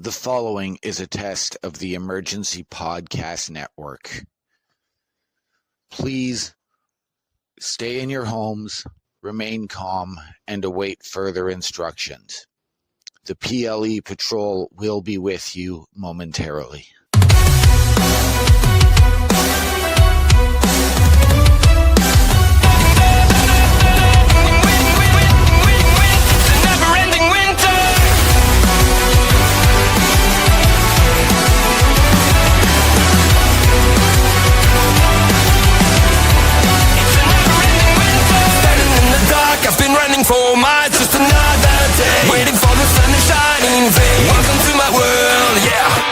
The following is a test of the Emergency Podcast Network. Please stay in your homes, remain calm, and await further instructions. The PLE Patrol will be with you momentarily. For my just another day, waiting for the sun to shine in vain. Welcome to my world, yeah.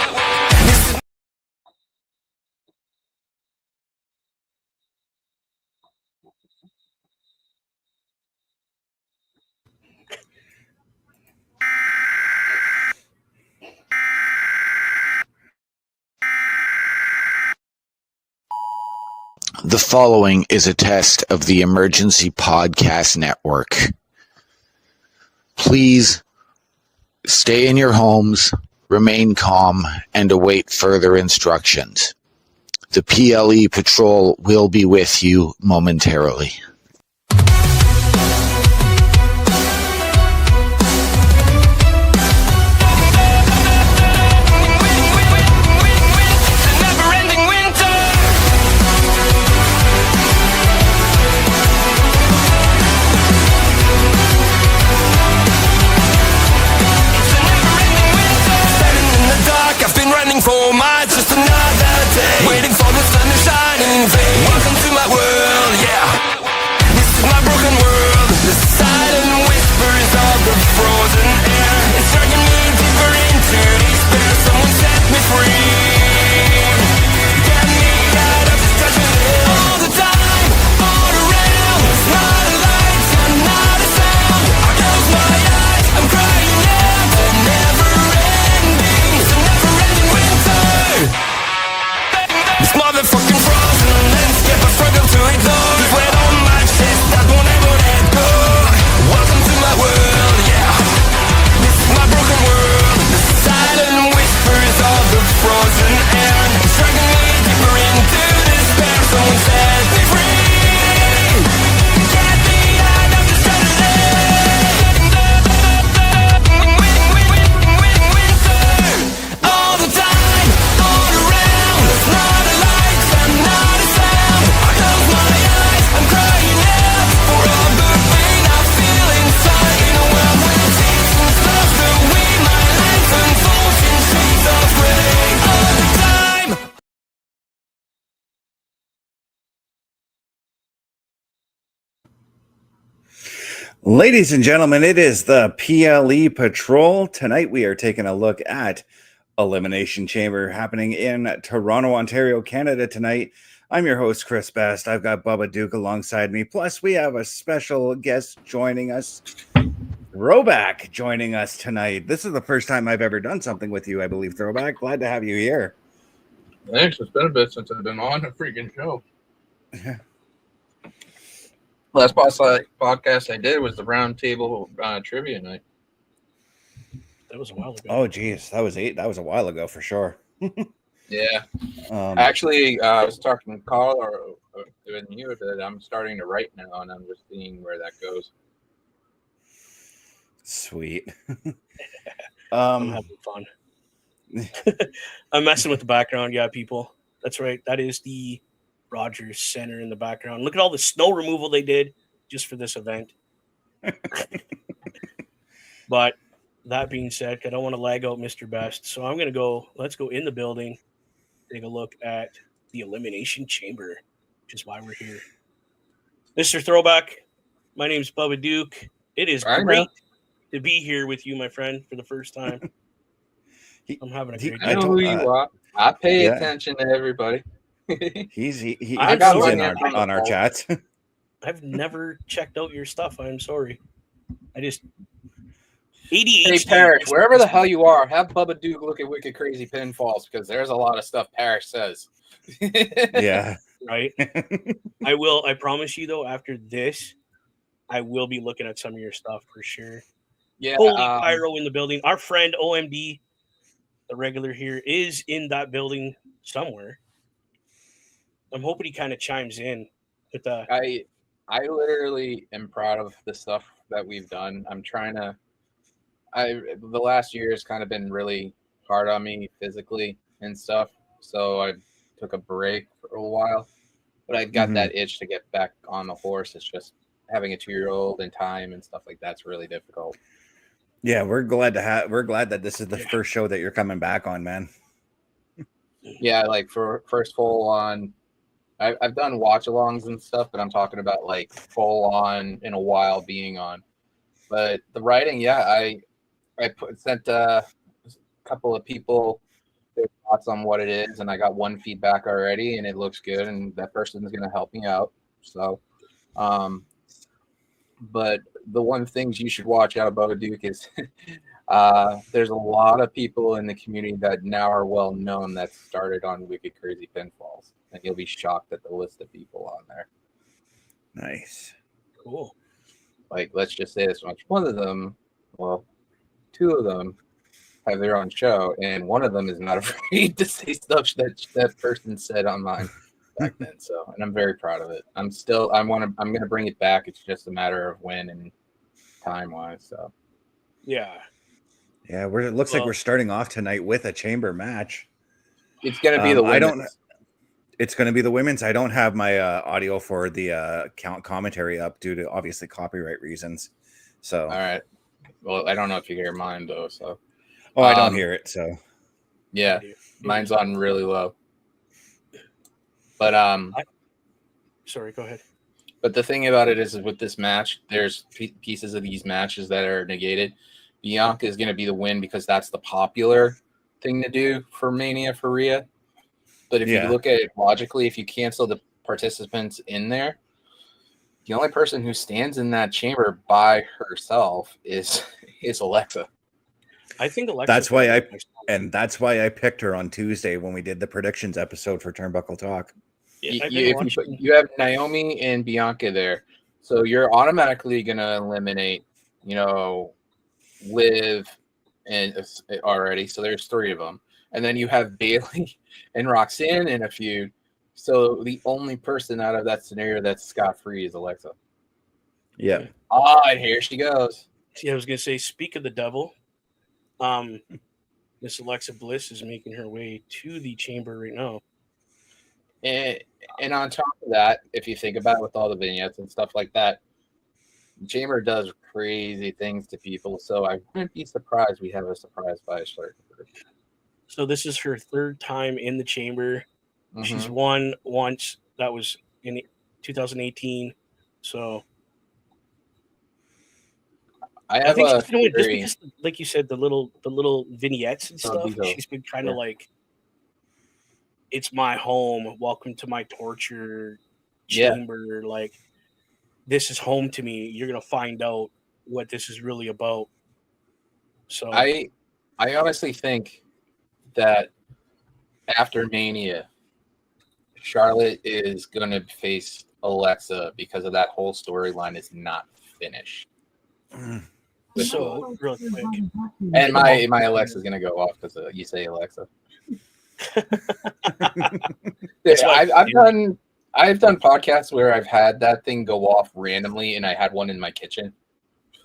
The following is a test of the Emergency Podcast Network. Please stay in your homes, remain calm, and await further instructions. The PLE Patrol will be with you momentarily. For my just another day, waiting for the sun to shine in vain. Welcome to my world, yeah. This is my broken world. The silent whispers of the frozen air. It's dragging me deeper into despair. Someone set me free. Get me out of this judgment hill. All the time, all around. It's not a light, and not a sound. I close my eyes, I'm crying out. The never ending, it's a never ending winter. This motherfucking frozen landscape I struggle to ignore. Sweat on my chest, I won't ever let go. Welcome to my world, yeah. This is my broken world. The silent whispers of the frozen air. It's dragging me deeper into despair. Someone set me free. Get me out of this all the time, all around. It's not a light, and not a sound. I close my eyes, I'm crying out for all the pain I feel inside. In a world where seasons lost the way, my life unfolds in shades of gray. All the time. Ladies and gentlemen, it is the PLE Patrol. Tonight we are taking a look at Elimination Chamber happening in Toronto, Ontario, Canada tonight. I'm your host, Chris Best. I've got Bubba Duke alongside me. Plus, we have a special guest joining us, Throwback, joining us tonight. This is the first time I've ever done something with you, I believe, Throwback. Glad to have you here. Thanks. It's been a bit since I've been on a freaking show. Last podcast I did was the round table trivia night. That was a while ago. Oh, geez. That was a while ago for sure. Yeah. Actually, I was talking to Carl or even you that I'm starting to write now, and I'm just seeing where that goes. Sweet. I'm having fun. I'm messing with the background. Yeah, people. That's right. That is the Rogers Center in the background. Look at all the snow removal they did just for this event. But that being said, I don't want to lag out Mr. Best. So I'm going to go, let's go in the building, take a look at the Elimination Chamber, which is why we're here. Mr. Throwback, my name's Bubba Duke. It is great to be here with you, my friend, for the first time. I'm having a great I know who you are. I pay attention to everybody. He I got in on our chats. I've never checked out your stuff. I'm sorry. I just ADHD. Hey, Parrish, wherever the hell you are, have Bubba Duke look at Wicked Crazy Pinfalls because there's a lot of stuff Parrish says. Yeah. Right. I will. I promise you, though, after this, I will be looking at some of your stuff for sure. Yeah. Holy pyro in the building. Our friend OMD the regular here, is in that building somewhere. I'm hoping he kind of chimes in with the. I literally am proud of the stuff that we've done. I'm trying to. The last year has kind of been really hard on me physically and stuff, so I took a break for a while. But I got that itch to get back on the horse. It's just having a 2-year-old and time and stuff like that's really difficult. Yeah, we're glad that this is the first show that you're coming back on, man. Yeah, like for first full on. I've done watch-alongs and stuff, but I'm talking about like full on in a while being on. But the writing, yeah, I sent a couple of people their thoughts on what it is, and I got one feedback already, and it looks good, and that person is going to help me out. So, but the one things you should watch out about Duke is there's a lot of people in the community that now are well known that started on Wicked Crazy Pinfalls, and you'll be shocked at the list of people on there. Nice, cool. Like, let's just say this much: one of them, well, 2 of them have their own show, and one of them is not afraid to say stuff that person said online back then. So, and I'm very proud of it. I'm going to bring it back. It's just a matter of when and time wise. So, yeah. It looks like we're starting off tonight with a chamber match. It's going to be the women's. It's going to be the women's. I don't have my audio for the commentary up due to obviously copyright reasons. So, all right. Well, I don't know if you hear mine though. So, I don't hear it. So, yeah, mine's on really low. But sorry, go ahead. But the thing about it is with this match, there's pieces of these matches that are negated. Bianca is going to be the win because that's the popular thing to do for Mania for Rhea. But if you look at it logically, if you cancel the participants in there, the only person who stands in that chamber by herself is Alexa. I think Alexa. That's why I picked her on Tuesday when we did the predictions episode for Turnbuckle Talk. Yeah, you have Naomi and Bianca there, so you're automatically going to eliminate, Liv and already. So there's 3 of them, and then you have Bayley and Roxanne in a feud. So the only person out of that scenario that's scot-free is Alexa. Yeah. And here she goes. Yeah, I was gonna say, speak of the devil. Miss Alexa Bliss is making her way to the chamber right now. And on top of that, if you think about it with all the vignettes and stuff like that, Chamber does crazy things to people. So I wouldn't be surprised we have a surprise by a certain group. So this is her 3rd time in the chamber. Mm-hmm. She's won once. That was in 2018. So I think she's been just because, like you said, the little vignettes and stuff. She's been kind of like, it's my home. Welcome to my torture chamber. Yeah. Like, this is home to me. You're gonna find out what this is really about. So I honestly think that after Mania, Charlotte is gonna face Alexa because of that whole storyline is not finished. So real quick, and my Alexa's gonna go off because you say Alexa. I've done podcasts where I've had that thing go off randomly, and I had one in my kitchen,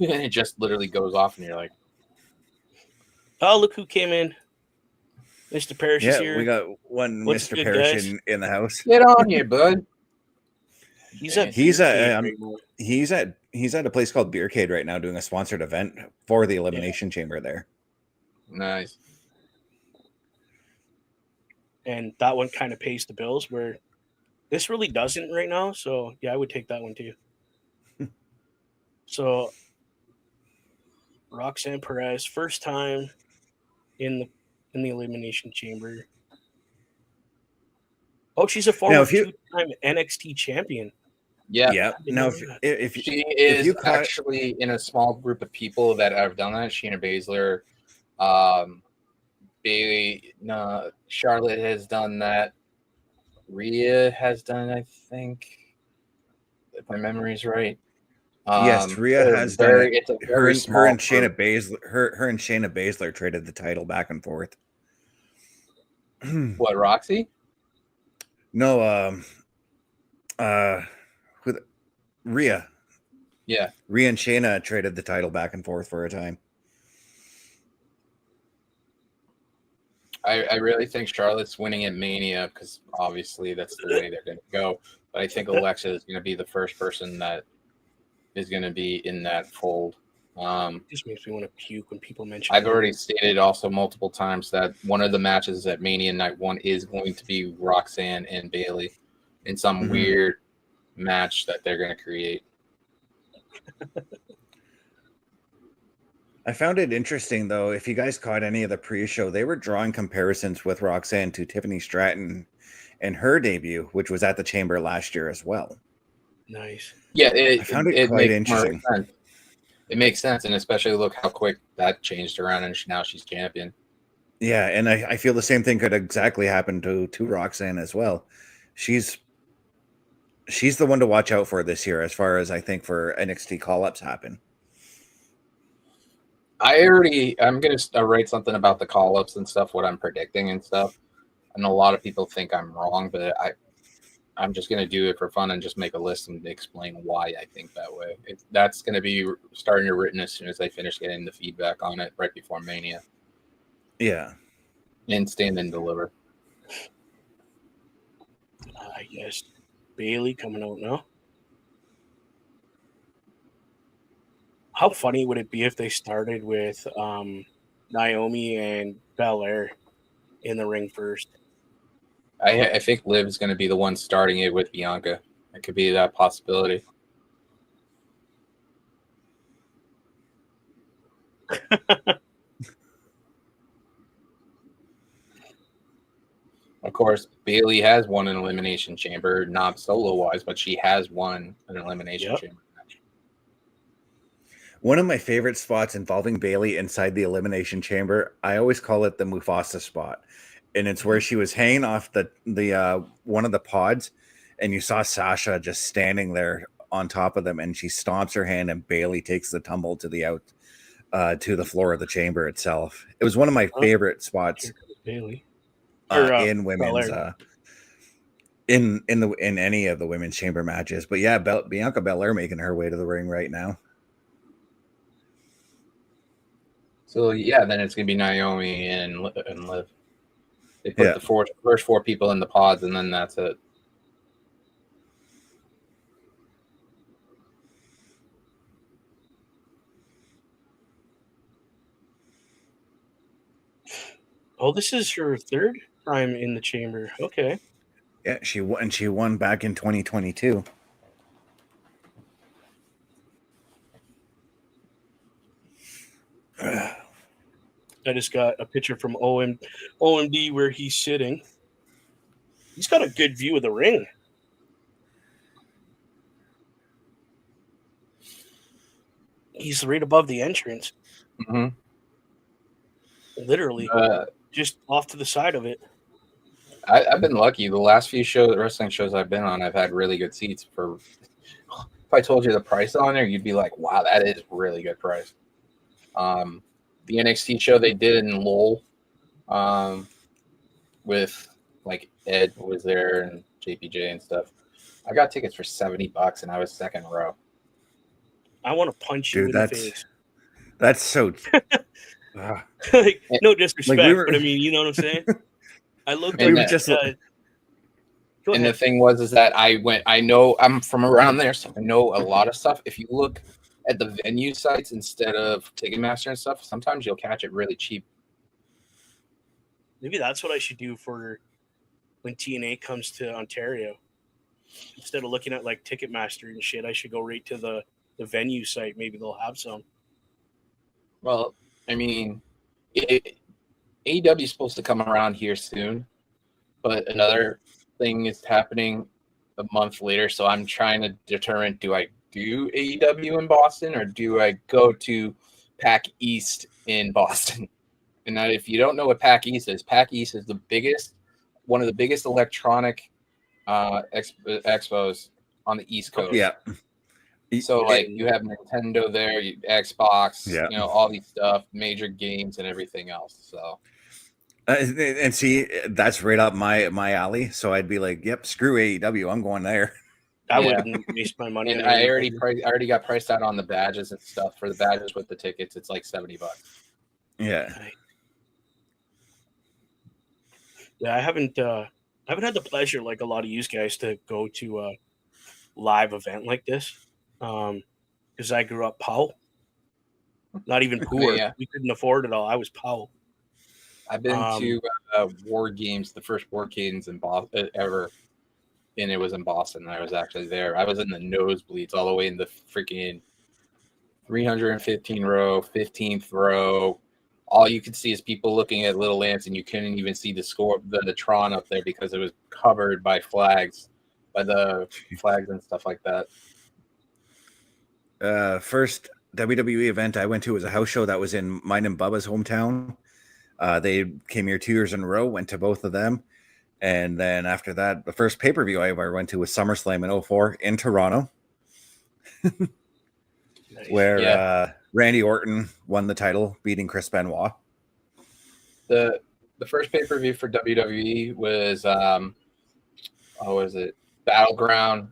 and it just literally goes off, and you're like, "Oh, look who came in! Mr. Parrish is here. We got one Mr. Parrish in the house. Get on here, bud." He's at a place called Beercade right now doing a sponsored event for the Elimination Chamber there. Nice. And that one kind of pays the bills where this really doesn't right now. So yeah, I would take that one too. So Roxanne Perez, first time in the Elimination Chamber. Oh, she's a former 2-time NXT champion. Yeah. Now, if she actually in a small group of people that have done that, Shayna Baszler, Bayley, Charlotte has done that. Rhea has done, I think, if my memory's right. Yes, Rhea has done it. Her and Shayna Baszler traded the title back and forth. What, Roxy? No, with Rhea. Yeah. Rhea and Shayna traded the title back and forth for a time. I really think Charlotte's winning at Mania because obviously that's the way they're going to go. But I think Alexa is going to be the first person that is going to be in that fold. Just makes me want to puke when people mention. I've already stated also multiple times that one of the matches at Mania Night 1 is going to be Roxanne and Bayley in some weird match that they're going to create. I found it interesting, though, if you guys caught any of the pre-show, they were drawing comparisons with Roxanne to Tiffany Stratton and her debut, which was at the Chamber last year as well. Nice. Yeah, I found it quite interesting. It makes sense, and especially look how quick that changed around, and now she's champion. Yeah, and I feel the same thing could exactly happen to Roxanne as well. She's the one to watch out for this year, as far as I think for NXT call-ups happen. I'm going to write something about the call-ups and stuff, what I'm predicting and stuff. And a lot of people think I'm wrong, but I'm just going to do it for fun and just make a list and explain why I think that way. That's going to be starting to written as soon as I finish getting the feedback on it right before Mania. Yeah. And stand and deliver. Yes. Bayley coming out now. How funny would it be if they started with Naomi and Belair in the ring first? I think Liv is going to be the one starting it with Bianca. It could be that possibility. Of course, Bayley has won an Elimination Chamber, not solo-wise, but she has won an Elimination Chamber match. One of my favorite spots involving Bayley inside the Elimination Chamber, I always call it the Mufasa spot. And it's where she was hanging off the one of the pods, and you saw Sasha just standing there on top of them, and she stomps her hand, and Bayley takes the tumble to the floor of the chamber itself. It was one of my favorite spots. Bayley. In women's in any of the women's chamber matches. But yeah, Bianca Belair making her way to the ring right now. So yeah, then it's gonna be Naomi and Liv. They put the first four people in the pods, and then that's it. Oh, this is her third time in the chamber. Okay. Yeah, she won back in 2022. I just got a picture from OMD where he's sitting. He's got a good view of the ring. He's right above the entrance. Mm-hmm. Literally. Just off to the side of it. I've been lucky. The last few wrestling shows I've been on, I've had really good seats. If I told you the price on there, you'd be like, wow, that is really good price. The NXT show they did in Lowell with like Ed was there and JPJ and stuff. I got tickets for $70 and I was second row. I want to punch you in the face. That's so... like, no disrespect, but I mean, you know what I'm saying? I looked at and the thing is that I know I'm from around there, so I know a lot of stuff. If you look at the venue sites instead of Ticketmaster and stuff, sometimes you'll catch it really cheap. Maybe that's what I should do for when TNA comes to Ontario. Instead of looking at like Ticketmaster and shit, I should go right to the venue site. Maybe they'll have some. Well, I mean, AEW is supposed to come around here soon, but another thing is happening a month later. So I'm trying to determine, do I do AEW in Boston or do I go to PAC East in Boston? And now, if you don't know what PAC East is one of the biggest electronic expos on the East Coast. Yeah. So like you have Nintendo there, Xbox, all these stuff, major games and everything else. So And see, that's right up my alley. So I'd be like, "Yep, screw AEW. I'm going there." I Yeah. wouldn't waste my money. And on I AEW. already got priced out on the badges and stuff. For the badges with the tickets, it's like $70. Yeah. Yeah, I haven't had the pleasure, like a lot of you guys, to go to a live event like this. Because I grew up poor, not even poor. Yeah. We couldn't afford it all. I was poor. I've been to War Games, the first War Games in Boston ever, and it was in Boston. I was actually there. I was in the nosebleeds, all the way in the freaking 315 row, 15th row. All you could see is people looking at Little Lance, and you couldn't even see the Tron up there because it was covered by flags, by the flags and stuff like that. First WWE event I went to was a house show that was in mine and Bubba's hometown. They came here 2 years in a row, went to both of them. And then after that, the first pay-per-view I ever went to was SummerSlam in 2004 in Toronto, where Randy Orton won the title, beating Chris Benoit. The first pay-per-view for WWE was Battleground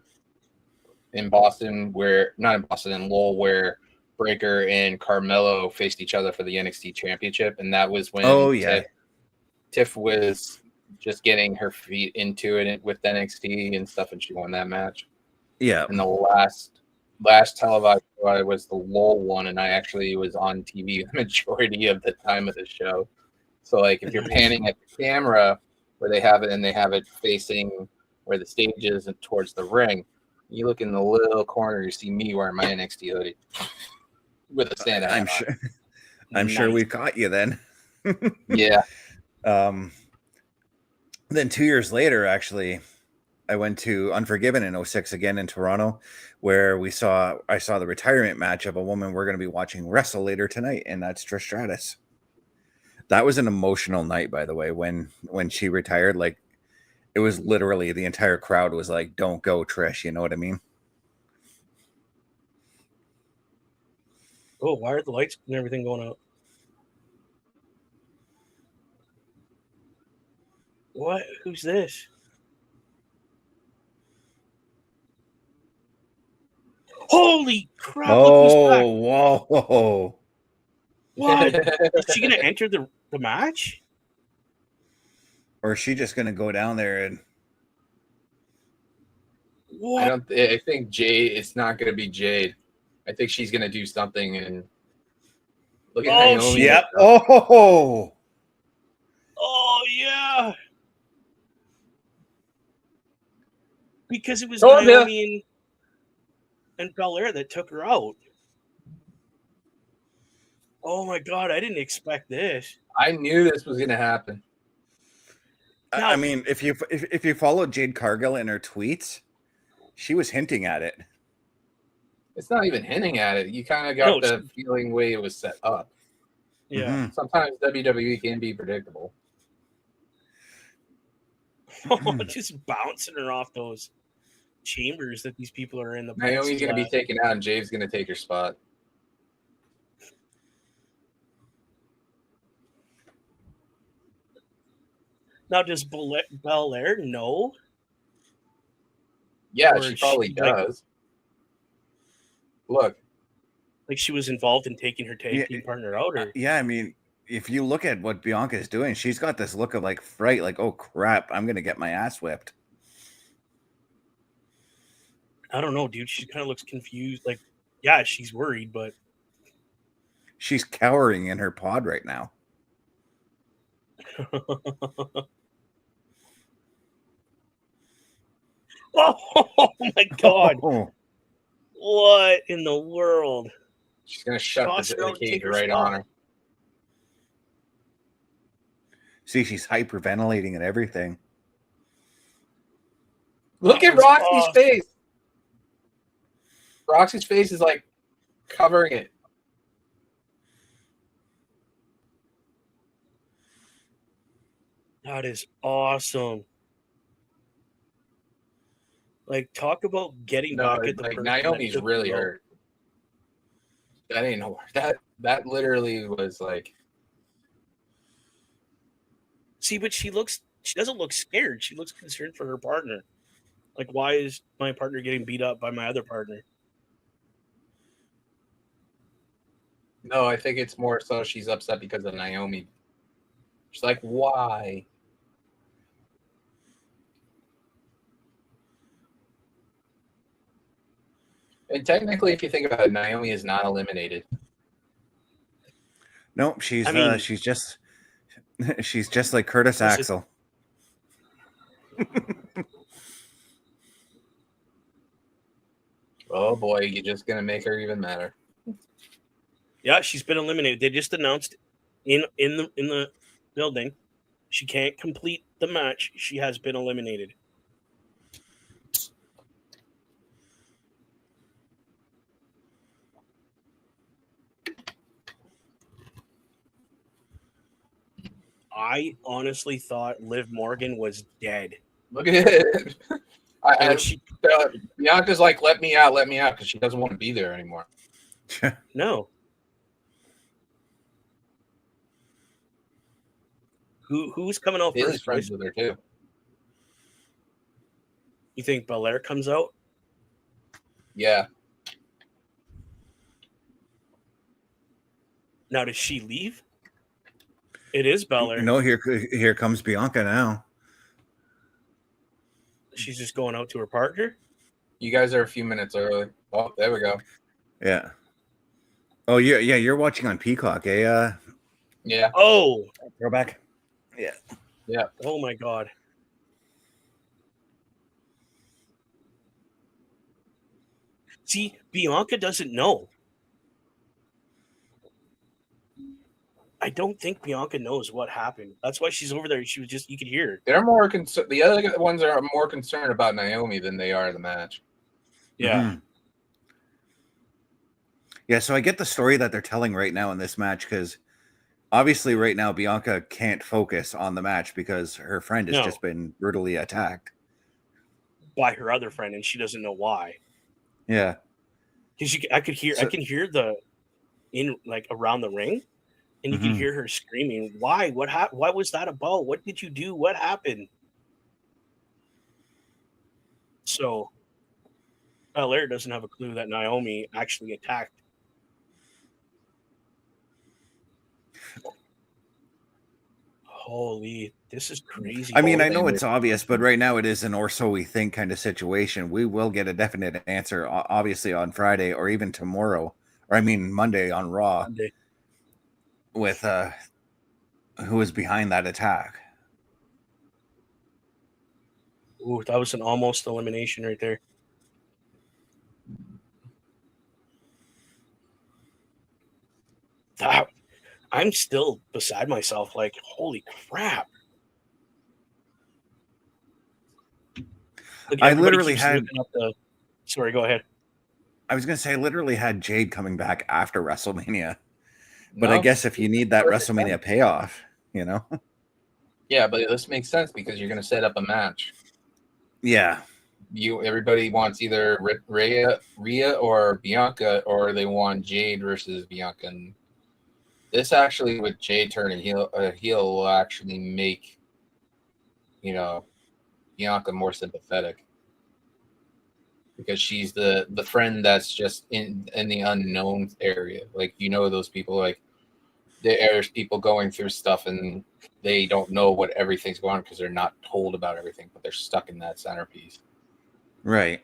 in Boston, in Lowell, where Breaker and Carmelo faced each other for the NXT Championship, and that was when Tiff was just getting her feet into it with NXT and stuff, and she won that match. Yeah. And the last televised show was the Lowell one, and I actually was on TV the majority of the time of the show. So, like, if you're panning at the camera where they have it, and they have it facing where the stage is and towards the ring, you look in the little corner, you see me wearing my NXT hoodie with a standout. I'm sure we caught you then. Yeah. Then 2 years later, actually, I went to Unforgiven in 2006 again in Toronto, where I saw the retirement match of a woman we're going to be watching wrestle later tonight, and that's Trish Stratus. That was an emotional night, by the way, when she retired. Like, it was literally the entire crowd was like, "Don't go, Trish." You know what I mean? Oh, why are the lights and everything going out? What? Who's this? Holy crap! Look who's back. Whoa! What? Is she gonna enter the match? Or is she just gonna go down there and? What? I think Jade. It's not gonna be Jade. I think she's gonna do something and look at Naomi. Yep. Oh yeah. Because it was Naomi and Belair that took her out. Oh my god, I didn't expect this. I knew this was gonna happen. I mean, if you follow Jade Cargill in her tweets, she was hinting at it. It's not even hinting at it. You kind of got the feeling way it was set up. Yeah. Mm-hmm. Sometimes WWE can be predictable. Just bouncing her off those chambers that these people are in. Naomi's going to be taken out, and Jade's going to take her spot. Now, does Belair know? Yeah, she probably does. Look. Like she was involved in taking her tag team partner out? Or? Yeah, I mean, if you look at what Bianca is doing, she's got this look of like fright, like, oh crap, I'm going to get my ass whipped. I don't know, dude. She kind of looks confused. Like, yeah, she's worried, but she's cowering in her pod right now. Oh my god. What in the world? She's going to shut the cage right on her. See, she's hyperventilating and everything. Look at Roxy's face. Roxy's face is like covering it. That is awesome. Like, talk about getting back at the like Naomi's really hurt. That ain't no that literally was like See, but she doesn't look scared. She looks concerned for her partner. Like, why is my partner getting beat up by my other partner? No, I think it's more so she's upset because of Naomi. She's like, why? And technically, if you think about it, Naomi is not eliminated. Nope, she's just like Curtis This is- Axel. Oh boy, you're just gonna make her even madder. Yeah, she's been eliminated. They just announced in the building she can't complete the match. She has been eliminated. I honestly thought Liv Morgan was dead. Look at it. Bianca's like, let me out, because she doesn't want to be there anymore. No. Who's coming out Bayley's first? friends with her too. You think Belair comes out? Yeah. Now does she leave? It is Belair. No, here comes Bianca now. She's just going out to her partner. You guys are a few minutes early. Oh, there we go. Yeah. Oh, yeah, you're watching on Peacock, eh? Yeah. Oh. Throwback. Yeah. Yeah. Oh my God. See, Bianca doesn't know. I don't think Bianca knows what happened. That's why she's over there. She was just, you could hear her. They're more concerned. The other ones are more concerned about Naomi than they are the match. Yeah. Mm-hmm. Yeah, so I get the story that they're telling right now in this match because obviously right now Bianca can't focus on the match because her friend has just been brutally attacked by her other friend, and she doesn't know why. Yeah. Because I can hear the around the ring. And you can hear her screaming, why? What was that about? What did you do? What happened? So Belair doesn't have a clue that Naomi actually attacked. Holy, this is crazy. I mean, I know it's obvious, but right now it is an or so we think kind of situation. We will get a definite answer, obviously, on Friday or even tomorrow. Or I mean, Monday on Raw. Monday. With who is behind that attack. Ooh, that was an almost elimination right there. I'm still beside myself. Like, holy crap. Like, I literally had... Sorry, go ahead. I was going to say, I literally had Jade coming back after WrestleMania. But I guess if you need that WrestleMania payoff, you know? Yeah, but this makes sense because you're going to set up a match. Yeah. Everybody wants either Rhea or Bianca, or they want Jade versus Bianca. And this actually, with Jade turning heel will actually make, Bianca more sympathetic. Because she's the friend that's just in the unknown area. Like, those people, like, there's people going through stuff and they don't know what everything's going on because they're not told about everything, but they're stuck in that centerpiece. Right.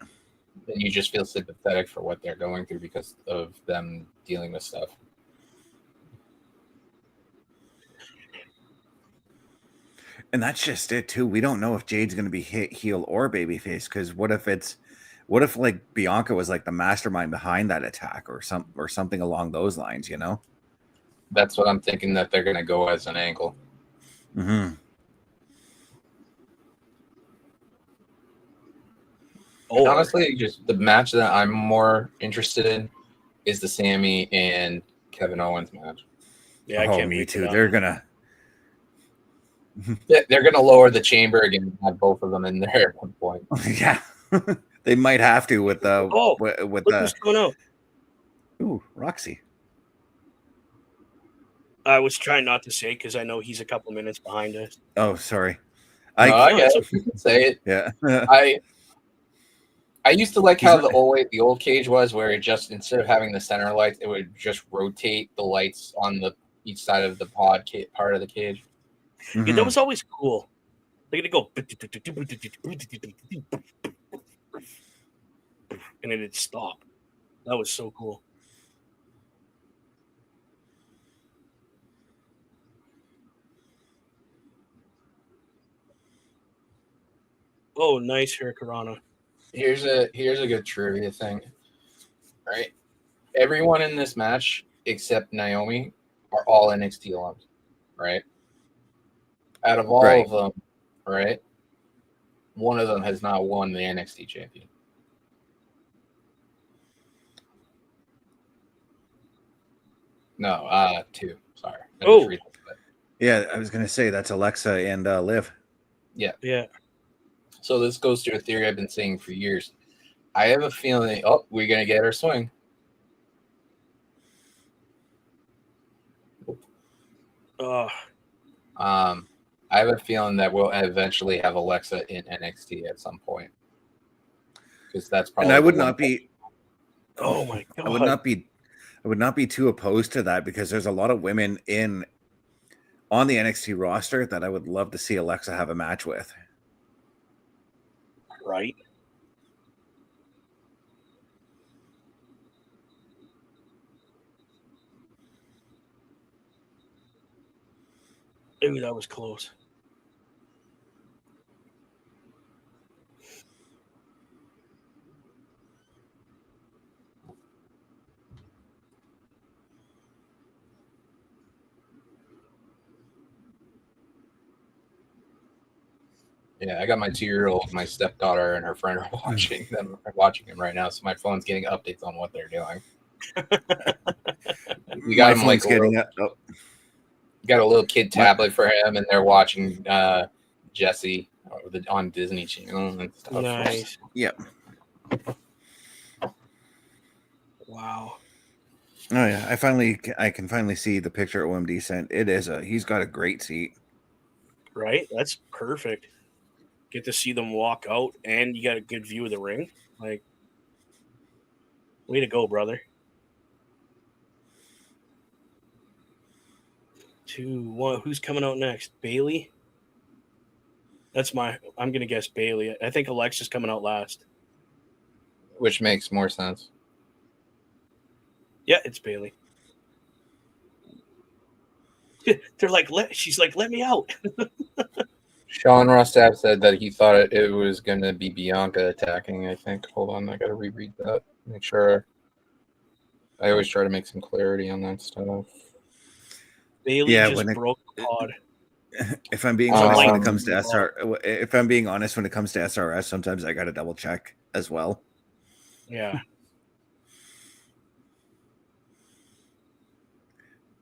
And you just feel sympathetic for what they're going through because of them dealing with stuff. And that's just it too. We don't know if Jade's going to be heel or babyface, because what if like Bianca was like the mastermind behind that attack or something along those lines, That's what I'm thinking that they're going to go as an angle. Mm-hmm. Honestly, just the match that I'm more interested in is the Sami and Kevin Owens match. Yeah, I can't me too. They're gonna lower the chamber again and have both of them in there at one point. Yeah, they might have to with the who's coming out. Ooh, Roxy. I was trying not to say because I know he's a couple minutes behind us. Oh, sorry. I No, guess it's you can say it. Yeah. I used to like He's how not- the old cage was, where it just, instead of having the center lights, it would just rotate the lights on each side of the part of the cage. Yeah, Mhm. that was always cool. They're gonna go, and it'd stop. That was so cool. Oh, nice Hurricanrana. Here's a good trivia thing, right? Everyone in this match except Naomi are all NXT alums, right? Out of all Right. of them, right? One of them has not won the NXT champion. No, two. Sorry. Oh. Yeah, I was gonna say that's Alexa and Liv. Yeah. Yeah. So this goes to a theory I've been saying for years. I have a feeling, we're gonna get her swing. I have a feeling that we'll eventually have Alexa in NXT at some point, because that's probably. And I would not be. Oh my god! I would not be too opposed to that, because there's a lot of women on the NXT roster that I would love to see Alexa have a match with. Right. Ooh, that was close. Yeah, I got my 2-year-old, my stepdaughter, and her friend are watching him right now. So my phone's getting updates on what they're doing. We got him like got a little kid tablet for him, and they're watching Jesse on Disney Channel and stuff. Nice. Yep. Wow. Oh yeah, I can finally see the picture OMD sent. He's got a great seat. Right? That's perfect. Get to see them walk out, and you got a good view of the ring. Like, way to go, brother. 2, 1. Who's coming out next? Bayley? I'm going to guess Bayley. I think Alexa's coming out last. Which makes more sense. Yeah, it's Bayley. They're like, she's like, let me out. Sean Rostap said that he thought it was going to be Bianca attacking, I think. Hold on, I got to reread that. Make sure. I always try to make some clarity on that stuff. Bayley just broke the pod. If I'm being honest when it comes to SRS, sometimes I got to double check as well. Yeah.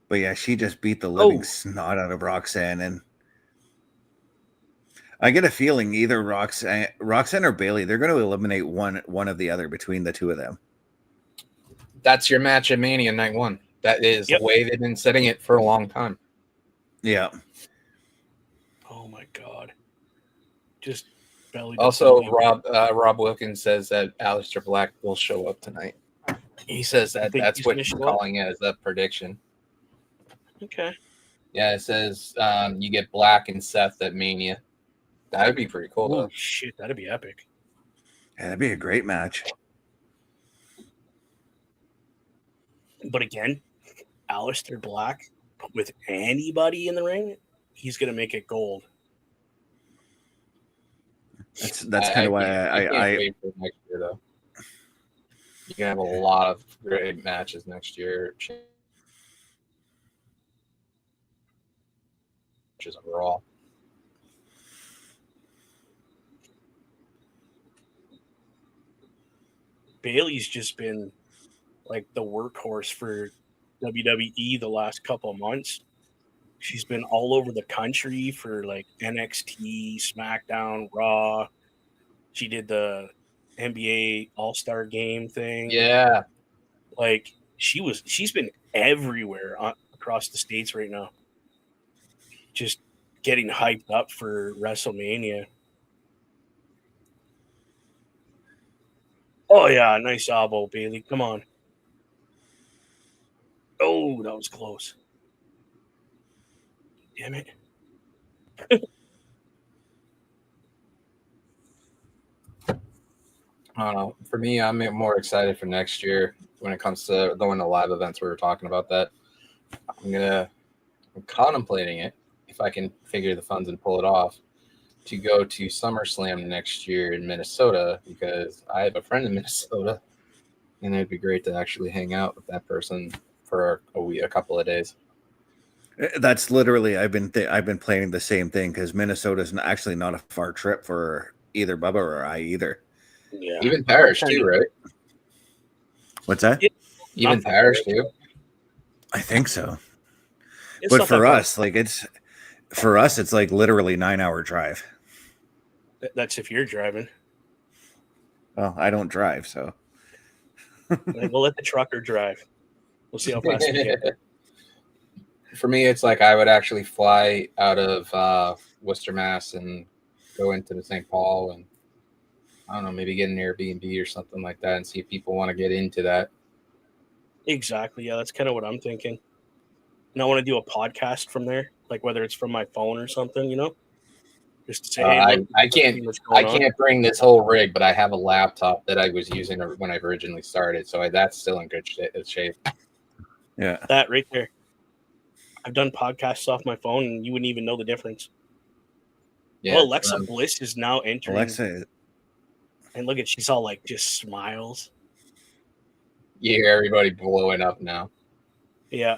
But yeah, she just beat the living snot out of Roxanne, and I get a feeling either Roxanne or Bayley, they're going to eliminate one of the other between the two of them. That's your match at Mania Night 1. That is the way they've been setting it for a long time. Yeah. Oh my god. Just belly. Also, Rob Wilkins says that Aleister Black will show up tonight. He says that's what he's calling it as a prediction. Okay. Yeah, it says you get Black and Seth at Mania. That would be pretty cool, though. Shit, that'd be epic. Yeah, that'd be a great match. But again, Aleister Black with anybody in the ring, he's gonna make it gold. That's kind of why I can't wait for next year, though. You can have a lot of great matches next year. Matches overall. Bayley's just been like the workhorse for WWE the last couple of months. She's been all over the country for like NXT, SmackDown, Raw. She did the NBA All-Star Game thing. Yeah. Like she's been everywhere across the states right now. Just getting hyped up for WrestleMania. Oh yeah, nice elbow, Bayley. Come on. Oh, that was close. Damn it. I don't know. For me, I'm more excited for next year when it comes to going to live events. We were talking about that. I'm contemplating it if I can figure the funds and pull it off to go to SummerSlam next year in Minnesota because I have a friend in Minnesota, and it'd be great to actually hang out with that person for a couple of days. That's literally I've been planning the same thing because Minnesota's actually not a far trip for either Bubba or I either. Yeah. Even Paris too, right? What's that? Even Paris too. I think so. It's But not for that far. us, like it's like literally 9-hour drive. That's if you're driving. Well, I don't drive, so Like, we'll let the trucker drive. We'll see how fast we get. For me, it's like I would actually fly out of Worcester, Mass, and go into the St. Paul, and I don't know, maybe get an Airbnb or something like that, and see if people want to get into that. Exactly. Yeah, that's kind of what I'm thinking. And I want to do a podcast from there, like whether it's from my phone or something, you know, just to say, hey, look, I can't bring this whole rig, but I have a laptop that I was using when I originally started, so that's still in good shape. yeah. That right there. I've done podcasts off my phone, and you wouldn't even know the difference. Yeah, Well, Alexa Bliss is now entering. Alexa, and look at, she's all like just smiles. you hear everybody blowing up now. Yeah.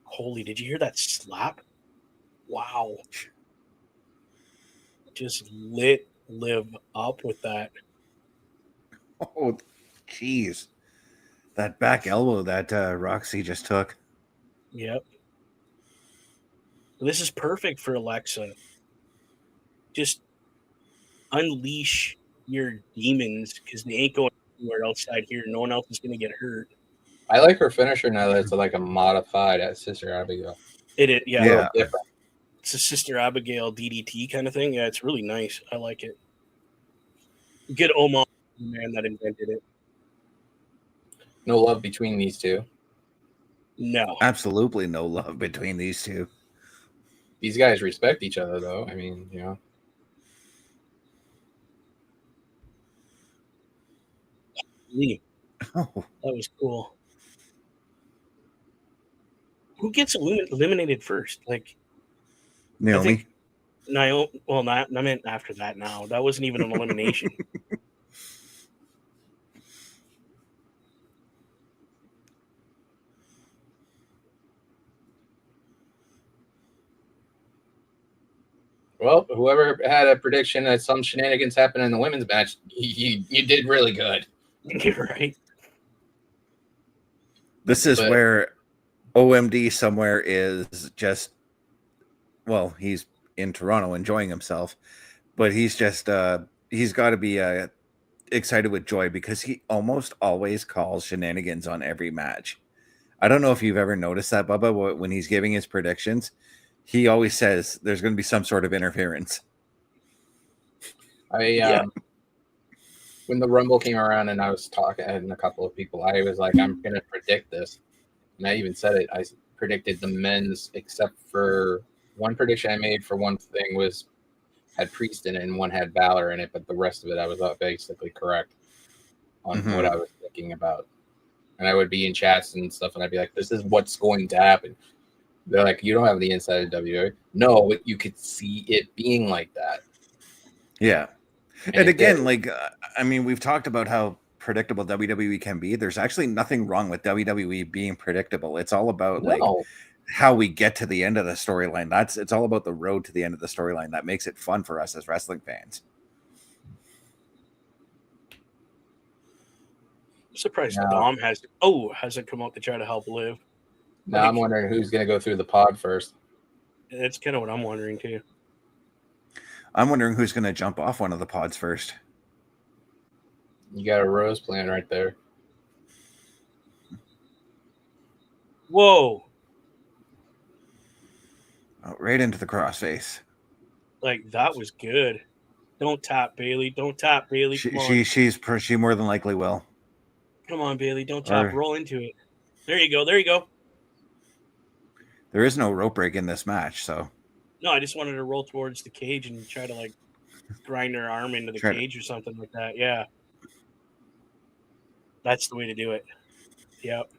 Holy, did you hear that slap? Wow. Just lit Liv up with that. oh, jeez, that back elbow that Roxy just took. Yep. This is perfect for Alexa. Just unleash your demons because they ain't going anywhere outside here. No one else is going to get hurt. I like her finisher now that it's like a modified Sister Abigail. Yeah. A little different. It's a Sister Abigail DDT kind of thing. Yeah, it's really nice. I like it. Good homage to the man that invented it. No love between these two. No. Absolutely no love between these two. These guys respect each other, though. I mean, you know. Oh. That was cool. Who gets eliminated first? Like, Naomi. I think Naomi. Well, I meant after that. Now that wasn't even an elimination. Well, whoever had a prediction that some shenanigans happened in the women's match, you did really good. You're right. This is where OMD somewhere is just, well, he's in Toronto enjoying himself, but he's just, he's got to be excited with joy because he almost always calls shenanigans on every match. I don't know if you've ever noticed that, Bubba, when he's giving his predictions, he always says there's going to be some sort of interference. When the Rumble came around and I was talking to a couple of people, I was like, I'm going to predict this. And I even said it. I predicted the men's, except for one prediction I made for one thing had Priest in it and one had Balor in it, but the rest of it I was basically correct on what I was thinking about. And I would be in chats and stuff, and I'd be like, this is what's going to happen. They're like, you don't have the inside of WWE. No, but you could see it being like that. Yeah. And again, I mean, we've talked about how predictable WWE can be. There's actually nothing wrong with WWE being predictable. It's all about how we get to the end of the storyline. It's all about the road to the end of the storyline. That makes it fun for us as wrestling fans. I'm surprised Dom hasn't come out to try to help Liv. Now I'm wondering who's going to go through the pod first. That's kind of what I'm wondering too. I'm wondering who's going to jump off one of the pods first. You got a rose plant right there. Whoa. Oh, right into the crossface. Like, that was good. Don't tap, Bayley. Don't tap, Bayley. Come on. She more than likely will. Come on, Bayley. Don't tap. Or- Roll into it. There you go. There you go. There is no rope break in this match, so No, I just wanted to roll towards the cage and try to, like, grind her arm into the cage or something like that. Yeah. That's the way to do it. Yep.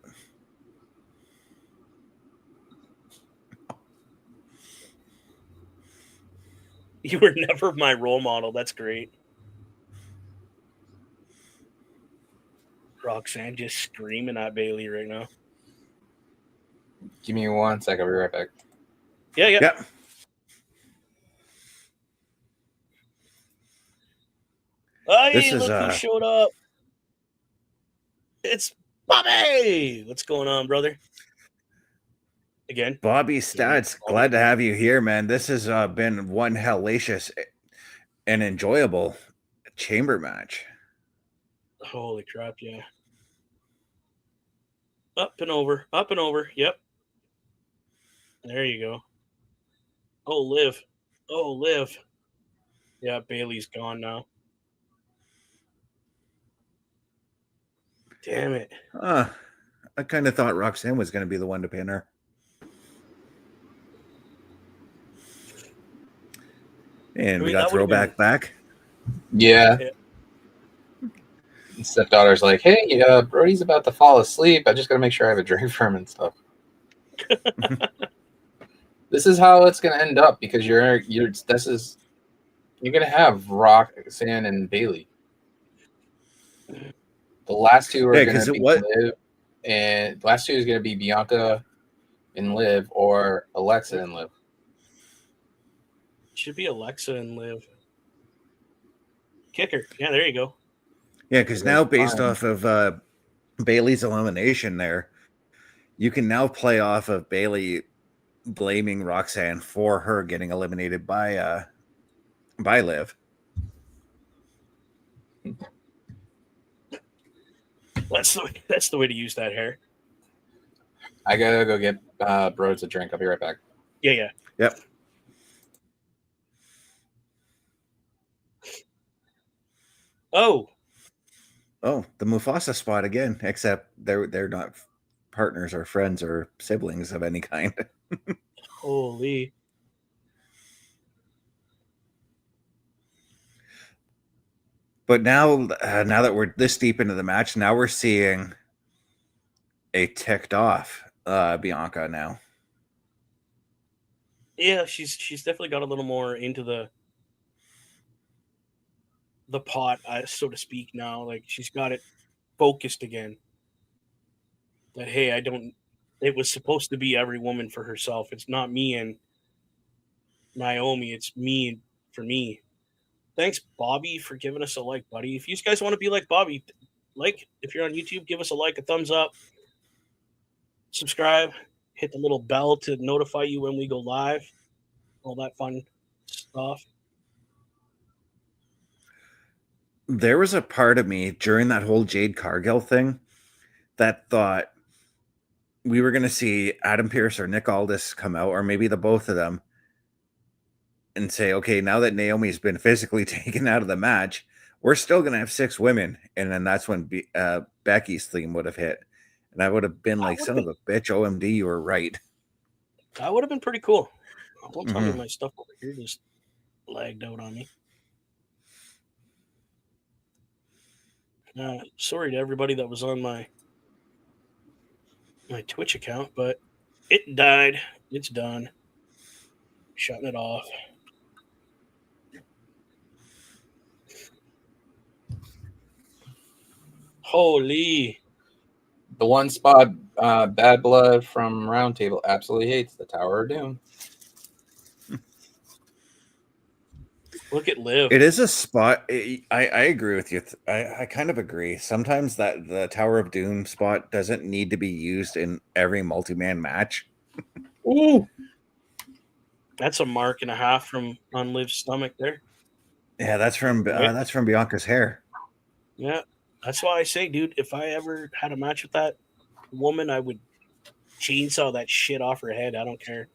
You were never my role model. That's great. Roxanne just screaming at Bayley right now. Give me 1 sec. I'll be right back. Yeah. Yep. Hey, look who showed up. It's Bobby. What's going on, brother? Again, Bobby Stats, glad to have you here, man. This has been one hellacious and enjoyable chamber match. Holy crap, yeah. Up and over. Yep. There you go. Oh, Liv. Yeah, Bayley's gone now. Damn it. I kind of thought Roxanne was going to be the one to pin her. And we got throwback back. Yeah. Stepdaughter's like, hey, Brody's about to fall asleep. I just got to make sure I have a drink for him and stuff. This is how it's going to end up because you're going to have Roxanne and Bayley. The last two are going to be Liv, and the last two is going to be Bianca and Liv or Alexa and Liv. Should be Alexa and Liv. Kicker. Yeah, there you go. Yeah, because now based off of Bayley's elimination there, you can now play off of Bayley blaming Roxanne for her getting eliminated by Liv. That's the way to use that hair. I gotta go get Rhodes a drink. I'll be right back. Yeah. Yep. Oh, the Mufasa spot again, except they're not partners or friends or siblings of any kind. Holy. But now that we're this deep into the match, now we're seeing a ticked off Bianca now. Yeah, she's definitely got a little more into the pot, so to speak, now. Like, she's got it focused again. That, hey, it was supposed to be every woman for herself. It's not me and Naomi. It's me for me. Thanks, Bobby, for giving us a like, buddy. If you guys want to be like Bobby, if you're on YouTube, give us a like, a thumbs up, subscribe, hit the little bell to notify you when we go live, all that fun stuff. There was a part of me during that whole Jade Cargill thing that thought we were going to see Adam Pearce or Nick Aldis come out, or maybe the both of them, and say, okay, now that Naomi's been physically taken out of the match, we're still going to have 6 women. And then that's when Becky's theme would have hit. And I would have been like, son of a bitch, OMD, you were right. That would have been pretty cool. Don't tell me my stuff over here just lagged out on me. Sorry to everybody that was on my Twitch account, but it died. It's done. Shutting it off. Holy. The one spot Bad Blood from Roundtable absolutely hates the Tower of Doom. Look at Liv. It is a spot. I agree with you. I kind of agree. Sometimes that the Tower of Doom spot doesn't need to be used in every multi-man match. Ooh. That's a mark and a half on Liv's stomach there. Yeah, that's from Bianca's hair. Yeah. That's why I say, dude, if I ever had a match with that woman, I would chainsaw that shit off her head. I don't care.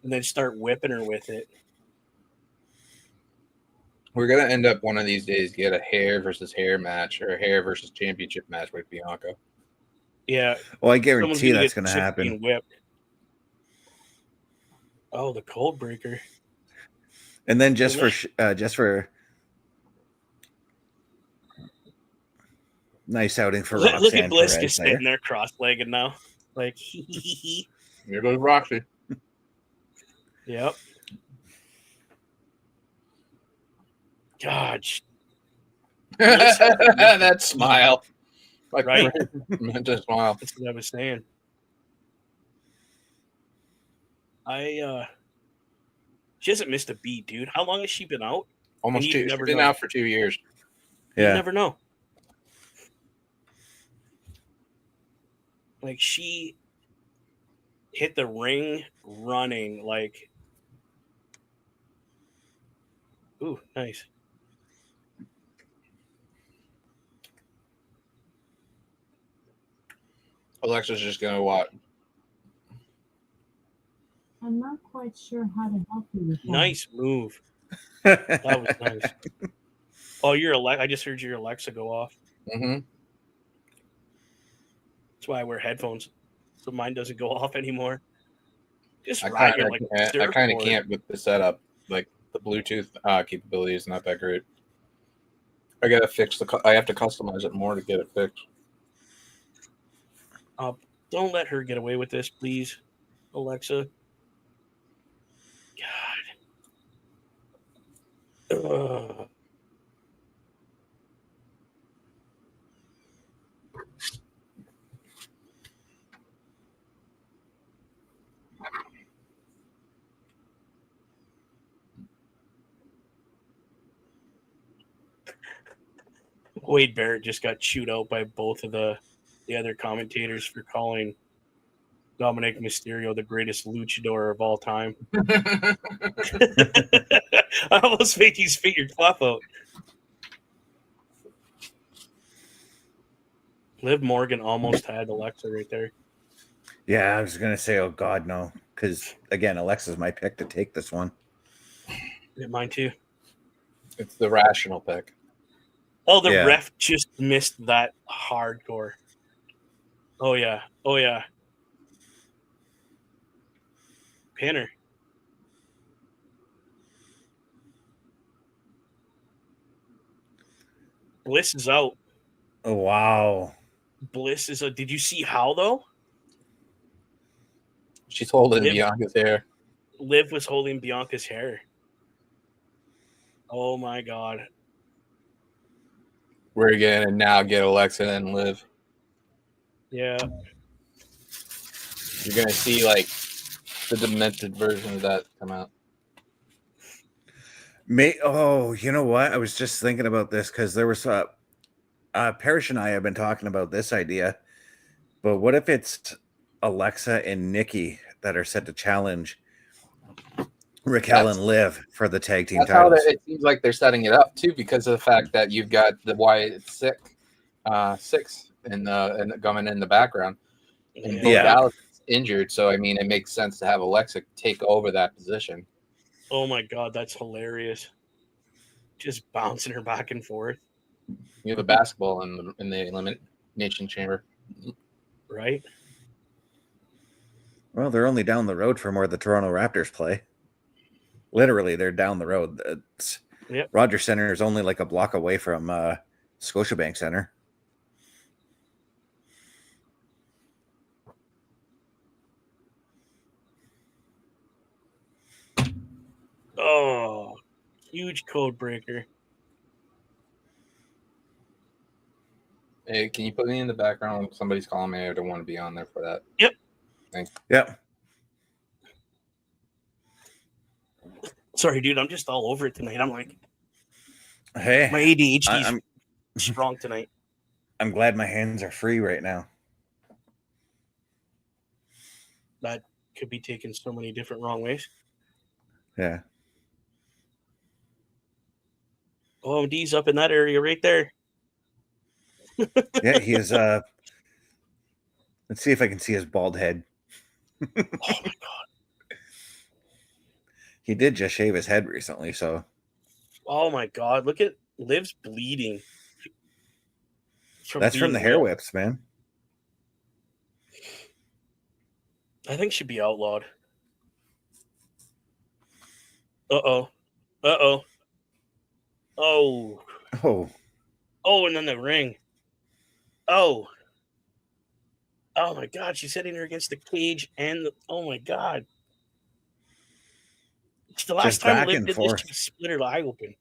And then start whipping her with it. We're gonna end up one of these days get a hair versus hair match or a hair versus championship match with Bianca. Yeah. Well, I guarantee that's going to sick of happen. being whipped. Oh, the cold breaker. And then just for nice outing for Roxanne Look at Bliss Perez just there. sitting there cross-legged now. Like, Here goes Roxy. Yep. God. That smile. Like, Right? meant to smile. That's what I was saying. She hasn't missed a beat, dude. How long has she been out? Almost And 2. you She's never been know. out for 2 years. You Yeah. never know. Like, she hit the ring running like, ooh, nice. Alexa's just gonna what? I'm not quite sure how to help you with that. Nice move. That was nice. Oh, I just heard your Alexa go off. Mm-hmm. That's why I wear headphones, so mine doesn't go off anymore. Just I ride kind it like of a surfboard. can't with the setup. Like the Bluetooth capability is not that great. I gotta fix I have to customize it more to get it fixed. Don't let her get away with this, please, Alexa. God. Ugh. Wade Barrett just got chewed out by both of the other commentators for calling Dominic Mysterio the greatest luchador of all time. I almost made you spit your fluff out. Liv Morgan almost had Alexa right there. Yeah, I was going to say, oh, God, no. Because, again, Alexa's my pick to take this one. Yeah, mine too. It's the rational pick. Oh, the Yeah. ref just missed that hardcore. Oh, yeah. Oh, yeah. Pinner. Bliss is out. Oh, wow. Bliss is out. Did you see how, though? She's holding Liv- Bianca's hair. Liv was holding Bianca's hair. Oh, my God. We're gonna now get Alexa and Liv. Yeah. You're gonna see like the demented version of that come out. You know what? I was just thinking about this because there was Parrish and I have been talking about this idea. But what if it's Alexa and Nikki that are set to challenge Raquel and Liv for the tag team That's how titles? it seems like they're setting it up too, because of the fact that you've got the Wyatt six and coming in the background, and Bo Yeah. Dallas is injured. So I mean, it makes sense to have Alexa take over that position. Oh, my God. That's hilarious. Just bouncing her back and forth. You have a basketball in the Elimination Chamber, Right? Well, they're only down the road from where the Toronto Raptors play. Literally, they're down the road. Yep. Rogers Center is only like a block away from Scotiabank Center. Oh, huge code breaker. Hey, can you put me in the background? Somebody's calling me. I don't want to be on there for that. Yep. Thanks. Yep. Sorry, dude. I'm just all over it tonight. I'm like, Hey, my ADHD I'm is strong tonight. I'm glad my hands are free right now. That could be taken so many different wrong ways. Yeah. OMD's up in that area right there. Yeah, he is. Let's see if I can see his bald head. Oh my god. He did just shave his head recently, so Oh my god. Look at Liv's bleeding. that's from the hair whips, man. I think she'd be outlawed. Uh-oh. Uh-oh. Oh. Oh, Oh, and then the ring. Oh. Oh my god, she's hitting her against the cage and oh my god. It's the last just time back Liv and did forth. this, she split her eye open.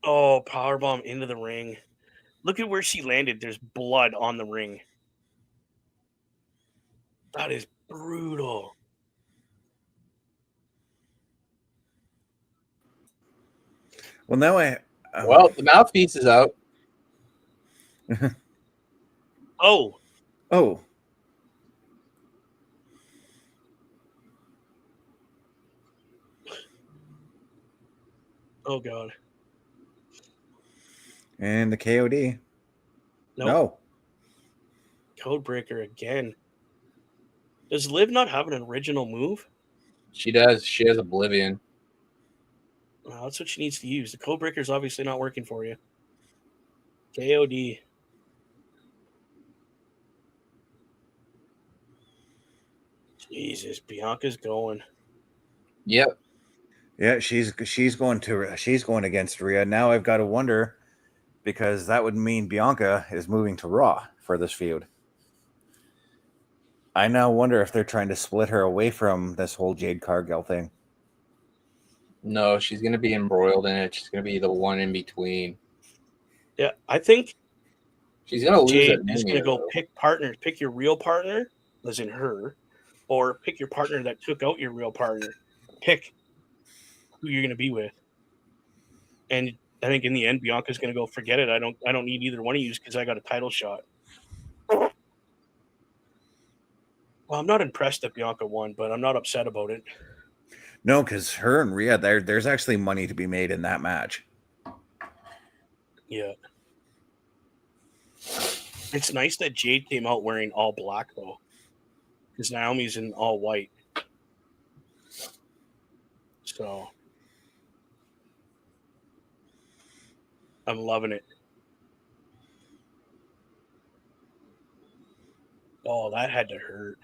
Oh, powerbomb into the ring. Look at where she landed. There's blood on the ring. That is brutal. Well, now Well, the mouthpiece is out. Oh. Oh. Oh god. And the KOD. Nope. No. Codebreaker again. Does Liv not have an original move? She does. She has Oblivion. Well, that's what she needs to use. The Codebreaker is obviously not working for you. KOD. Jesus, Bianca's going. Yep. Yeah, she's going against Rhea. Now I've got to wonder, because that would mean Bianca is moving to Raw for this feud. I now wonder if they're trying to split her away from this whole Jade Cargill thing. No, she's going to be embroiled in it. She's going to be the one in between. Yeah, I think She's going to lose Jade at is going to go pick partners. Pick your real partner, as in her, or pick your partner that took out your real partner. Pick who you're going to be with. And I think in the end, Bianca's going to go, forget it. I don't need either one of you because I got a title shot. Well, I'm not impressed that Bianca won, but I'm not upset about it. No, because her and Rhea, there's actually money to be made in that match. Yeah. It's nice that Jade came out wearing all black, though, because Naomi's in all white. So I'm loving it. Oh, that had to hurt.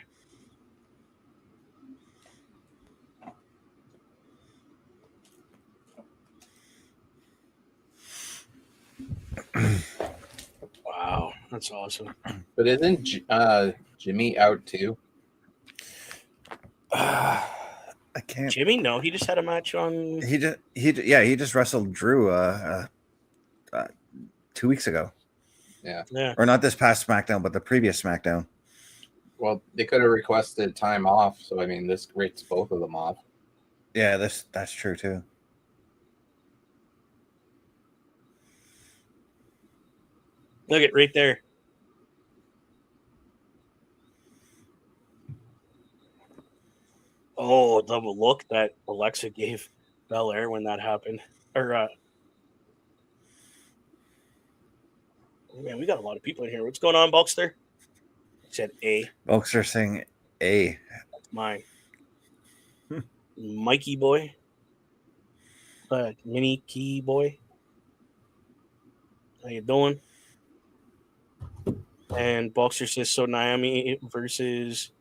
Wow, that's awesome. But isn't Jimmy out too? I can't. Jimmy, no, he just had a match on. He just wrestled Drew 2 weeks ago. Yeah. Or not this past SmackDown, but the previous SmackDown. Well, they could have requested time off, so I mean, this rates both of them off. Yeah, that's true too. Look at right there. Oh, the look that Alexa gave Belair when that happened. Or man, we got a lot of people in here. What's going on, Bulkster? He said A. Bulkster saying A. That's mine. Mikey boy. Mini Key boy. How you doing? And Bulkster says, so Naomi versus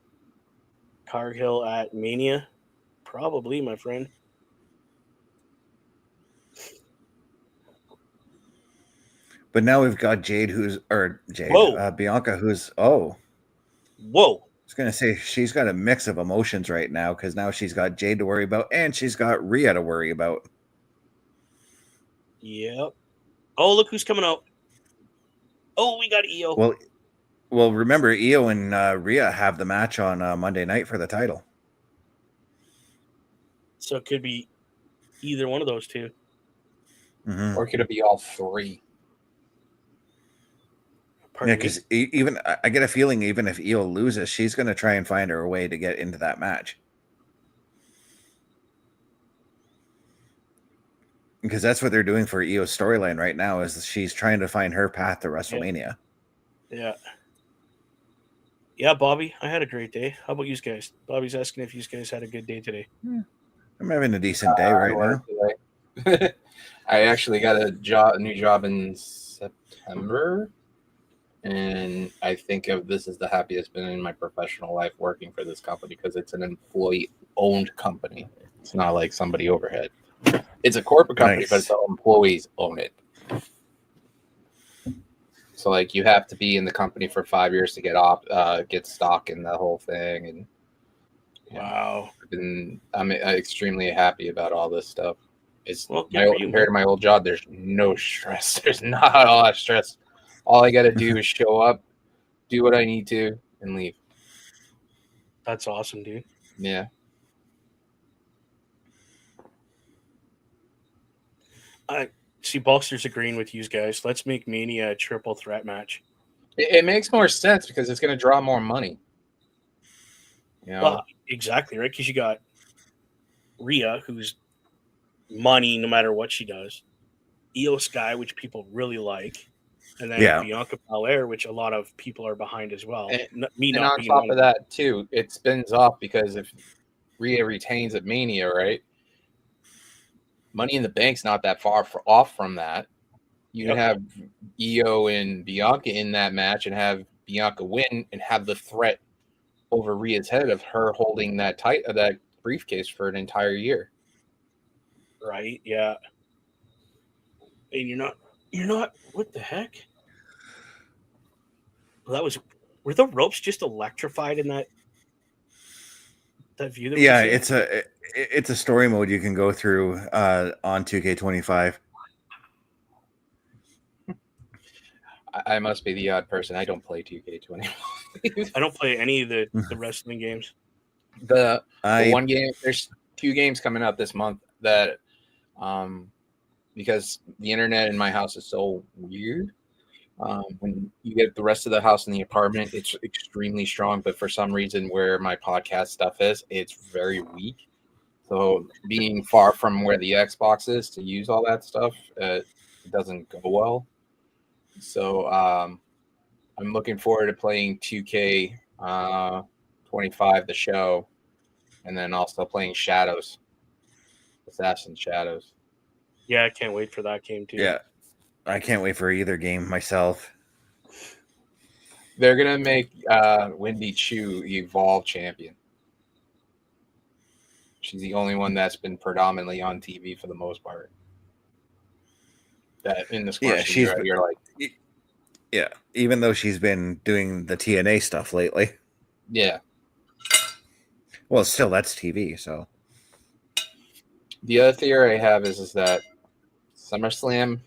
Cargill at Mania? Probably, my friend. But now we've got Bianca, who's Whoa. I was gonna say she's got a mix of emotions right now because now she's got Jade to worry about and she's got Rhea to worry about. Yep. Oh, look who's coming out. Oh, we got EO. Well, remember EO and Rhea have the match on Monday night for the title. So it could be either one of those two. Mm-hmm. Or could it be all three? Yeah, because even I get a feeling even if EO loses, she's going to try and find her way to get into that match. Because that's what they're doing for Io's storyline right now, is she's trying to find her path to WrestleMania. Yeah. Yeah, Bobby, I had a great day. How about you guys? Bobby's asking if you guys had a good day today. I'm having a decent day right now. Today. I actually got a new job in September, and I think of this as the happiest been in my professional life working for this company because it's an employee-owned company. It's not like somebody overhead. It's a corporate company, Nice. but it's all employees own it. So like you have to be in the company for 5 years to get stock in the whole thing, and Wow. I'm extremely happy about all this stuff. It's Well, compared to my old job, there's no stress. There's not a lot of stress. All I got to do is show up, do what I need to, and leave. That's awesome, dude. Yeah. I see Boxer's agreeing with you guys. Let's make Mania a triple threat match. It makes more sense because it's going to draw more money. You know? Well, exactly, right? Because you got Rhea, who's money no matter what she does. Io Sky, which people really like. And then Bianca Belair, which a lot of people are behind as well. And on top of that, too, it spins off because if Rhea retains at Mania, right? Money in the Bank's not that far off from that. You can have Io and Bianca in that match and have Bianca win and have the threat over Rhea's head of her holding that that briefcase for an entire year. Right? Yeah. And you're not. What the heck? Well, were the ropes just electrified in that view? Yeah, it's a story mode you can go through on 2K25. I must be the odd person. I don't play 2K25. I don't play any of the wrestling games. The one game, there's 2 games coming out this month that, because the internet in my house is so weird. When you get the rest of the house in the apartment, it's extremely strong. But for some reason, where my podcast stuff is, it's very weak. So being far from where the Xbox is to use all that stuff, it doesn't go well. So I'm looking forward to playing 2K 25, the show, and then also playing Shadows, Assassin Shadows. Yeah, I can't wait for that game too. Yeah, I can't wait for either game myself. They're gonna make Wendy Chu Evolve champion. She's the only one that's been predominantly on TV for the most part. That in this question, you're like, yeah. Even though she's been doing the TNA stuff lately. Yeah. Well, still that's TV. So the other theory I have is that SummerSlam,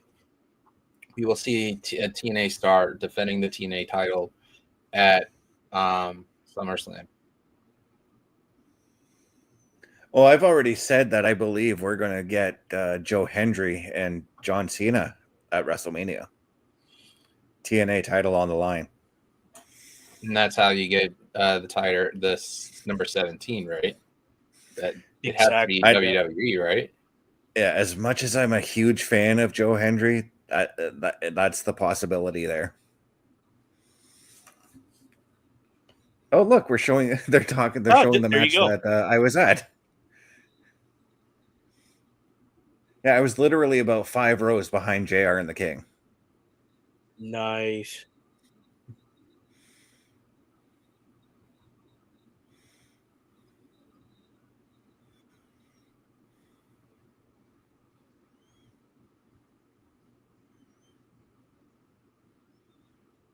we will see a TNA star defending the TNA title at SummerSlam. Well, I've already said that I believe we're going to get Joe Hendry and John Cena at WrestleMania. TNA title on the line. And that's how you get the title, this number 17, right? That it has to be WWE, right? Yeah, as much as I'm a huge fan of Joe Hendry, that's the possibility there. Oh, look, they're showing the match that I was at. Yeah, I was literally about 5 rows behind JR and the King. Nice.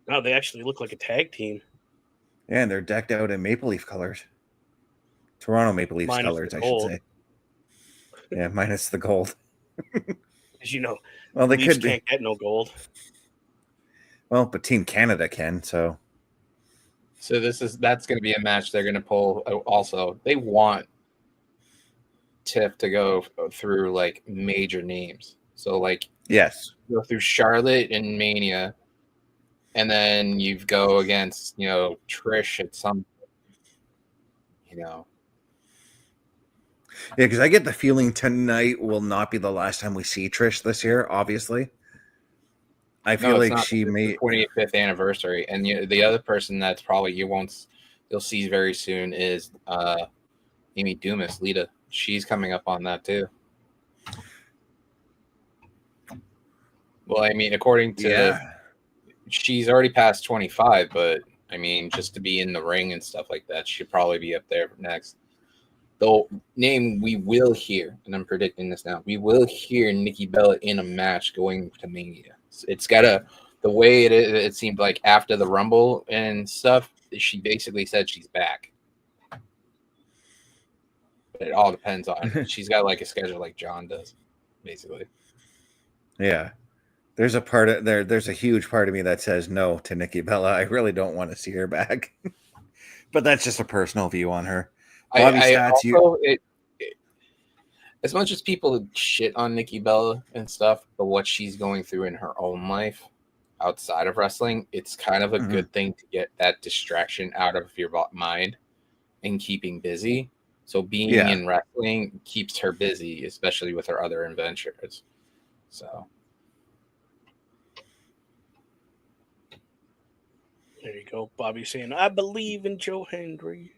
Wow, they actually look like a tag team. Yeah, and they're decked out in Maple Leaf colors. Toronto Maple Leafs colors, I should say. Yeah, minus the gold. As you know, well, they Leafs can't get no gold. Well, but Team Canada can, so. So that's going to be a match they're going to pull. Also, they want Tiff to go through like major names. So like, yes, go through Charlotte and Mania, and then you go against Trish at some, Yeah, because I get the feeling tonight will not be the last time we see Trish this year, obviously. I feel like it's she may... the 25th anniversary. And the other person that's probably you'll see very soon is Amy Dumas, Lita. She's coming up on that too. Well, I mean, according to she's already past 25, but I mean, just to be in the ring and stuff like that, she'd probably be up there next. The name we will hear, and I'm predicting this now, we will hear Nikki Bella in a match going to Mania. It's got the way it seemed like after the Rumble and stuff, she basically said she's back. But it all depends on, she's got like a schedule like John does, basically. Yeah. There's a huge part of me that says no to Nikki Bella. I really don't want to see her back. But that's just a personal view on her. Bobby Stats, as much as people shit on Nikki Bella and stuff, but what she's going through in her own life outside of wrestling, it's kind of a good thing to get that distraction out of your mind and keeping busy. So being in wrestling keeps her busy, especially with her other adventures. So there you go. Bobby saying, I believe in Joe Hendry.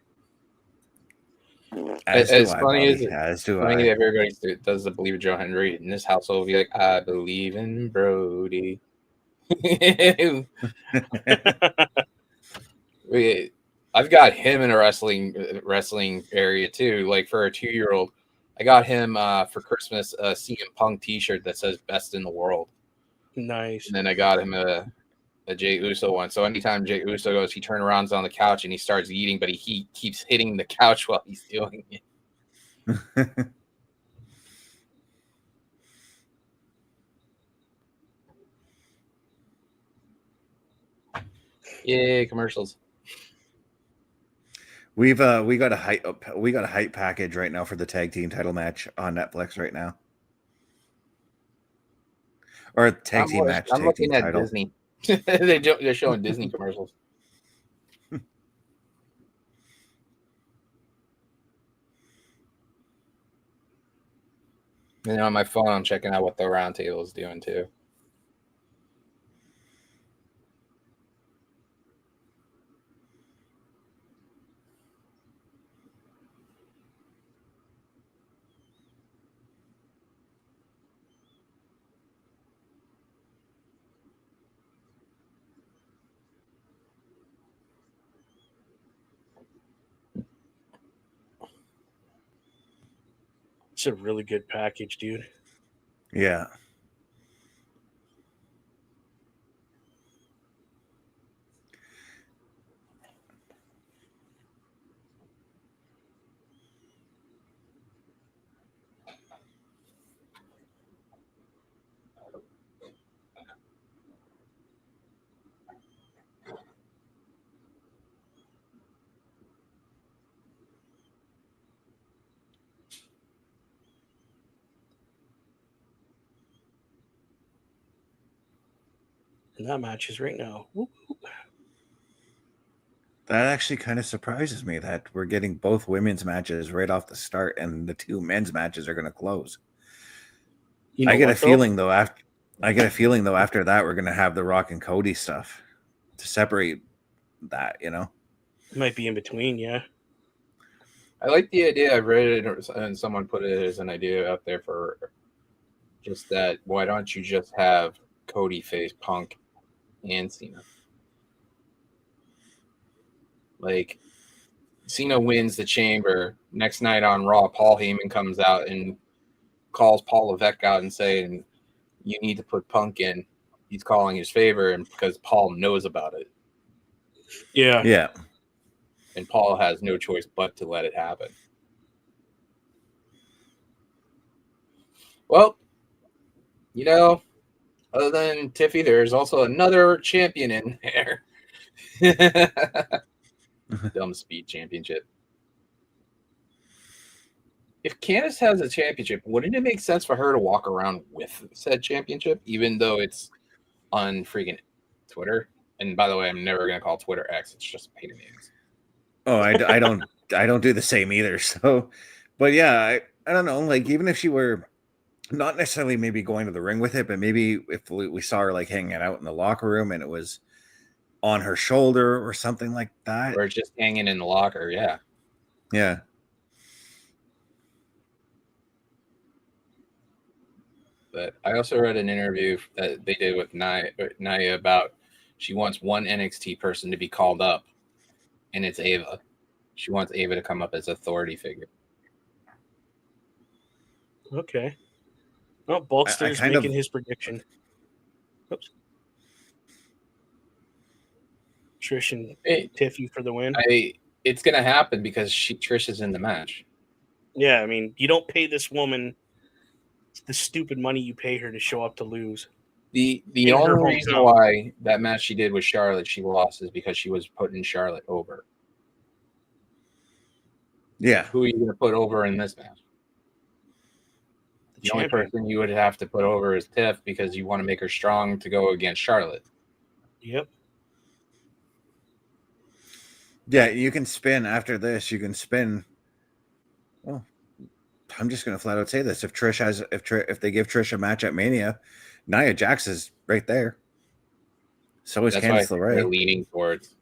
As funny as everybody does believe in Joe Hendry, in this household, be like, I believe in Brody. I've got him in a wrestling area too. Like for a 2-year-old, I got him for Christmas a CM Punk T-shirt that says "Best in the World." Nice. And then I got him a Jey Uso one. So anytime Jey Uso goes, he turns around on the couch and he starts eating, but he keeps hitting the couch while he's doing it. Yay, commercials. We got a hype package right now for the tag team title match on Netflix right now. Or tag team match. I'm looking at title. Disney. They're showing Disney commercials. And on my phone, I'm checking out what the round table is doing too. It's a really good package, dude. Yeah. And that match is right now. Whoop, whoop. That actually kind of surprises me that we're getting both women's matches right off the start, and the 2 men's matches are going to close. I get a feeling though after that we're going to have the Rock and Cody stuff to separate that. You know, it might be in between. Yeah. I like the idea. I read it and someone put it as an idea out there for just that. Why don't you just have Cody face Punk and Cena? Like, Cena wins the Chamber. Next night on Raw, Paul Heyman comes out and calls Paul Levesque out and saying, you need to put Punk in. He's calling his favor, and because Paul knows about it. Yeah. Yeah. And Paul has no choice but to let it happen. Well, you know, other than Tiffy, there's also another champion in there. Dumb Speed Championship. If Candice has a championship, wouldn't it make sense for her to walk around with said championship, even though it's on freaking Twitter? And by the way, I'm never going to call Twitter X. It's just a pain in the ass. Oh, I don't do the same either. So But yeah, I don't know. Like, even if she were not necessarily maybe going to the ring with it, but maybe if we saw her like hanging out in the locker room and it was on her shoulder or something like that. Or it's just hanging in the locker. Yeah. Yeah. But I also read an interview that they did with Nia about she wants one NXT person to be called up, and it's Ava. She wants Ava to come up as authority figure. Okay. Well, Bulkster's making his prediction. Oops. Trish and Tiffy for the win. It's going to happen because Trish is in the match. Yeah, I mean, you don't pay this woman the stupid money you pay her to show up to lose. The only reason why that match she did with Charlotte, she lost, is because she was putting Charlotte over. Yeah. Who are you going to put over in this match? The only person you would have to put over is Tiff because you want to make her strong to go against Charlotte. Yep. Yeah, you can spin after this. You can spin. Well, I'm just going to flat out say this: if they give Trish a match at Mania, Nia Jax is right there. So is Candice LeRae. They're leaning towards.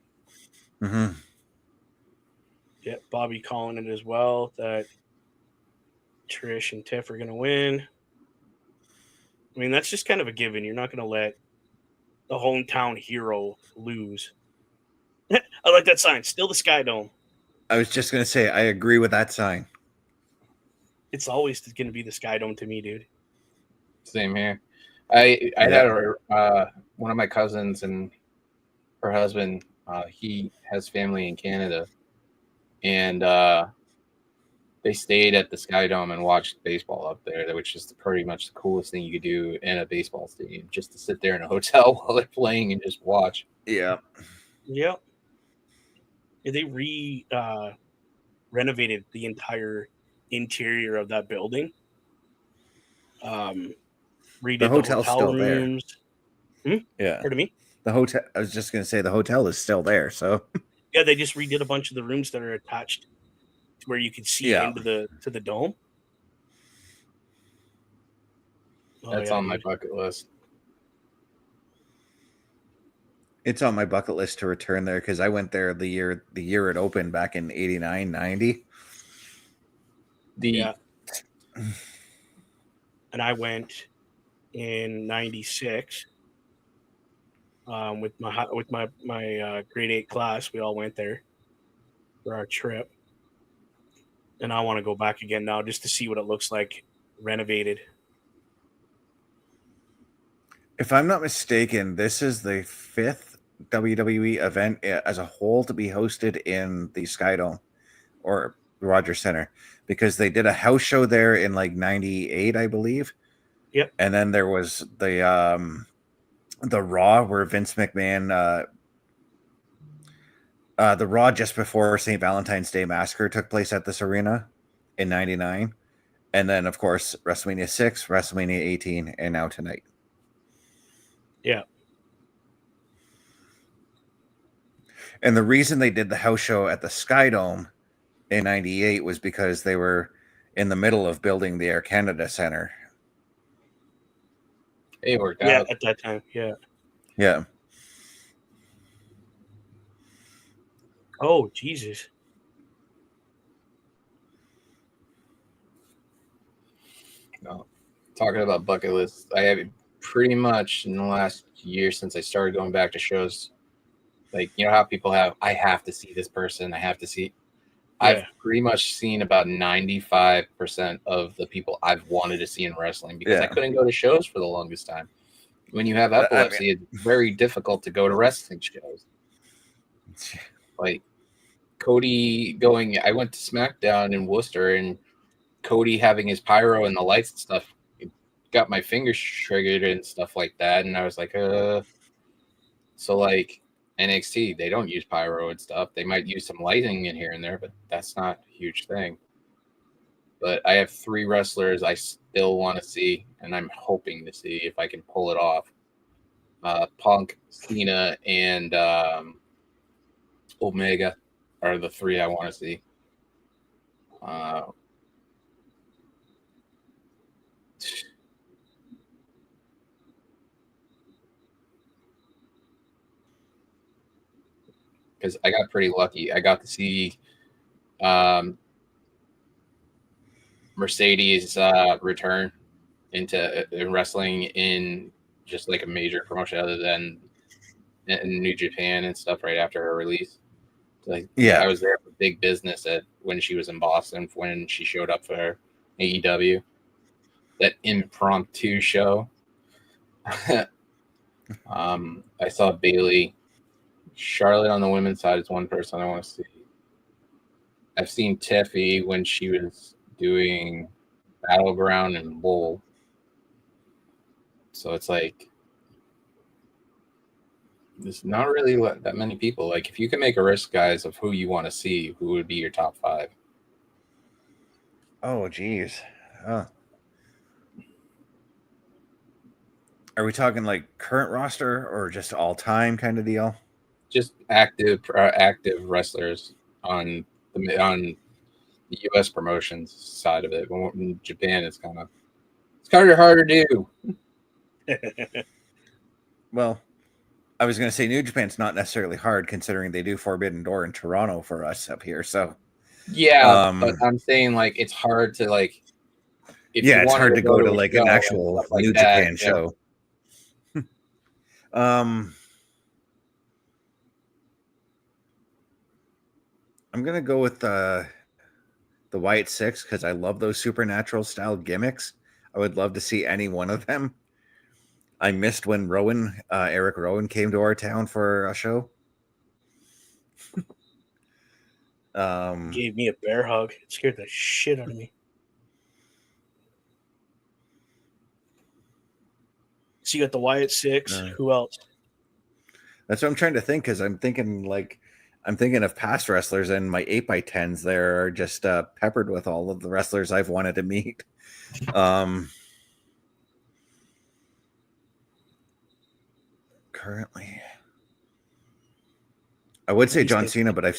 Mm-hmm. Yeah, Bobby calling it as well that Trish and Tiff are going to win. I mean, that's just kind of a given. You're not going to let the hometown hero lose. I like that sign. Still the Sky Dome. I was just going to say, I agree with that sign. It's always going to be the Sky Dome to me, dude. Same here. I had one of my cousins and her husband, he has family in Canada, and they stayed at the Sky Dome and watched baseball up there, which is pretty much the coolest thing you could do in a baseball stadium, just to sit there in a hotel while they're playing and just watch. Yeah. Yep. They renovated the entire interior of that building. Redid the hotel's hotel still rooms. there. Yeah. Pardon me? The hotel. I was just going to say the hotel is still there. So yeah, they just redid a bunch of the rooms that are attached to where you can see into the dome. That's on my bucket list. It's on my bucket list to return there because I went there the year it opened back in 89, 90. And I went in 96 with my grade 8 class. We all went there for our trip. And I want to go back again now just to see what it looks like renovated. If I'm not mistaken, this is the 5th WWE event as a whole to be hosted in the Sky Dome or Rogers Center, because they did a house show there in like 98, I believe. Yep. And then there was the Raw where Vince McMahon the Raw just before St. Valentine's Day Massacre took place at this arena in 99. And then, of course, WrestleMania 6, WrestleMania 18, and now tonight. Yeah. And the reason they did the house show at the Sky Dome in 98 was because they were in the middle of building the Air Canada Center. It worked out. Yeah, out. at that time. Yeah. Yeah. Oh, Jesus. No. Talking about bucket lists, I have pretty much in the last year since I started going back to shows, like, you know how people have, I have to see this person, I have to see. Yeah. I've pretty much seen about 95% of the people I've wanted to see in wrestling because I couldn't go to shows for the longest time. When you have epilepsy, it's very difficult to go to wrestling shows. Like Cody I went to SmackDown in Worcester, and Cody having his pyro and the lights and stuff, it got my fingers triggered and stuff like that. And I was like, so like NXT, they don't use pyro and stuff. They might use some lighting in here and there, but that's not a huge thing. But I have 3 wrestlers I still want to see, and I'm hoping to see if I can pull it off. Punk, Cena, and Omega are the 3 I want to see. because I got pretty lucky. I got to see Mercedes return into wrestling in just like a major promotion other than in New Japan and stuff right after her release. Like, Yeah. I was there for big business when she was in Boston, when she showed up for AEW, that impromptu show. I saw Bayley. Charlotte on the women's side is one person I want to see. I've seen Tiffy when she was doing Battleground and Bull. So it's like, there's not really that many people. Like, if you can make a list, guys, of who you want to see, who would be your top 5? Oh, geez. Are we talking like current roster or just all time kind of deal? Just active wrestlers on the U.S. promotions side of it. When in Japan, it's kind of hard to do. Well, I was going to say New Japan's not necessarily hard considering they do Forbidden Door in Toronto for us up here. So yeah, but I'm saying like it's hard to like. It's hard to go to like an actual like New Japan show. I'm gonna go with the Wyatt Six because I love those supernatural style gimmicks. I would love to see any one of them. I missed when Eric Rowan came to our town for a show. Gave me a bear hug. It scared the shit out of me. So you got the Wyatt Six. Who else? That's what I'm trying to think because I'm thinking of past wrestlers, and my 8x10s there are just peppered with all of the wrestlers I've wanted to meet. Currently, I would say John Cena, but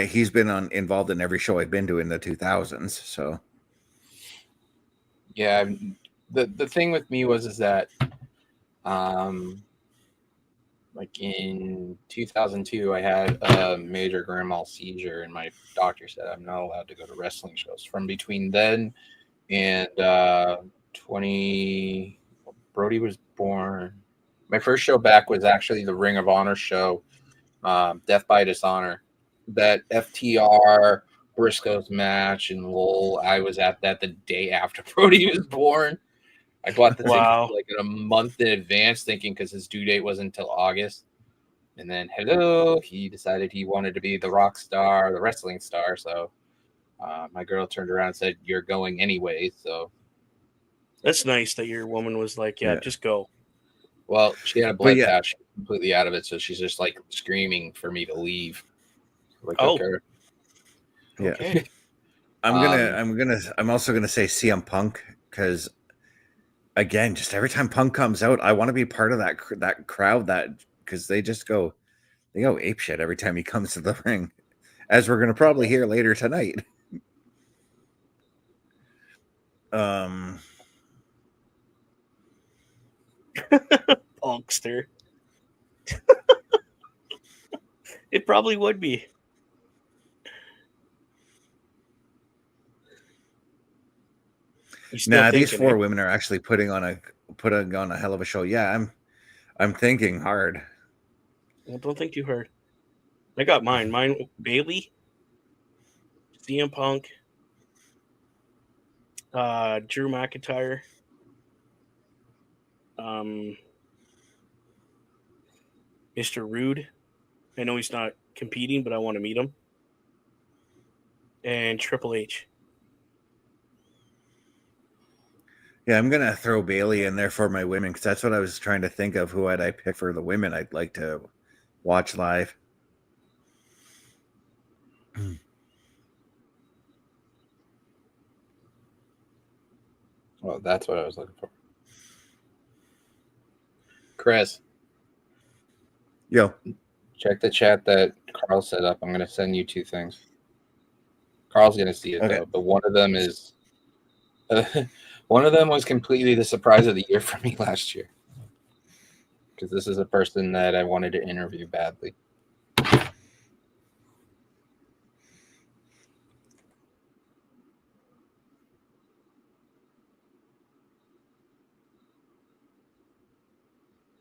he's been involved in every show I've been to in the 2000s. So, yeah, the thing with me is that, like in 2002, I had a major grand mal seizure, and my doctor said I'm not allowed to go to wrestling shows. From between then and 20, Brody was born. My first show back was actually the Ring of Honor show, Death by Dishonor. That FTR Briscoe's match in Lowell, I was at that the day after Brody was born. I bought the ticket like a month in advance, thinking because his due date wasn't until August. And then, he decided he wanted to be the rock star, the wrestling star. So my girl turned around and said, "You're going anyway." So that's nice that your woman was like, "Yeah, just go." Well, she had a blood patch, completely out of it, so she's just like screaming for me to leave. Like, okay. Yeah. Okay. I'm also gonna say CM Punk because, again, just every time Punk comes out, I want to be part of that crowd because they go apeshit every time he comes to the ring, as we're gonna probably hear later tonight. Punkster. It probably would be. Nah, these 4 women are actually putting on a hell of a show. Yeah, I'm thinking hard. Well, don't think too hard. I got mine. Mine, Bayley, CM Punk, Drew McIntyre, Mr. Rude. I know he's not competing, but I want to meet him. And Triple H. Yeah, I'm gonna throw Bayley in there for my women because that's what I was trying to think of. Who would I pick for the women I'd like to watch live? Well, that's what I was looking for. Chris. Yo. Check the chat that Carl set up. I'm going to send you 2 things. Carl's going to see it, though. But one of them is... one of them was completely the surprise of the year for me last year. Because this is a person that I wanted to interview badly.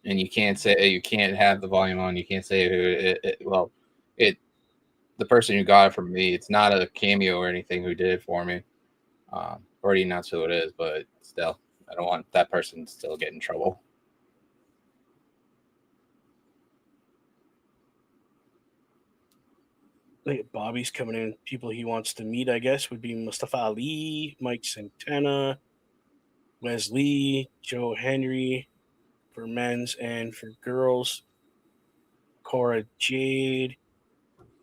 and you can't have the volume on. You can't say who the person who got it from me. It's not a cameo or anything who did it for me. Already announced who it is, but still, I don't want that person to still get in trouble. Look at Bobby's coming in. People he wants to meet, I guess, would be Mustafa Ali, Mike Santana, Wesley, Joe Henry for men's, and for girls, Cora Jade,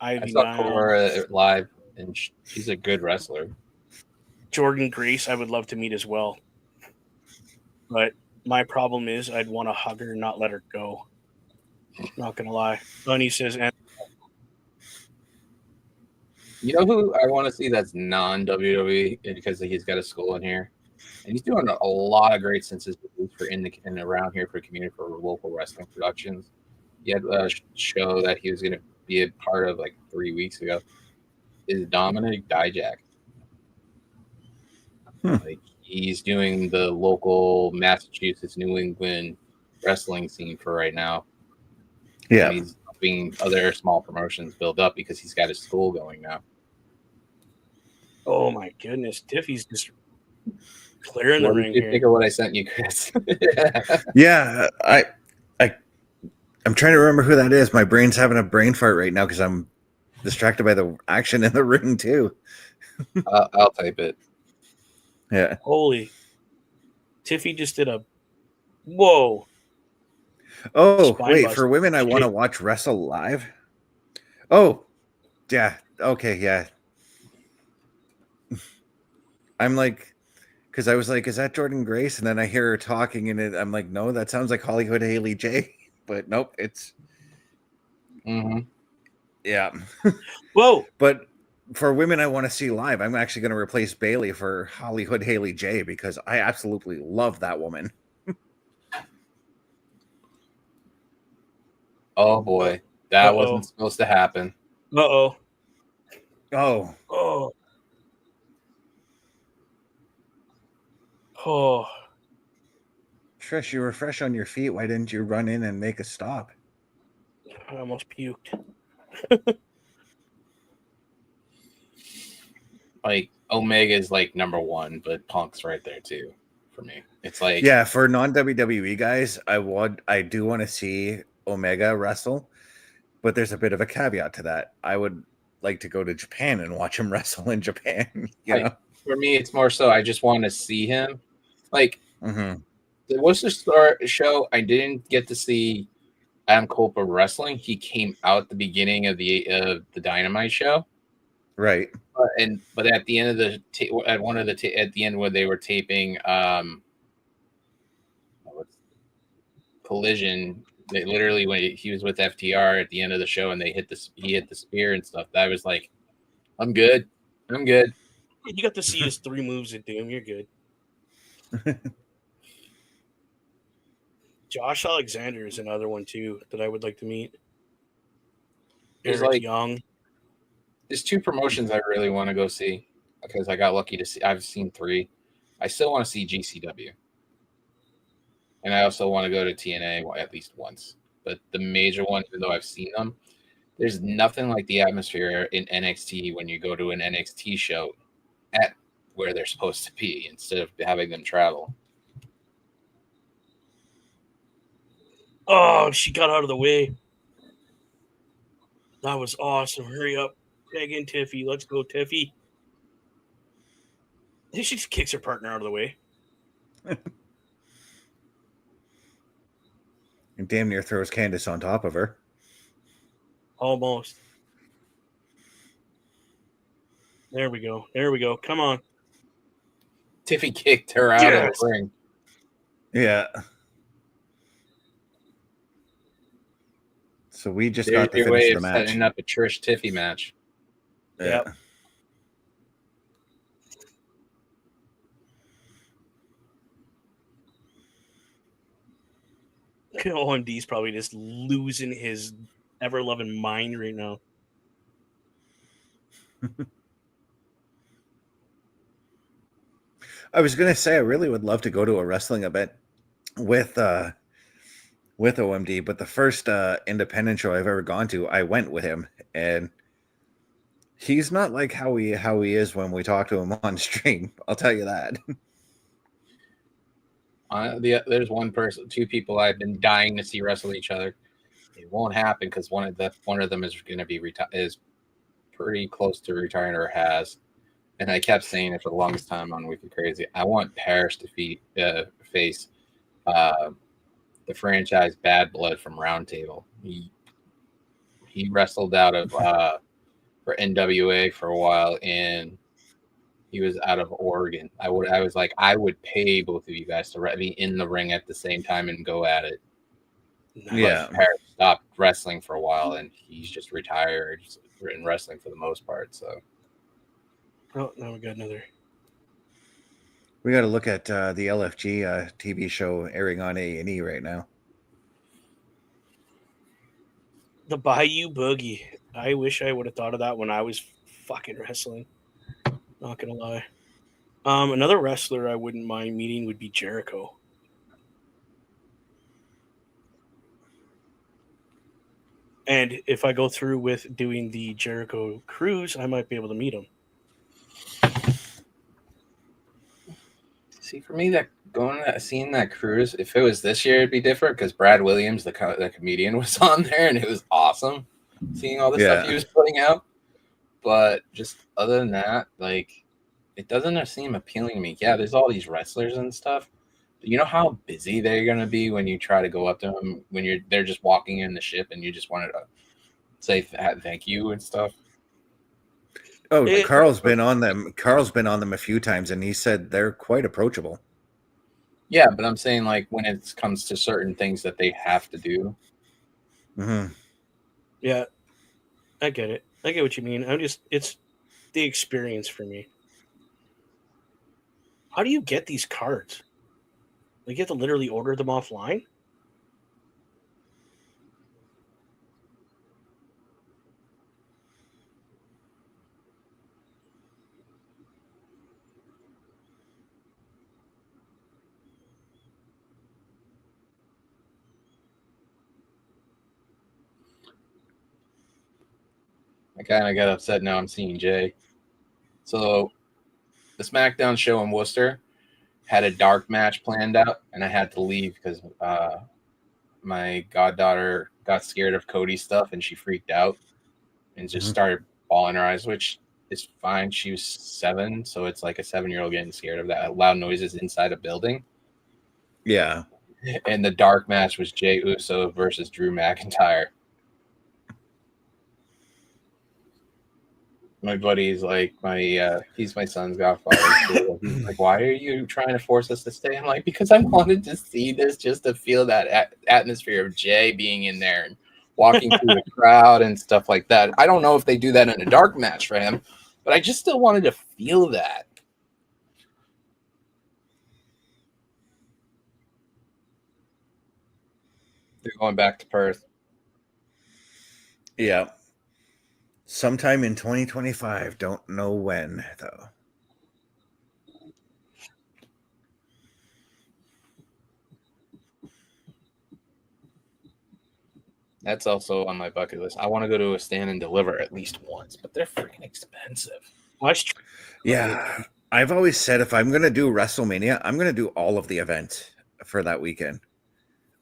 I Ivy saw Nile, Cora live, and she's a good wrestler. Jordan Grace. I would love to meet as well, but my problem is I'd want to hug her and not let her go. Not gonna lie. Bunny says, and You know who I want to see that's non-WWE because he's got a school in here, and he's doing a lot of great since his release for in around here for community for local wrestling productions. He had a show that he was going to be a part of like 3 weeks ago. Is Dominic Dijak? Like he's doing the local Massachusetts, New England wrestling scene for right now. Yeah. And he's helping other small promotions build up because he's got his school going now. oh my goodness, Tiffy's just clearing the What ring did you here. think of what I sent you, Chris? Yeah, I'm trying to remember who that is. My brain's having a brain fart right now because I'm distracted by the action in the ring too. I'll type it. Yeah. Holy, Tiffy just did a whoa. Oh, Spine wait, bust. for women I want to watch wrestle live. Oh, yeah. Okay, yeah. I'm like, because I was like, is that Jordan Grace? And then I hear her talking, and I'm like, no, that sounds like Hollywood Haley J. But nope, it's yeah. Whoa. But for women I want to see live, I'm actually going to replace Bayley for Hollywood Haley J because I absolutely love that woman. Oh boy, that Uh-oh. wasn't supposed to happen. Uh-oh. Oh, Oh. Oh. Trish, you were fresh on your feet. Why didn't you run in and make a stop? I almost puked. Like Omega is like number one, but Punk's right there too for me. It's like Yeah, for non-WWE guys, I do want to see Omega wrestle, but there's a bit of a caveat to that. I would like to go to Japan and watch him wrestle in Japan. You know, for me, it's more so I just want to see him. Like mm-hmm. the Worcester Star show, I didn't get to see Adam Copa wrestling. He came out at the beginning of the Dynamite show, Right? But at the end of the at the end where they were taping Collision, they literally when he was with FTR at the end of the show and he hit the spear and stuff. That was like, I'm good. You got to see his 3 moves at Doom. You're good. Josh Alexander is another one too that I would like to meet. There's Eric like Young. There's 2 promotions I really want to go see because I got lucky to see. I've seen 3. I still want to see GCW, and I also want to go to TNA at least once. But the major one, even though I've seen them, there's nothing like the atmosphere in NXT when you go to an NXT show at where they're supposed to be instead of having them travel. Oh, she got out of the way. That was awesome. Hurry up. Tag in Tiffy. Let's go, Tiffy. I think she just kicks her partner out of the way. And damn near throws Candice on top of her. Almost. There we go. Come on. Tiffy kicked her out of the ring. Yeah. So we just There's got to your finish way the of match. setting up a Trish Tiffy match. Yeah. Yep. OMD's probably just losing his ever-loving mind right now. I was going to say, I really would love to go to a wrestling event with with OMD, but the first independent show I've ever gone to, I went with him, and he's not like how he is when we talk to him on stream. I'll tell you that. There's two people I've been dying to see wrestle each other. It won't happen because one of them is going to be is pretty close to retiring or has. And I kept saying it for the longest time on Wicked Crazy. I want Parrish to face the franchise Bad Blood from Roundtable. He wrestled out of for NWA for a while, and he was out of Oregon. I was like, I would pay both of you guys to be in the ring at the same time and go at it. Yeah, but Parrish stopped wrestling for a while, and he's just retired in wrestling for the most part. So, oh, now we got another. we got to look at the LFG TV show airing on A&E right now. The Bayou Boogie. I wish I would have thought of that when I was fucking wrestling. Not gonna lie. Another wrestler I wouldn't mind meeting would be Jericho. And if I go through with doing the Jericho cruise, I might be able to meet him. see, for me, seeing that cruise, if it was this year, it'd be different because Brad Williams, the comedian, was on there, and it was awesome seeing all the stuff he was putting out. But just other than that, like, it doesn't seem appealing to me. Yeah, there's all these wrestlers and stuff. But you know how busy they're gonna be when you try to go up to them when they're just walking in the ship and you just wanted to say thank you and stuff. Oh, Carl's been on them. Carl's been on them a few times, and he said they're quite approachable. Yeah, but I'm saying, like, when it comes to certain things that they have to do. Mm-hmm. Yeah, I get it. I get what you mean. It's the experience for me. How do you get these cards? Like, you have to literally order them offline? I kind of got upset now I'm seeing Jay. So the SmackDown show in Worcester had a dark match planned out, and I had to leave because my goddaughter got scared of Cody stuff, and she freaked out and just started bawling her eyes, which is fine. She was 7, so it's like a 7-year-old getting scared of that loud noises inside a building. Yeah. And the dark match was Jey Uso versus Drew McIntyre. My buddy's like he's my son's godfather. So he's like, why are you trying to force us to stay? I'm like, because I wanted to see this, just to feel that atmosphere of Jay being in there and walking through the crowd and stuff like that. I don't know if they do that in a dark match for him, but I just still wanted to feel that. They're going back to Perth. Yeah. Sometime in 2025. Don't know when, though. That's also on my bucket list. I want to go to a Stand and Deliver at least once, but they're freaking expensive. Yeah. I've always said if I'm going to do WrestleMania, I'm going to do all of the events for that weekend.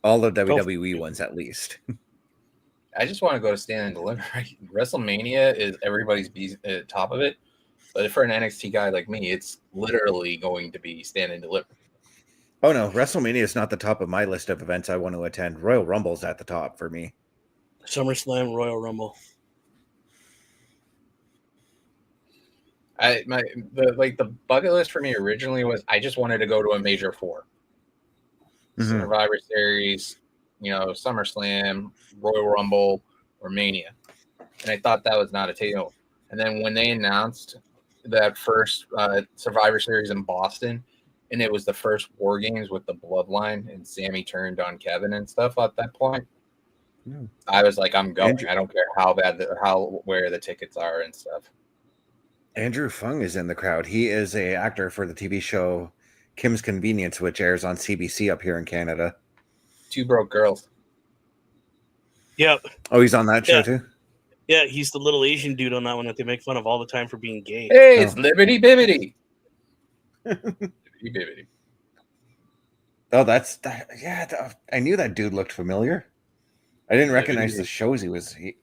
All the WWE ones, at least. I just want to go to Stand and Deliver. WrestleMania is everybody's top of it. But for an NXT guy like me, it's literally going to be Stand and Deliver. Oh, no. WrestleMania is not the top of my list of events I want to attend. Royal Rumble's at the top for me. SummerSlam, Royal Rumble. The bucket list for me originally was I just wanted to go to a major 4. Survivor Series, SummerSlam, Royal Rumble, or Mania. And I thought that was not attainable. And then when they announced that first Survivor Series in Boston, and it was the first War Games with the Bloodline, and Sami turned on Kevin and stuff at that point, I was like, I'm going. I don't care where the tickets are and stuff. Andrew Fung is in the crowd. He is an actor for the TV show Kim's Convenience, which airs on CBC up here in Canada. 2 Broke Girls. Yep. Oh, he's on that show Yeah. too? Yeah, he's the little Asian dude on that one that they make fun of all the time for being gay. Hey, it's Liberty Bibbity. Liberty Bibbity. Oh, I knew that dude looked familiar. I didn't recognize the shows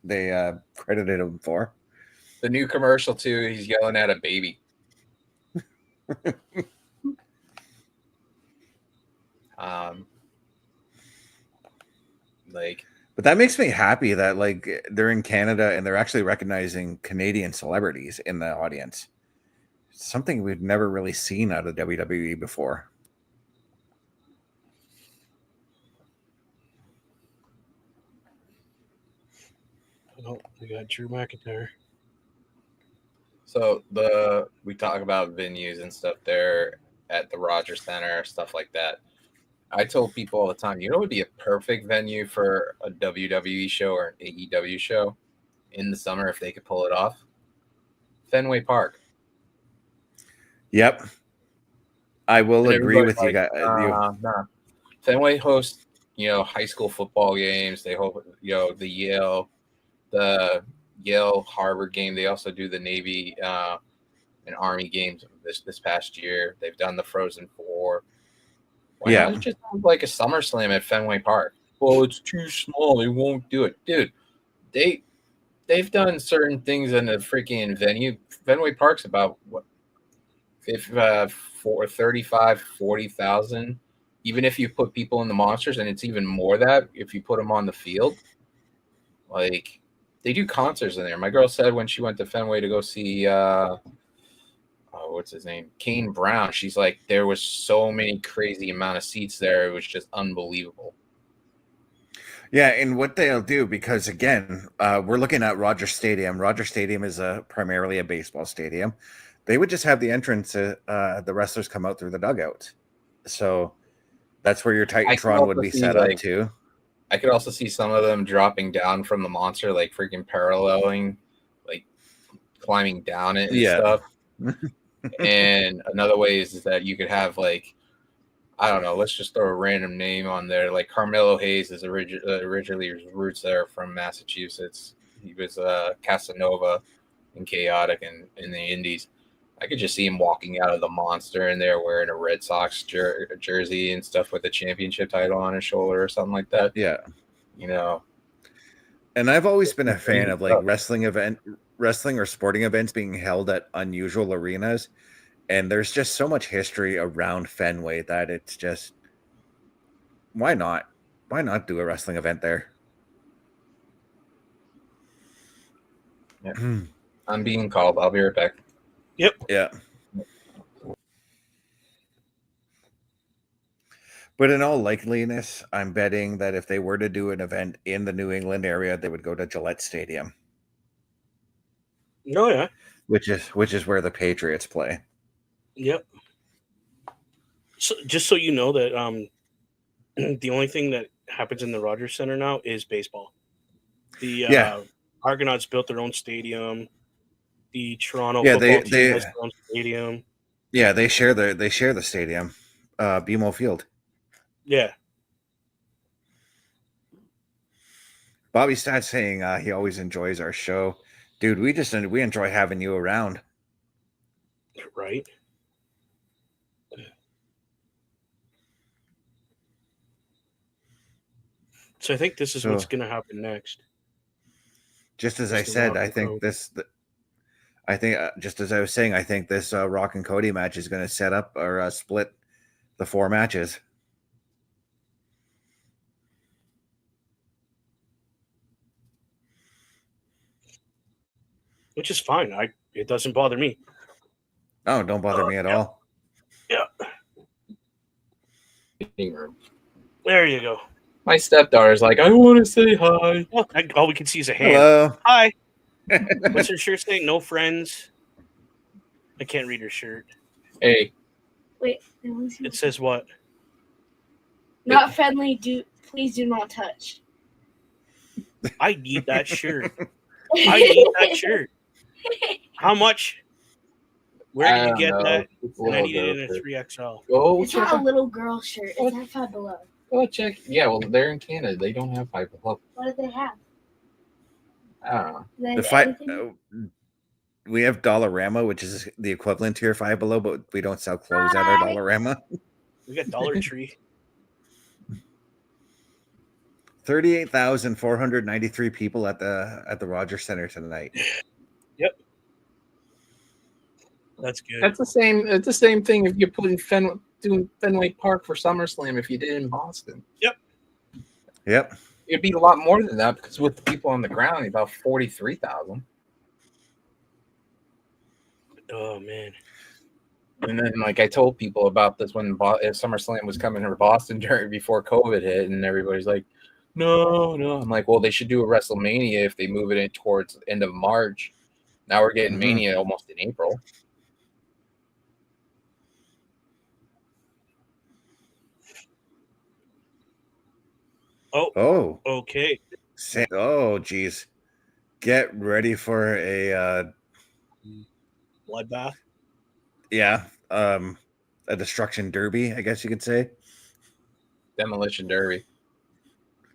they credited him for. The new commercial too, he's yelling at a baby. But that makes me happy that like they're in Canada and they're actually recognizing Canadian celebrities in the audience. It's something we've never really seen out of WWE before. Oh, we got Drew McIntyre. So we talk about venues and stuff there at the Rogers Center, stuff like that. I told people all the time, you know, it would be a perfect venue for a WWE show or an AEW show in the summer if they could pull it off. Fenway Park. Yep. I will agree with you guys. Fenway hosts, high school football games. They host, the Yale Harvard game. They also do the Navy and Army games this past year. They've done the Frozen Four. Why not just have like a SummerSlam at Fenway Park? Well, it's too small. They won't do it, dude. They've done certain things in the freaking venue. Fenway Park's about what, 40,000. Even if you put people in the monsters, and it's even more that if you put them on the field, like they do concerts in there. My girl said when she went to Fenway to go see what's his name, Kane Brown, she's like, there was so many crazy amount of seats there, it was just unbelievable. Yeah, and what they'll do, because again, we're looking at Rogers Stadium. Rogers Stadium is primarily a baseball stadium. They would just have the entrance, the wrestlers come out through the dugout. So that's where your Titantron would be set up too. I could also see some of them dropping down from the monster, like freaking paralleling, like climbing down it and stuff. And another way is that you could have like, I don't know, let's just throw a random name on there. Like Carmelo Hayes is originally his roots there from Massachusetts. He was Casanova and Chaotic in the Indies. I could just see him walking out of the monster in there wearing a Red Sox jersey and stuff with the championship title on his shoulder or something like that. Yeah. And I've always been a fan of like wrestling or sporting events being held at unusual arenas. And there's just so much history around Fenway that it's just, why not? Why not do a wrestling event there? Yeah. I'm being called. I'll be right back. Yep. Yeah. But in all likeliness, I'm betting that if they were to do an event in the New England area, they would go to Gillette Stadium. Oh yeah. Which is where the Patriots play. Yep. So just so you know that the only thing that happens in the Rogers Center now is baseball. The Argonauts built their own stadium. The Toronto football team has their own stadium. Yeah, they share the stadium, BMO Field. Yeah. Bobby Stats saying he always enjoys our show. Dude, we enjoy having you around. Right. So I think this is what's going to happen next. Just as I said, I think just as I was saying, I think this Rock and Cody match is going to set up or split the 4 matches. Which is fine. It doesn't bother me. Oh, don't bother me at all. Yeah. There you go. My stepdaughter's like, I want to say hi. Well, all we can see is a hand. Hello. Hi. What's her shirt saying? No friends. I can't read her shirt. Hey. Wait. It says what? Not friendly. Please do not touch. I need that shirt. I need that shirt. How much? Where did you get that? And I need it in a 3XL. Oh, it's not a little girl shirt. It's at Five Below. Oh, check. Yeah, well, they're in Canada. They don't have Five Below. What do they have? I don't know. Do they The have fight. anything? We have Dollarama, which is the equivalent to your Five Below, but we don't sell clothes at our Hi. Dollarama. We got Dollar Tree. 38,493 people at the Rogers Center tonight. Yep. That's good. That's the same. It's the same thing if you're doing Fenway Park for SummerSlam. If you did in Boston, Yep. it'd be a lot more than that because with the people on the ground, about 43,000. Oh man. And then, like I told people about this when SummerSlam was coming to Boston before COVID hit, and everybody's like, "No." I'm like, "Well, they should do a WrestleMania if they move it in towards the end of March." Now we're getting Mania almost in April. Oh. Okay. Oh, geez. Get ready for a Bloodbath. a destruction derby, I guess you could say. Demolition Derby.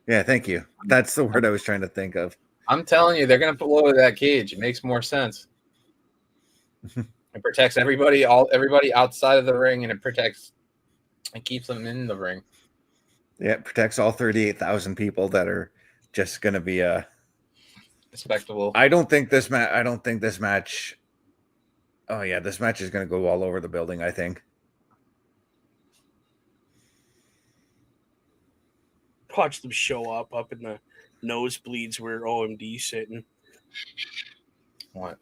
Yeah, thank you. That's the word I was trying to think of. I'm telling you, they're gonna blow that cage. It makes more sense. It protects everybody outside of the ring, and it keeps them in the ring. Yeah, it protects all 38,000 people that are just going to be Respectable. I don't think this match. Oh yeah, this match is going to go all over the building, I think. Watch them show up in the nosebleeds where OMD's sitting. What?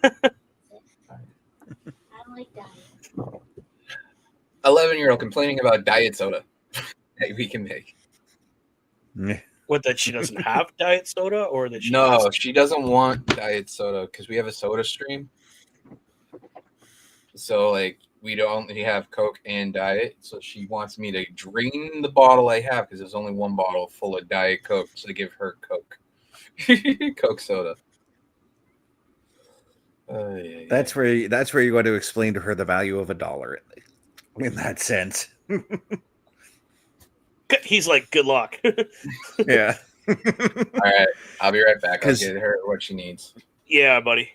I like diet. 11-year-old complaining about diet soda. Hey, we can make. What, that she doesn't have diet soda, or that she No, she doesn't want diet soda because we have a soda stream. So like we don't have Coke and diet. So she wants me to drain the bottle I have because there's only one bottle full of Diet Coke. So to give her Coke, Coke soda. Yeah. That's where you got to explain to her the value of $1 in that sense. He's like, good luck. Yeah. All right, I'll be right back. I'll get her what she needs. Yeah, buddy.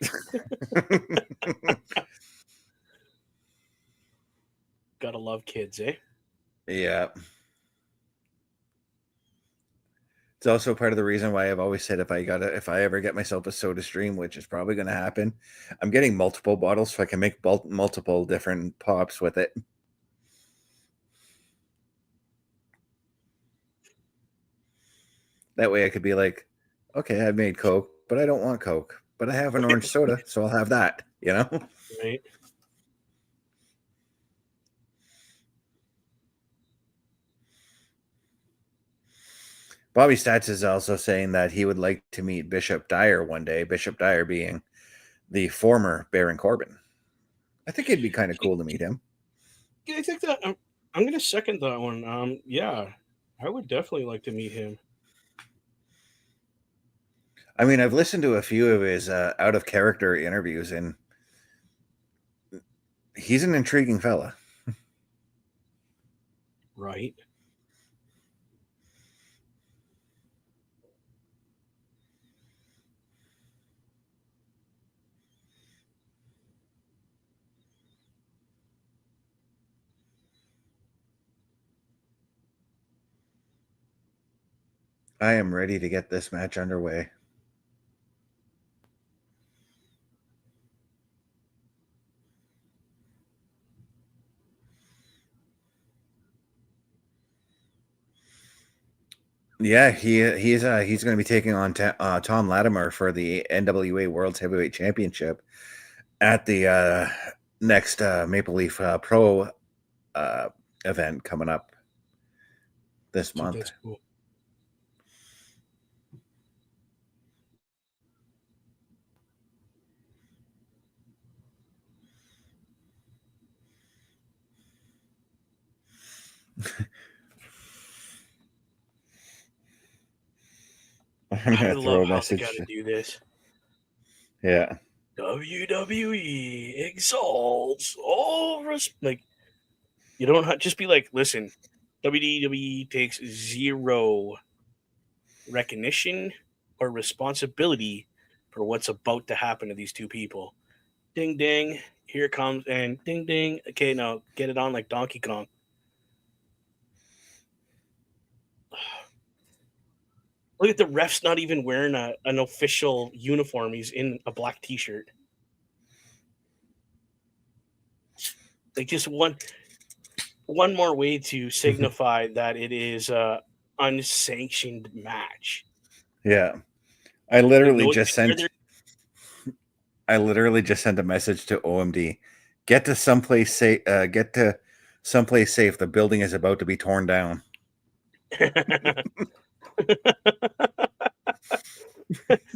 Gotta love kids, eh? Yeah. It's also part of the reason why I've always said if I ever get myself a soda stream, which is probably going to happen, I'm getting multiple bottles so I can make multiple different pops with it. That way I could be like, okay, I've made Coke, but I don't want Coke, but I have an orange soda, so I'll have that, you know? Right. Bobby Stats is also saying that he would like to meet Bishop Dyer one day, Bishop Dyer being the former Baron Corbin. I think it'd be kind of cool to meet him. Yeah, I think that I'm going to second that one. Yeah, I would definitely like to meet him. I mean, I've listened to a few of his out of character interviews, and he's an intriguing fella. Right. I am ready to get this match underway. Yeah, he's going to be taking on Tom Latimer for the NWA World Heavyweight Championship at the next Maple Leaf Pro event coming up this month. That's cool. I'm I gonna throw love a how they message. got to do this. Yeah. WWE exalts all like you don't have just be like, listen, WWE takes zero recognition or responsibility for what's about to happen to these two people. Ding ding, here it comes, and ding ding. Okay, now get it on like Donkey Kong. Look at the ref's not even wearing an official uniform. He's in a black t-shirt. Like just one more way to signify that it is a unsanctioned match. Yeah. I literally Like, just sent a message to OMD. Get to someplace safe. Get to someplace safe. The building is about to be torn down.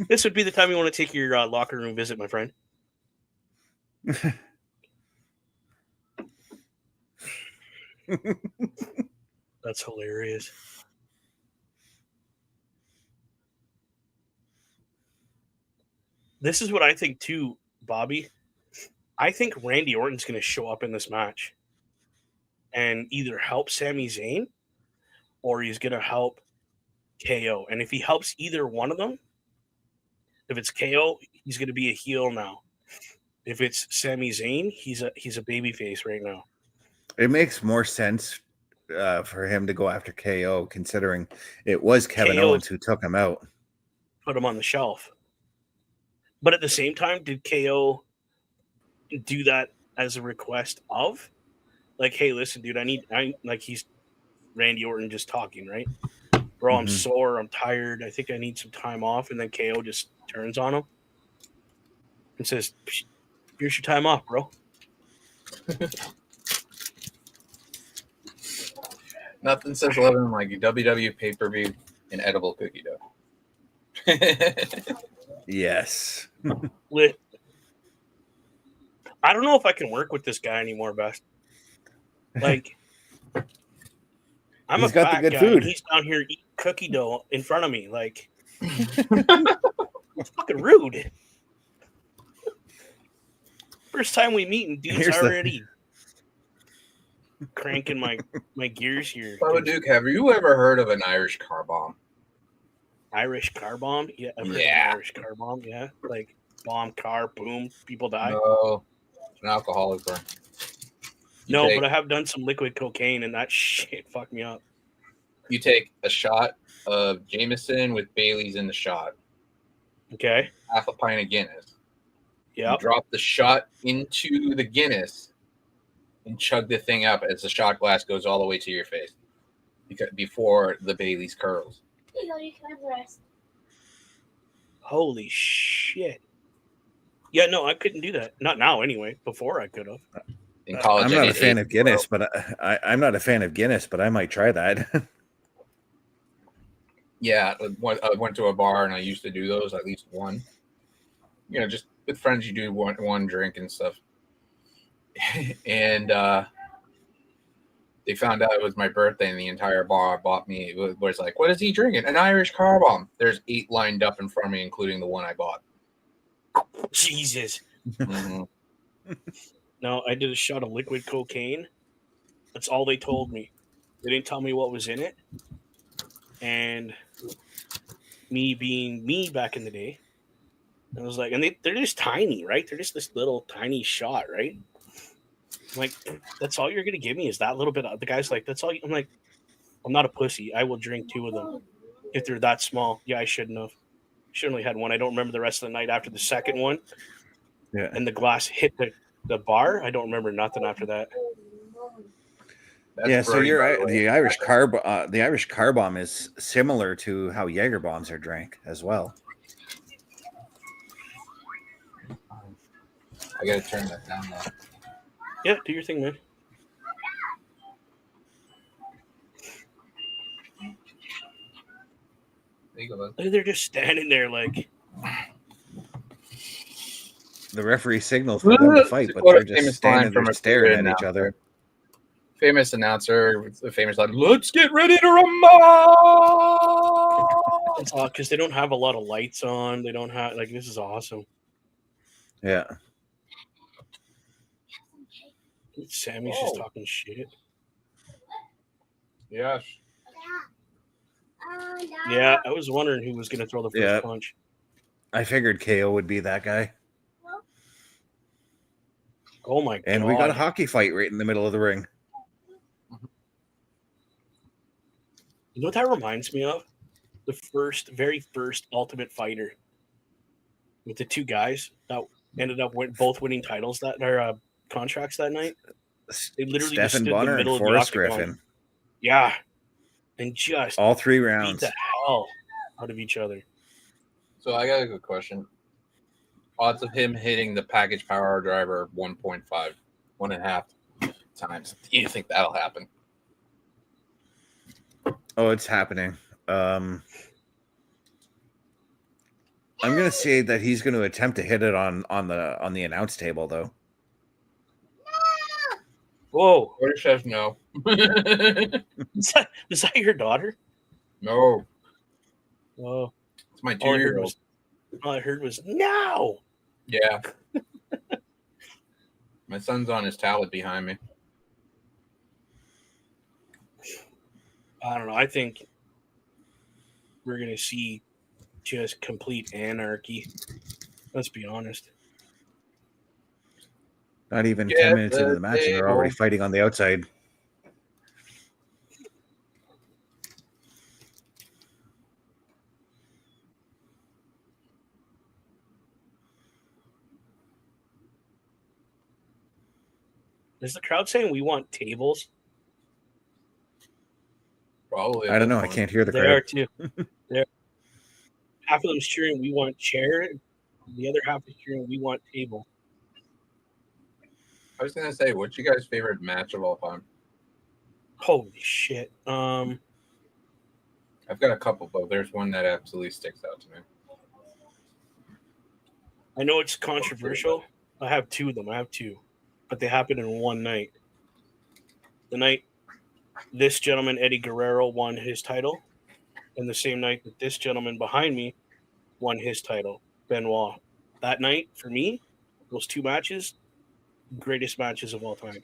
This would be the time you want to take your locker room visit, my friend. That's hilarious. This is what I think too, Bobby. I think Randy Orton's going to show up in this match and either help Sami Zayn or he's going to help KO. And if he helps either one of them, if it's KO, he's going to be a heel now. If it's Sami Zayn, he's a babyface right now. It makes more sense for him to go after KO, considering it was Kevin Owens who took him out. Put him on the shelf. But at the same time, did KO do that as a request of? Like, hey, listen, dude, he's Randy Orton just talking, right? Bro, I'm sore, I'm tired, I think I need some time off. And then KO just turns on him and says, here's your time off, bro. Nothing says loving like a WW pay-per-view and edible cookie dough. Yes. I don't know if I can work with this guy anymore, Best. Like, He's got the good food. And he's down here eating cookie dough in front of me. Like, it's fucking rude. First time we meet and dude's already cranking my gears here. Baba Duke, have you ever heard of an Irish car bomb? Irish car bomb? Yeah, I've heard of an Irish car bomb, yeah. Like, bomb, car, boom, people die. No, it's an alcoholic burn. But I have done some liquid cocaine, and that shit fucked me up. You take a shot of Jameson with Bailey's in the shot. Okay. Half a pint of Guinness. Yeah. You drop the shot into the Guinness and chug the thing up as the shot glass goes all the way to your face before the Bailey's curls. You know, you can have rest. Holy shit. Yeah, no, I couldn't do that. Not now, anyway. Before I could have. In college, I'm not a fan of Guinness, but I'm not a fan of Guinness, but I might try that. Yeah, I went to a bar and I used to do those, at least one. You know, just with friends, you do one drink and stuff. And they found out it was my birthday, and the entire bar bought me. It was like, what is he drinking? An Irish car bomb. There's 8 lined up in front of me, including the one I bought. Jesus. Mm-hmm. No, I did a shot of liquid cocaine. That's all they told me. They didn't tell me what was in it. And me being me back in the day, I was like, and they're just tiny, right? They're just this little tiny shot, right? I'm like, that's all you're going to give me is that little bit. The guy's like, that's all. I'm like, I'm not a pussy. I will drink 2 of them if they're that small. Yeah, I shouldn't have. Should only had one. I don't remember the rest of the night after the second one. Yeah. And the glass hit the bar. I don't remember nothing after that. That's so you're right. The Irish car bomb is similar to how Jaeger bombs are drank as well. I gotta turn that down now. Yeah, do your thing, man. There you go, bud. They're just standing there like. The referee signals for them to fight, but they're just standing there staring at each other. famous announcer, the famous line, "Let's get ready to rumble." Because they don't have a lot of lights on. They don't have this is awesome. Yeah. Sammy's just talking shit. Yes. Yeah, I was wondering who was going to throw the first punch. I figured KO would be that guy. Oh my god! And we got a hockey fight right in the middle of the ring. You know what that reminds me of? The very first Ultimate Fighter with the two guys that ended up both winning titles contracts that night. They literally just stood in the middle of the octagon. Griffin. Yeah, and just all 3 rounds beat the hell out of each other. So I got a good question. Odds of him hitting the package power driver 1.5, 1.5 times. Do you think that'll happen? Oh, it's happening. I'm going to say that he's going to attempt to hit it on the announce table, though. Whoa! Cody says no. Is that your daughter? No. Whoa! It's my 2-year-old. All I heard was no. Yeah. My son's on his tablet behind me. I don't know. I think we're going to see just complete anarchy. Let's be honest. Not even 10 minutes into the match, and they're already fighting on the outside. Is the crowd saying we want tables? Probably. I don't know. I can't hear the crowd. They are too. Half of them cheering we want chair. The other half is cheering we want table. I was going to say, what's your guys' favorite match of all time? Holy shit. I've got a couple, but there's one that absolutely sticks out to me. I know it's controversial. I have 2 of them. But they happened in one night. The night this gentleman, Eddie Guerrero, won his title, and the same night that this gentleman behind me won his title, Benoit. That night, for me, those 2 matches, greatest matches of all time.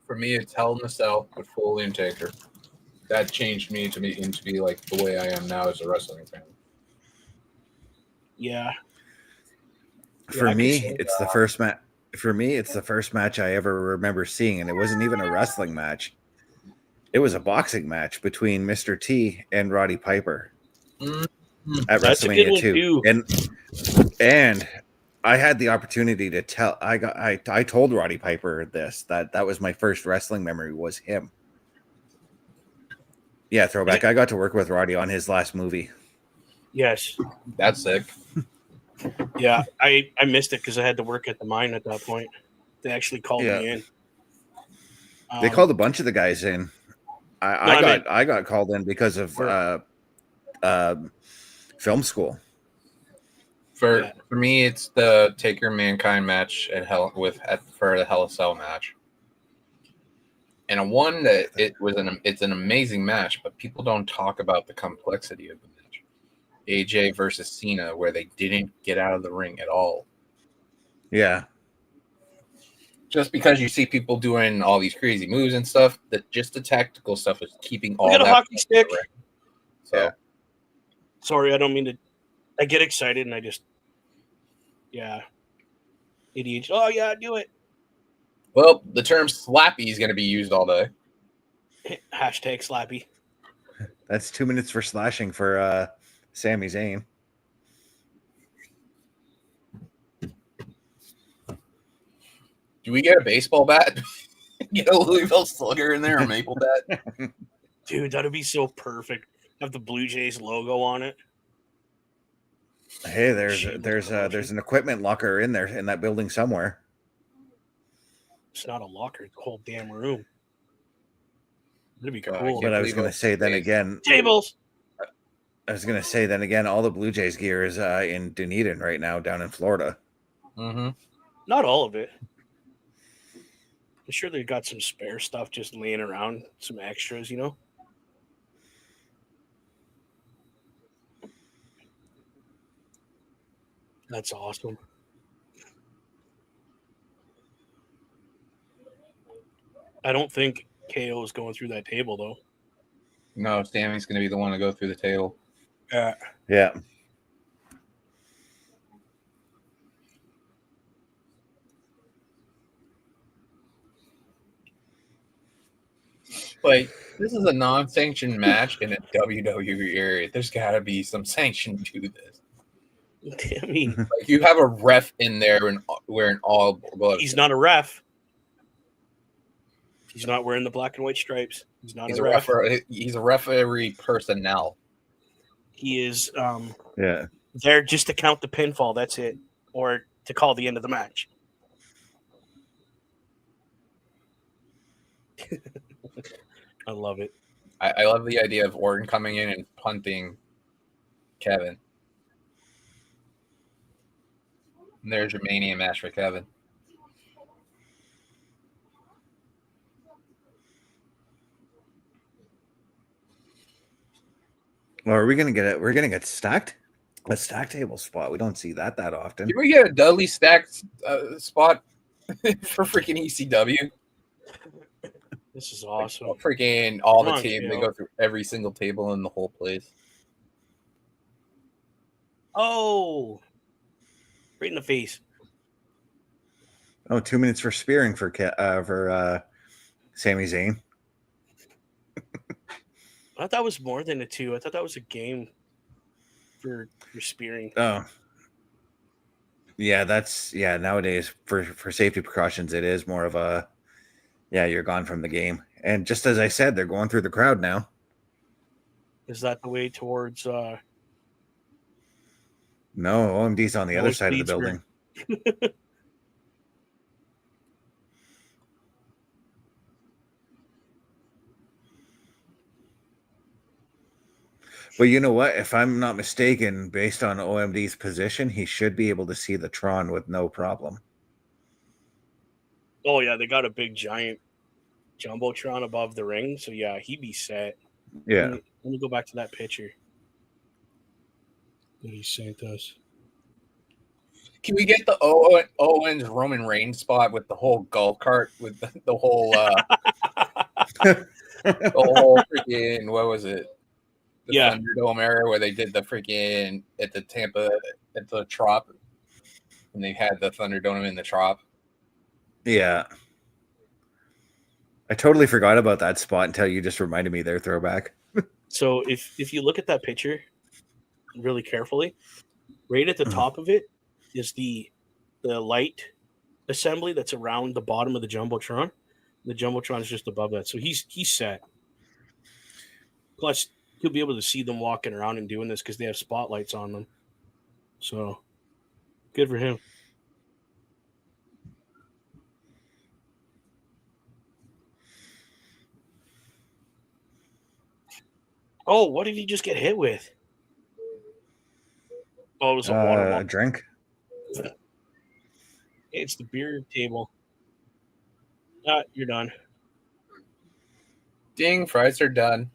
For me, it's Hell in a Cell with Foley and Taker. That changed me to be like the way I am now as a wrestling fan. Yeah. For me, it's the first match. For me, it's the first match I ever remember seeing, and it wasn't even a wrestling match. It was a boxing match between Mr. T and Roddy Piper at WrestleMania 2. And I had the opportunity to tell. I told Roddy Piper that was my first wrestling memory was him. Yeah, throwback. I got to work with Roddy on his last movie. Yes. That's sick. Yeah, I missed it because I had to work at the mine at that point. They actually called me in. They called a bunch of the guys in. I got called in because of film school. For me, it's the Taker Mankind match for the Hell in a Cell match, and it's an amazing match, but people don't talk about the complexity of the match. AJ versus Cena, where they didn't get out of the ring at all. Yeah. Just because you see people doing all these crazy moves and stuff, that just the tactical stuff is keeping all that. I got a hockey stick. So, yeah. Sorry, I don't mean to. I get excited and I just, ADHD. Oh yeah, do it. Well, the term slappy is going to be used all day. Hashtag slappy. That's 2 minutes for slashing for Sami Zayn. Do we get a baseball bat? Get a Louisville Slugger in there, a maple bat? Dude, that'd be so perfect. Have the Blue Jays logo on it. Hey, there's an equipment locker in there in that building somewhere. It's not a locker; it's the whole damn room. That'd be cool. But I was going to say then again, tables. I was going to say then again, all the Blue Jays gear is in Dunedin right now, down in Florida. Mm-hmm. Not all of it. I'm sure they've got some spare stuff just laying around, some extras, you know? That's awesome. I don't think KO is going through that table, though. No, Sami's going to be the one to go through the table. Yeah. Like, this is a non-sanctioned match in a WWE area. There's got to be some sanction to this. I mean, Like, you have a ref in there and wearing all gloves. he's not a ref. He's not wearing the black and white stripes. He's not He's a ref. He's a referee personnel. He is Yeah. there just to count the pinfall. That's it, or to call the end of the match. I love it. I love the idea of Orton coming in and punting Kevin. And there's your Mania match for Kevin. Well, are we gonna get it? We're gonna get stacked. A stack table spot. We don't see that often. Did we get a Dudley stacked spot for freaking ECW? This is awesome. Freaking all Come the on, team. They Joe. go through every single table in the whole place. Oh, right in the face. Oh, 2 minutes for spearing for Sami Zayn. I thought that was more than a 2. I thought that was a game for spearing. Oh, yeah. That's Nowadays, for safety precautions, it is more of a you're gone from the game. And just as I said, they're going through the crowd now. Is that the way towards? No, OMD's on the other side of the building. But you know what? If I'm not mistaken, based on OMD's position, he should be able to see the Tron with no problem. Oh yeah, they got a big giant jumbotron above the ring, so yeah, he'd be set. Yeah. Let me go back to that picture that he sent us. Can we get the Owens Roman Reigns spot with the whole golf cart with the whole the whole freaking, what was it? The Thunderdome era where they did the freaking at the Tampa at the Trop, and they had the Thunderdome in the Trop. Yeah. I totally forgot about that spot until you just reminded me there, throwback. So if you look at that picture really carefully, right at the top of it is the light assembly that's around the bottom of the jumbotron. The jumbotron is just above that, so he's set. Plus, you'll be able to see them walking around and doing this because they have spotlights on them. So, good for him. Oh, what did he just get hit with? Oh, it was a water bottle. A drink. It's the beer table. You're done. Ding, fries are done.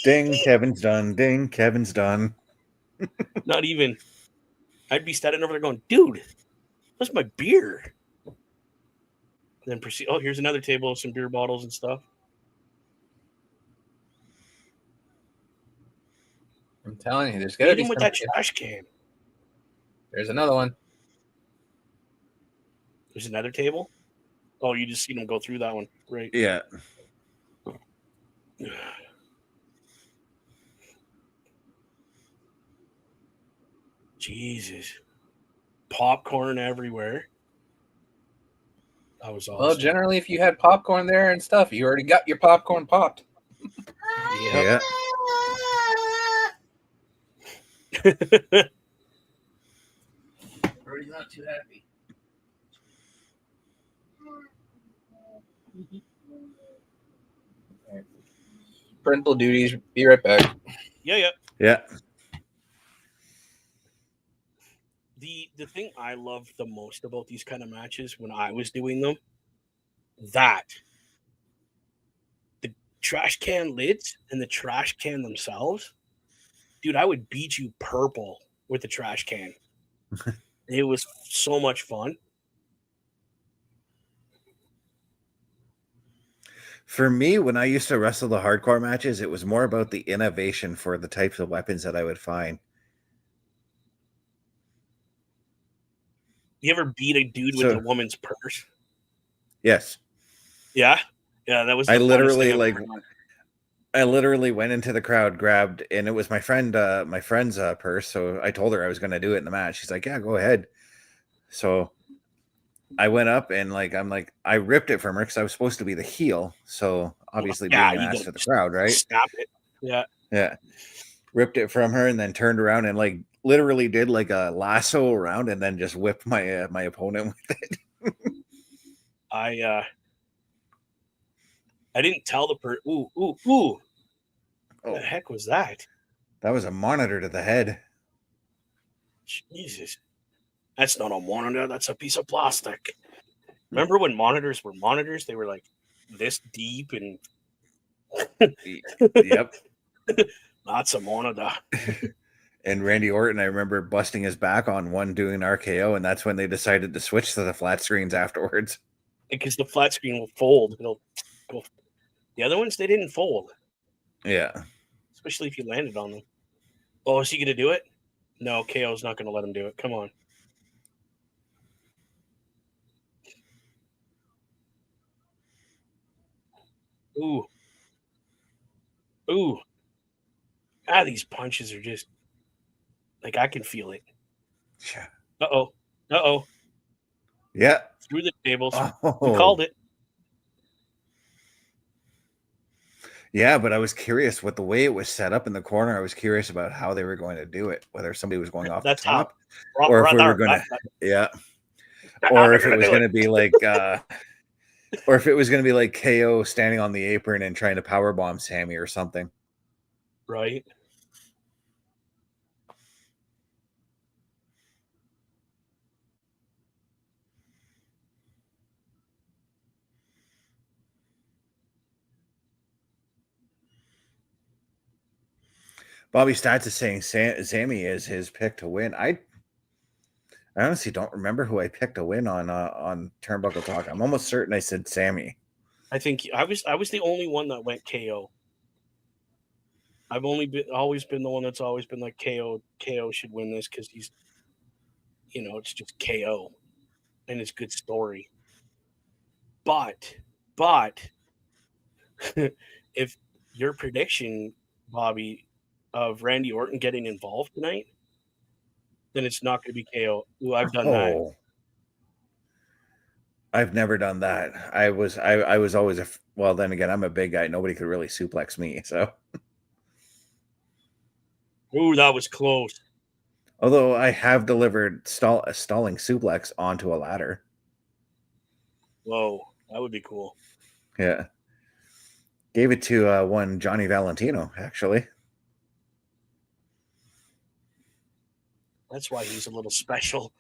Ding, Kevin's done. Ding, Kevin's done. Not even. I'd be standing over there going, dude, what's my beer? Then proceed. Oh, here's another table of some beer bottles and stuff. I'm telling you, there's got to be with that trash can. There's another one. There's another table. Oh, you just seen them go through that one, right? Yeah. Jesus. Popcorn everywhere. That was awesome. Well, generally, if you had popcorn there and stuff, you already got your popcorn popped. Yeah. Already not too happy. Parental duties. Be right back. Yeah. Yeah. The thing I love the most about these kind of matches when I was doing them that. The trash can lids and the trash can themselves, dude, I would beat you purple with the trash can. It was so much fun. For me, when I used to wrestle the hardcore matches, it was more about the innovation for the types of weapons that I would find. You ever beat a dude with a woman's purse? Yes. Yeah? Yeah, that was the I funnest thing literally I've ever done. I literally went into the crowd, grabbed, and it was my friend's purse. So I told her I was going to do it in the match. She's like, "Yeah, go ahead." So I went up and I ripped it from her because I was supposed to be the heel. So obviously being an ass to the crowd, right? Snap it. Yeah. Yeah. Ripped it from her and then turned around and literally did like a lasso around and then just whipped my my opponent with it. I didn't tell the person. Ooh. Oh, What the heck was that? That was a monitor to the head. Jesus. That's not a monitor. That's a piece of plastic. Remember when monitors were monitors? They were like this deep and. Yep. That's a monitor. And Randy Orton, I remember busting his back on one doing RKO, and that's when they decided to switch to the flat screens afterwards. Because the flat screen will fold. It'll go. The other ones, they didn't fold. Yeah. Especially if you landed on them. Oh, is he going to do it? No, KO's not going to let him do it. Come on. Ooh. These punches are just like I can feel it. Yeah. Uh-oh. Yeah. Through the tables. Oh. We called it. Yeah, but I was curious with the way it was set up in the corner. I was curious about how they were going to do it, whether somebody was going off the top or if we were going to, or if it was going to be like, or if it was going to be like KO standing on the apron and trying to powerbomb Sami or something. Right. Bobby Stats is saying Sami is his pick to win. I honestly don't remember who I picked to win on Turnbuckle Talk. I'm almost certain I said Sami. I think I was the only one that went KO. I've always been the one that's always been like KO should win this because he's, it's just KO, and it's good story. But if your prediction, Bobby, of Randy Orton getting involved tonight, then it's not going to be KO. Ooh, I've done that. I've never done that. I was always well, then again, I'm a big guy. Nobody could really suplex me. So. Ooh, that was close. Although I have delivered a stalling suplex onto a ladder. Whoa, that would be cool. Yeah. Gave it to one Johnny Valentino, actually. That's why he's a little special.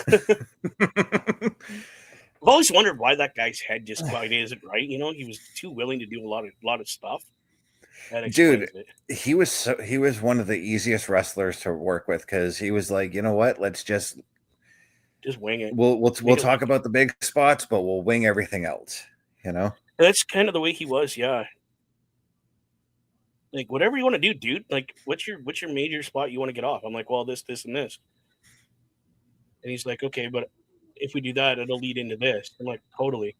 I've always wondered why that guy's head just quite isn't right. He was too willing to do a lot of stuff. Dude, he was one of the easiest wrestlers to work with because he was like, you know what? Let's just wing it. We'll talk about the big spots, but we'll wing everything else. That's kind of the way he was. Yeah. Like whatever you want to do, dude. Like what's your major spot you want to get off? I'm like, well, this, and this. And he's like, okay, but if we do that, it'll lead into this. I'm like, totally.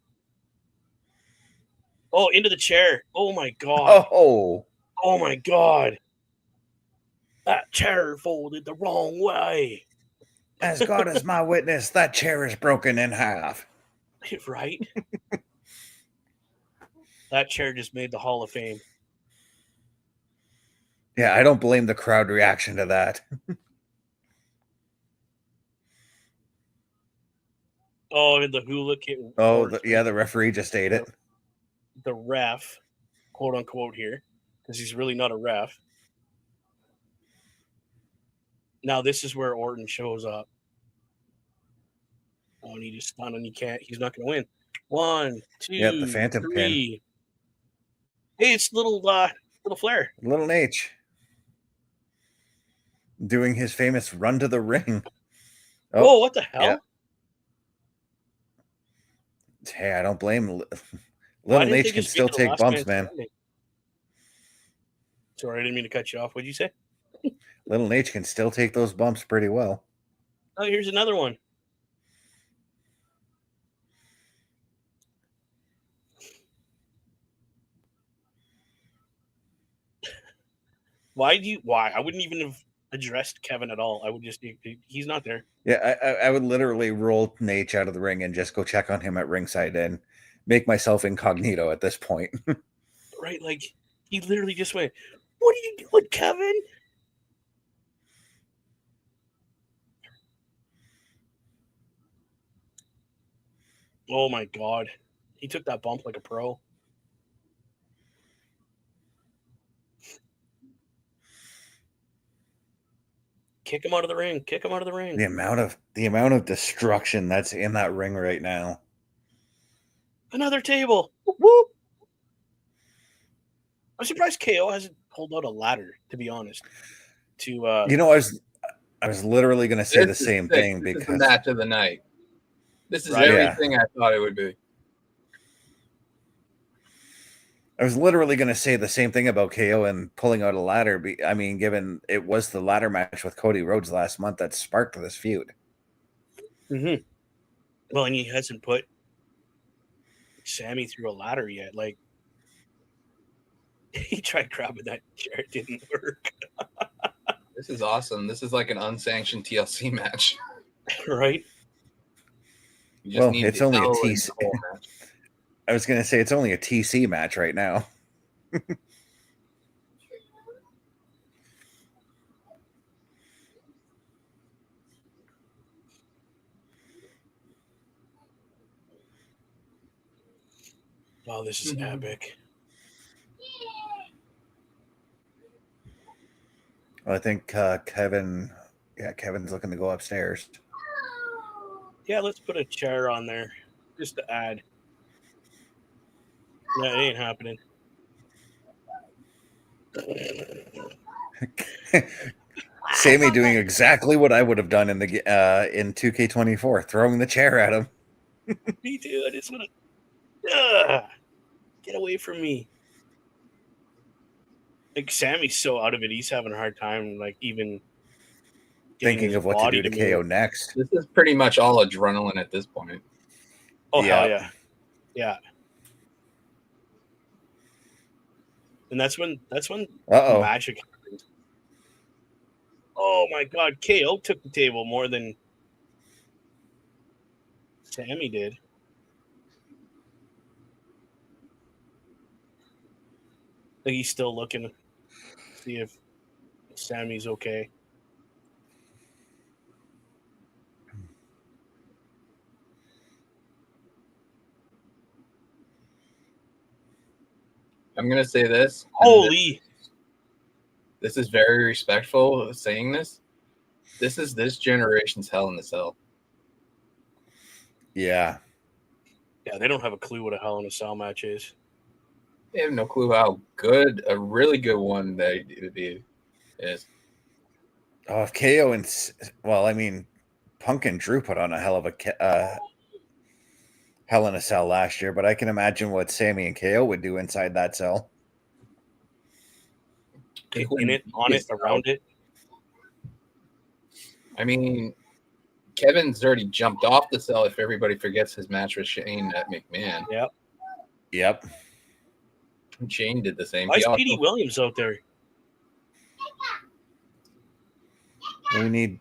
Oh, into the chair. Oh my God. Oh my God. That chair folded the wrong way. As God is my witness, that chair is broken in half. Right? That chair just made the Hall of Fame. Yeah, I don't blame the crowd reaction to that. Oh, and the hula kit. Oh, the referee just ate it. The ref, quote unquote, here, because he's really not a ref. Now this is where Orton shows up. Oh, and he just stunned, and he's not going to win. 1, 2, Yep, the Phantom 3. Hey, it's little Flair. Little H doing his famous run to the ring. Oh, Whoa, what the hell? yeah. Hey, I don't blame Why Little didn't they H can just still make it a take last bumps, man man. standing? Sorry, I didn't mean to cut you off. What'd you say? Little H can still take those bumps pretty well. Oh, here's another one. Why? I wouldn't even have addressed Kevin at all. I would just, he's not there. Yeah, I would literally roll Nate out of the ring and just go check on him at ringside and make myself incognito at this point. Right? Like, he literally just went, "What are you doing, Kevin?" Oh my God. He took that bump like a pro. Kick him out of the ring. Kick him out of the ring. The amount of destruction that's in that ring right now. Another table. Whoop. I'm surprised KO hasn't pulled out a ladder, to be honest. To You know, I was literally going to say the same thing This is because the match of the night. This is Right. everything I thought it would be. I was literally going to say the same thing about KO and pulling out a ladder. I mean, given it was the ladder match with Cody Rhodes last month that sparked this feud. Mm-hmm. Well, and he hasn't put Sami through a ladder yet. Like, he tried grabbing that chair. It didn't work. This is awesome. This is like an unsanctioned TLC match. Right? You just Well, need it's the only a L and TC. the whole match. I was going to say it's only a TC match right now. Wow, this is epic. Well, I think Kevin's looking to go upstairs. Yeah, let's put a chair on there just to add. No, it ain't happening. Sami doing exactly what I would have done in 2K24, throwing the chair at him. Me too. I just want to get away from me. Like, Sammy's so out of it. He's having a hard time, like, even Thinking of what to do to KO next. This is pretty much all adrenaline at this point. Oh, Yeah. hell yeah. Yeah. And that's when Uh-oh. magic happened. Oh my God, KO took the table more than Sami did. I think he's still looking to see if Sammy's okay. I'm going to say this. Holy. This is very respectful of saying this. This is this generation's Hell in a Cell. Yeah. Yeah, they don't have a clue what a Hell in a Cell match is. They have no clue how good, a really good one that it would be is. Oh, if KO and... Well, I mean, Punk and Drew put on a hell of a Hell in a Cell last year, but I can imagine what Sami and KO would do inside that cell. In it, on it, around it. I mean, Kevin's already jumped off the cell if everybody forgets his match with Shane at McMahon. Yep. Shane did the same. Why is Petey Williams out there? We need...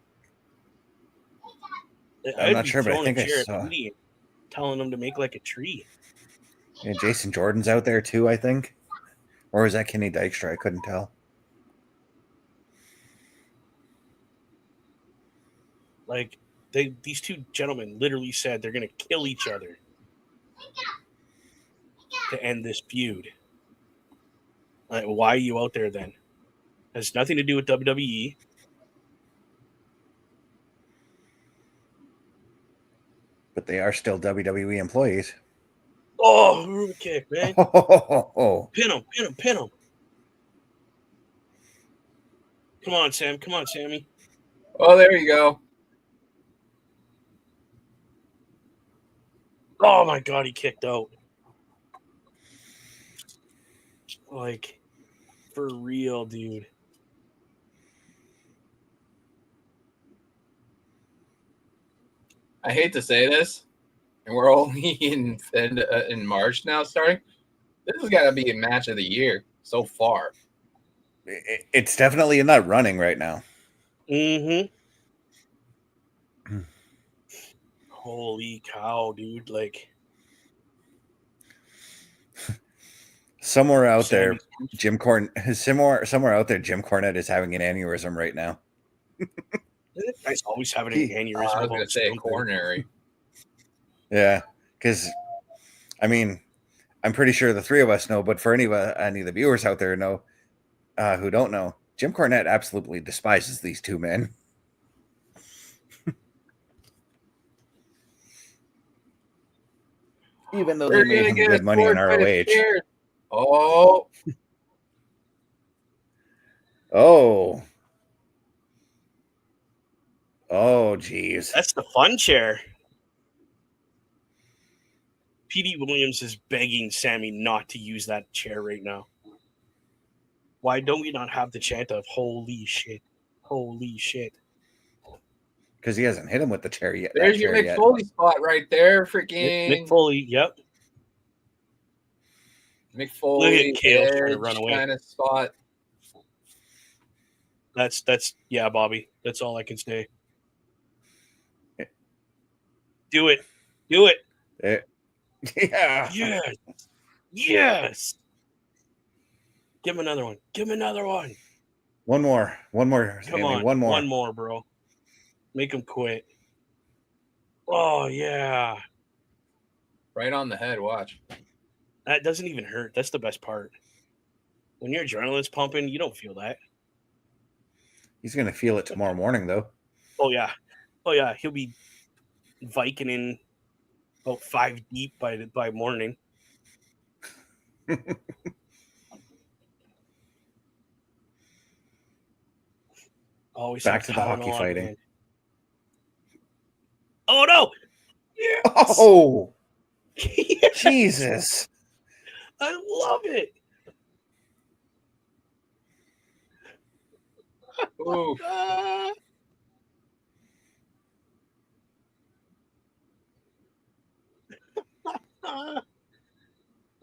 I'm not sure, but I think I saw... telling him to make like a tree. Yeah, Jason Jordan's out there too, I think. Or is that Kenny Dykstra? I couldn't tell. Like, these two gentlemen literally said they're going to kill each other to end this feud. Like, why are you out there then? Has nothing to do with WWE. But they are still WWE employees. Oh, Rude kick, man. Oh, Pin him, pin him, pin him. Come on, Sam. Come on, Sammy. Oh, there you go. Oh, my God, he kicked out. Like, for real, dude. I hate to say this, and we're only in March now starting. This has got to be a match of the year so far. it's definitely in that running right now. Mm-hmm. Holy cow, dude. Like, Somewhere out there, Sammy's- somewhere out there, Jim Cornette is having an aneurysm right now. This guy's always having He- an aneurysm. I was about going to say something. coronary. Yeah, because I mean, I'm pretty sure the three of us know, but for any of the viewers out there know who don't know, Jim Cornette absolutely despises these two men. Even though they We're made gonna him get good a money in sword fight ROH. upstairs. Oh, Oh. Oh, geez. That's the fun chair. PD Williams is begging Sammy not to use that chair right now. Why don't we not have the chant of holy shit? Holy shit. Because he hasn't hit him with the chair yet. there's your Mick Foley spot right there. Freaking Mick Foley, yep. Mick Foley, Look at Kale trying to Edge run away. kind of spot. That's yeah, Bobby. That's all I can say. Do it. Do it. Yeah. Yes. Yes. Give him another one. Give him another one. One more. One more. Come Sammy. on. One more. One more, bro. Make him quit. Oh, yeah. Right on the head. Watch. That doesn't even hurt. That's the best part. When your adrenaline's pumping, you don't feel that. He's going to feel it tomorrow morning, though. Oh, yeah. Oh, yeah. He'll be Viking in about 5 deep by morning. Always Back have to the hockey Tylenol on fighting. hand. Oh, no. Yes. Oh, Yes. Jesus. I love it. Ooh. Ah.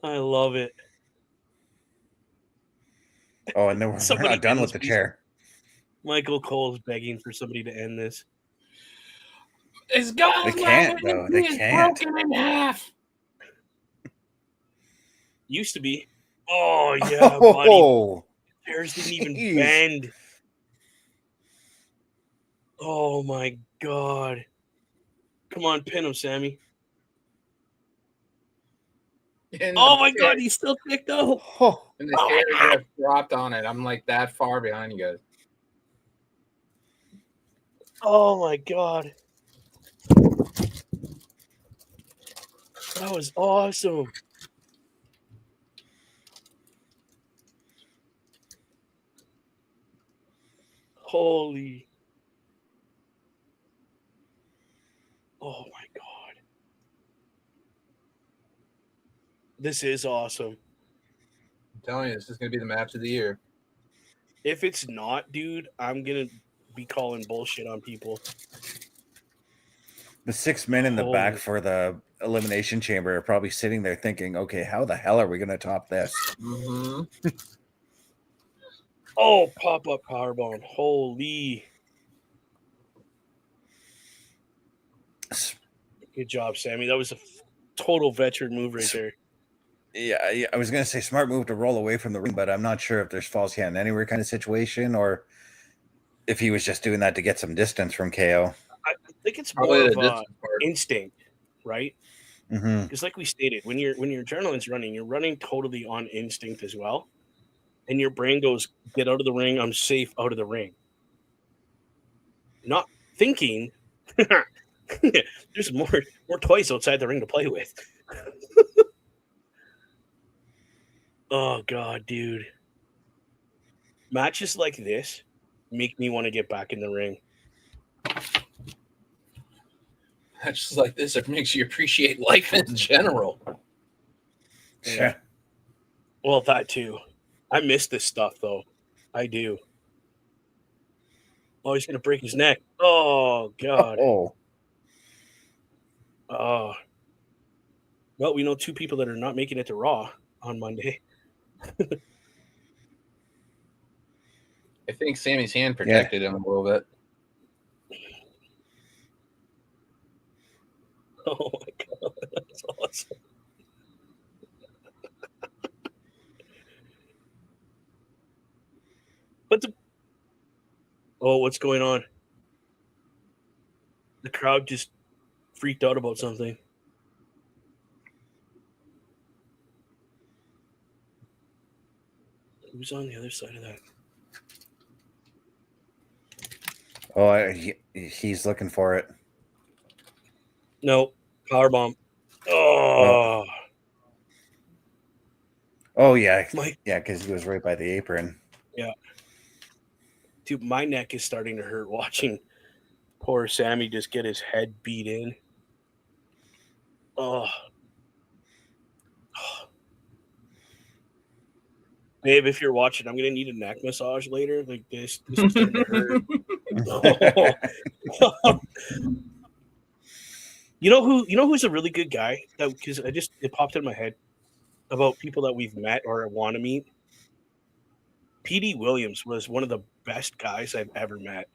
I love it. Oh, and then we're Somebody not done end with the this, chair. Michael Cole's begging for somebody to end this. It's gone. They can't, though. They can't. Broken in half. Used to be. Oh, yeah, buddy. Oh, Hairs didn't even jeez. bend. Oh, my God. Come on, pin him, Sammy. Oh, my God, he's still kicked out. Oh. And the chair just dropped on it. I'm like that far behind you guys. Oh, my God. That was awesome. Holy. Oh, my God. This is awesome. I'm telling you, this is going to be the match of the year. If it's not, dude, I'm going to be calling bullshit on people. The 6 men in the back for the Elimination Chamber are probably sitting there thinking, okay, how the hell are we going to top this? Mm-hmm. Oh, pop-up powerbomb. Holy. Good job, Sammy. That was a total veteran move right there. Yeah, I was going to say smart move to roll away from the ring, but I'm not sure if there's false hand anywhere kind of situation or if he was just doing that to get some distance from KO. I think it's Probably more the of distance part. instinct, right? Mm-hmm. Because like we stated, when your adrenaline's running, you're running totally on instinct as well. And your brain goes, get out of the ring. I'm safe out of the ring. Not thinking there's more toys outside the ring to play with. Oh God, dude. Matches like this make me want to get back in the ring. Matches like this, it makes you appreciate life in general. Yeah. Well, that too. I miss this stuff though. I do. Oh, he's gonna break his neck. Oh God. Oh, Oh. Well, we know two people that are not making it to Raw on Monday. I think Sami's hand protected him a little bit. Oh my God, that's awesome. What's going on? The crowd just freaked out about something. Who's on the other side of that? oh, he's looking for it. No, powerbomb. Oh, Oh yeah, My- yeah, because he was right by the apron. yeah. Dude, my neck is starting to hurt watching poor Sami just get his head beat in. Oh. Babe, if you're watching, I'm gonna need a neck massage later. Like this is starting to hurt. You know who's a really good guy? Because it popped in my head about people that we've met or want to meet. PD Williams was one of the best guys I've ever met.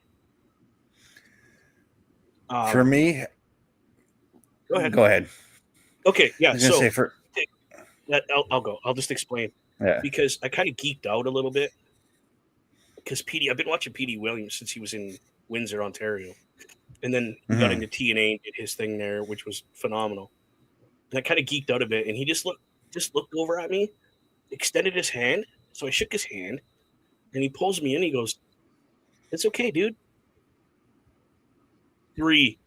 For me, go ahead. Okay, yeah. I was gonna say for I'll go. I'll just explain. Yeah. Because I kind of geeked out a little bit. Because I've been watching PD Williams since he was in Windsor, Ontario. And then he got into TNA and did his thing there, which was phenomenal. And I kind of geeked out a bit, and he just looked over at me, extended his hand. So I shook his hand, and he pulls me in. He goes, "It's okay, dude." 3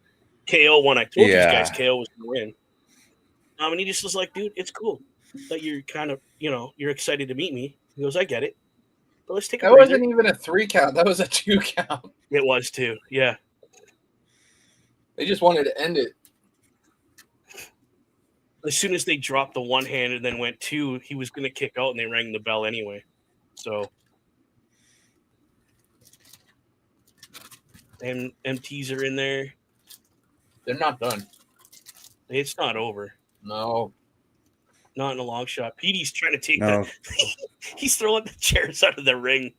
KO when I told these guys KO was going to win. And he just was like, "Dude, it's cool that you're kind of, you're excited to meet me." He goes, "I get it, but let's take a That breather." wasn't even a 3 count. That was a 2 count. It was too, yeah. They just wanted to end it. As soon as they dropped the one hand and then went 2, he was going to kick out, and they rang the bell anyway. So, and MTs are in there. They're not done. It's not over. No. Not in a long shot. Petey's trying to take No. he's throwing the chairs out of the ring.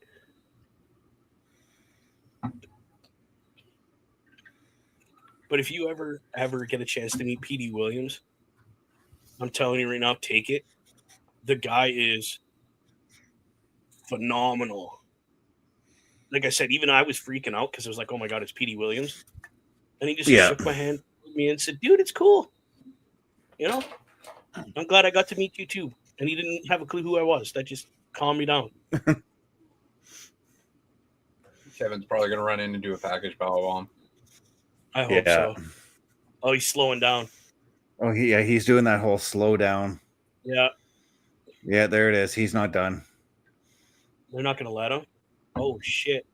But if you ever get a chance to meet PD Williams, I'm telling you right now, take it. The guy is phenomenal. Like I said, even I was freaking out because I was like, "Oh my God, it's PD Williams," and he just shook my hand with me and said, "Dude, it's cool. I'm glad I got to meet you too." And he didn't have a clue who I was. That just calmed me down. Kevin's probably going to run in and do a package powerbomb. I hope so. Oh, he's slowing down. Oh, he's doing that whole slow down. Yeah. Yeah, there it is. He's not done. They're not going to let him? Oh, shit.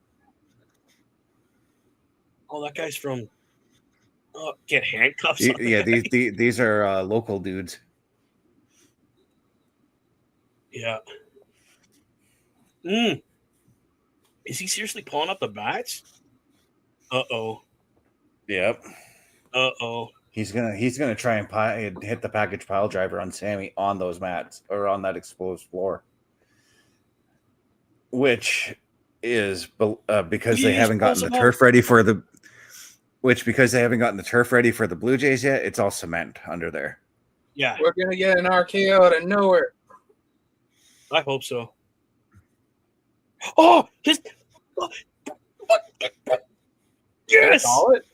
Oh, that guy's from... Oh, get handcuffs on the guy. These are local dudes. Yeah. Is he seriously pulling up the bats? Uh-oh. Yep. Uh-oh. He's gonna try and hit the package pile driver on Sami on those mats or on that exposed floor, which is because they haven't gotten the turf ready for the. Which because they haven't gotten the turf ready for the Blue Jays yet, it's all cement under there. Yeah, we're gonna get an RKO out of nowhere. I hope so. Oh, yes. Call it.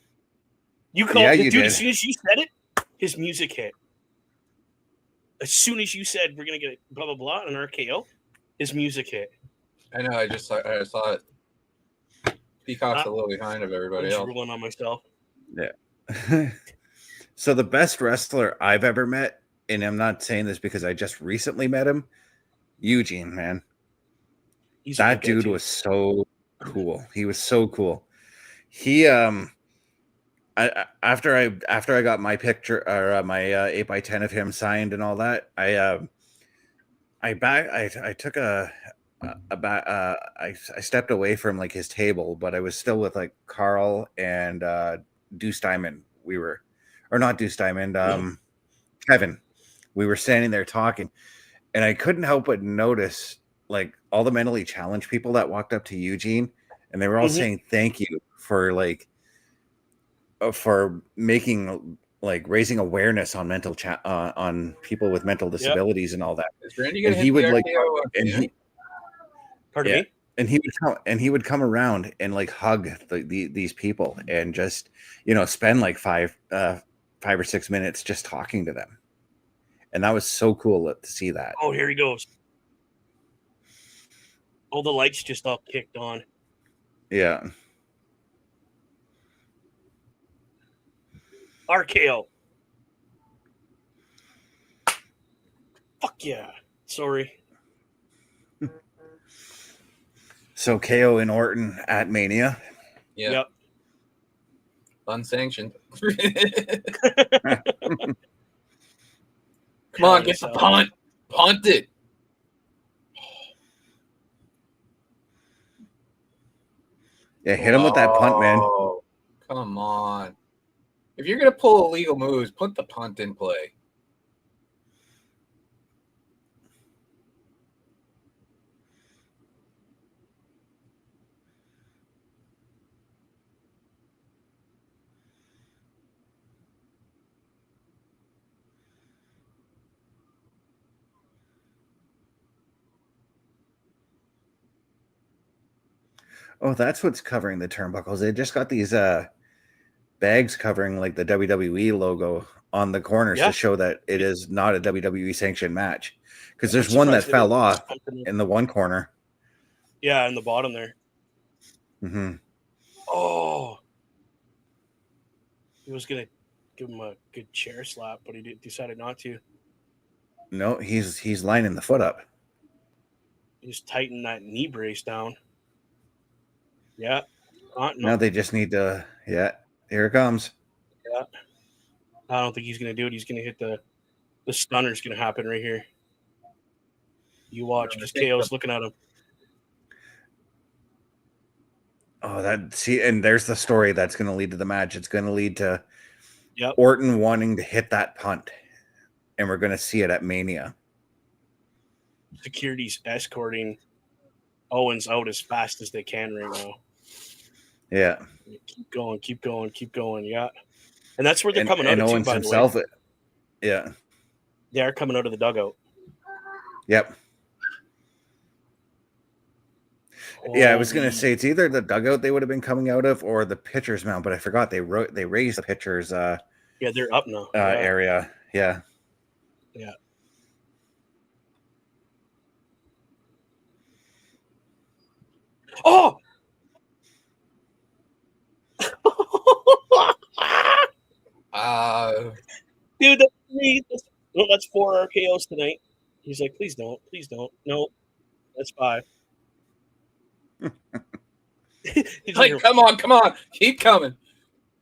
You called it, dude. Did. As soon as you said it, his music hit. As soon as you said we're gonna get blah blah blah an RKO, his music hit. I know. I saw it. Peacock's a little behind of everybody else. Drooling on myself. Yeah. So the best wrestler I've ever met, and I'm not saying this because I just recently met him, Eugene, man. He's a That good guy, dude too. was so cool. He was so cool. He after I got my picture or my 8x10 of him signed and all that, I took I stepped away from like his table, but I was still with like Carl and Deuce Diamond. We were, or not Deuce Diamond, Kevin. We were standing there talking, and I couldn't help but notice like all the mentally challenged people that walked up to Eugene, and they were all saying thank you for like for making like raising awareness on mental on people with mental disabilities and all that. Is Randy And gonna he hit would the like, RKO and soon? he, Pardon yeah, me? and he would come around and like hug these people and just, you know, spend like 5 or 6 minutes just talking to them. And that was so cool to see that. Oh, here he goes. All the lights just all kicked on. Yeah. RKO. Fuck yeah. Sorry. So KO and Orton at Mania. Yeah. Yep. Unsanctioned. Come on, get the punt. Punt it. Yeah, hit him with that punt, man. Oh, come on. If you're going to pull illegal moves, put the punt in play. Oh, that's what's covering the turnbuckles. They just got these bags covering like the WWE logo on the corners to show that it is not a WWE sanctioned match. Because there's one that fell off in the one corner. Yeah, in the bottom there. Mm-hmm. Oh. He was going to give him a good chair slap, but he decided not to. No, he's lining the foot up. Just tighten that knee brace down. Yeah. No. Now they just need to, yeah, here it comes. Yeah. I don't think he's going to do it. He's going to hit the stunner's going to happen right here. You watch, because KO's looking at him. Oh, and there's the story that's going to lead to the match. It's going to lead to Yep. Orton wanting to hit that punt, and we're going to see it at Mania. Security's escorting Owens out as fast as they can right now. Yeah. Keep going. Yeah. And that's where they're coming out and of, Owens too, by himself, the way. Yeah. They are coming out of the dugout. Yep. Yeah, I was going to say it's either the dugout they would have been coming out of or the pitcher's mound, but I forgot they raised the pitcher's yeah, they're up now. area. Yeah. Yeah. Oh! Dude, that's 4 RKOs tonight. He's like, please don't. No, that's 5. Like, come on. Keep coming.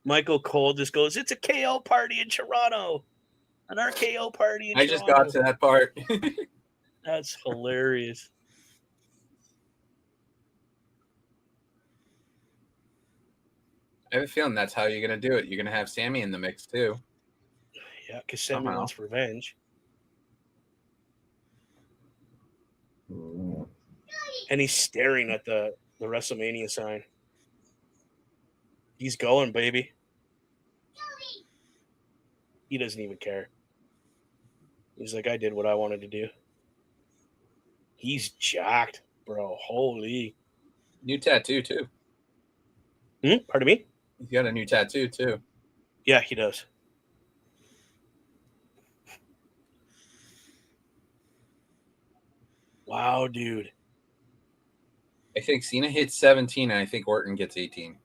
Michael Cole just goes, it's a KO party in Toronto. An RKO party in Toronto. I just got to that part. That's hilarious. I have a feeling that's how you're going to do it. You're going to have Sami in the mix, too. Yeah, because Sami wants revenge. And he's staring at the WrestleMania sign. He's going, baby. He doesn't even care. He's like, I did what I wanted to do. He's jacked, bro. Holy. New tattoo, too. Pardon me? He's got a new tattoo, too. Yeah, he does. Wow, dude. I think Cena hits 17, and I think Orton gets 18.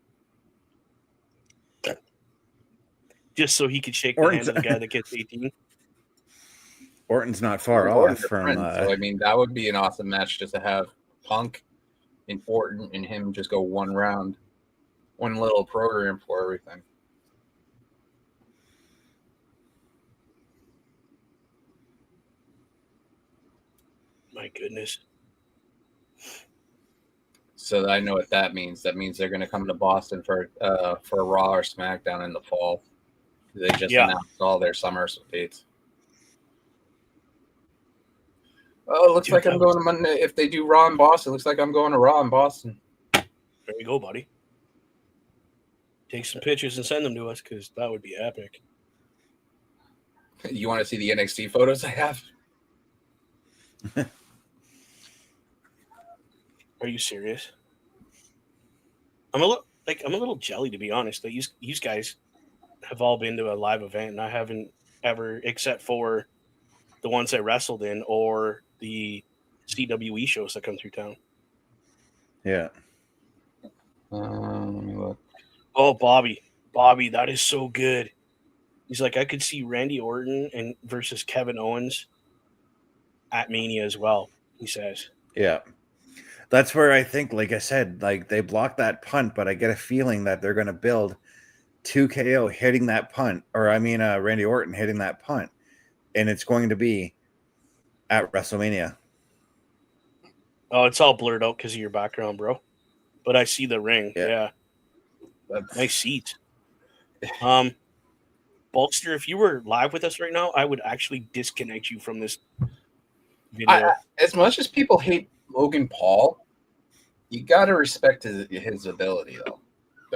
Just so he could shake the hand of the guy that gets 18. Orton's not far Orton's off your from. friend, so I mean, that would be an awesome match just to have Punk and Orton and him just go one round, one little program for everything. My goodness. So I know what that means. That means they're going to come to Boston for a Raw or SmackDown in the fall. They just announced all their summer dates. Oh, it looks like I'm going to Monday. If they do Raw in Boston, it looks like I'm going to Raw in Boston. There you go, buddy. Take some pictures and send them to us because that would be epic. You want to see the NXT photos I have? Are you serious? I'm a little jelly, to be honest. That you guys have all been to a live event, and I haven't ever, except for the ones I wrestled in or the CWE shows that come through town. Yeah. Let me look. Oh, Bobby, that is so good. He's like, I could see Randy Orton and versus Kevin Owens at Mania as well. He says, Yeah. That's where I think, like I said, like they blocked that punt, but I get a feeling that they're going to build 2KO hitting that punt, or I mean, Randy Orton hitting that punt, and it's going to be at WrestleMania. "Oh, it's all blurred out because of your background, bro." But I see the ring. Yeah. Nice seats. Bolster, if you were live with us right now, I would actually disconnect you from this video. As much as people hate Logan Paul, you got to respect his ability, though.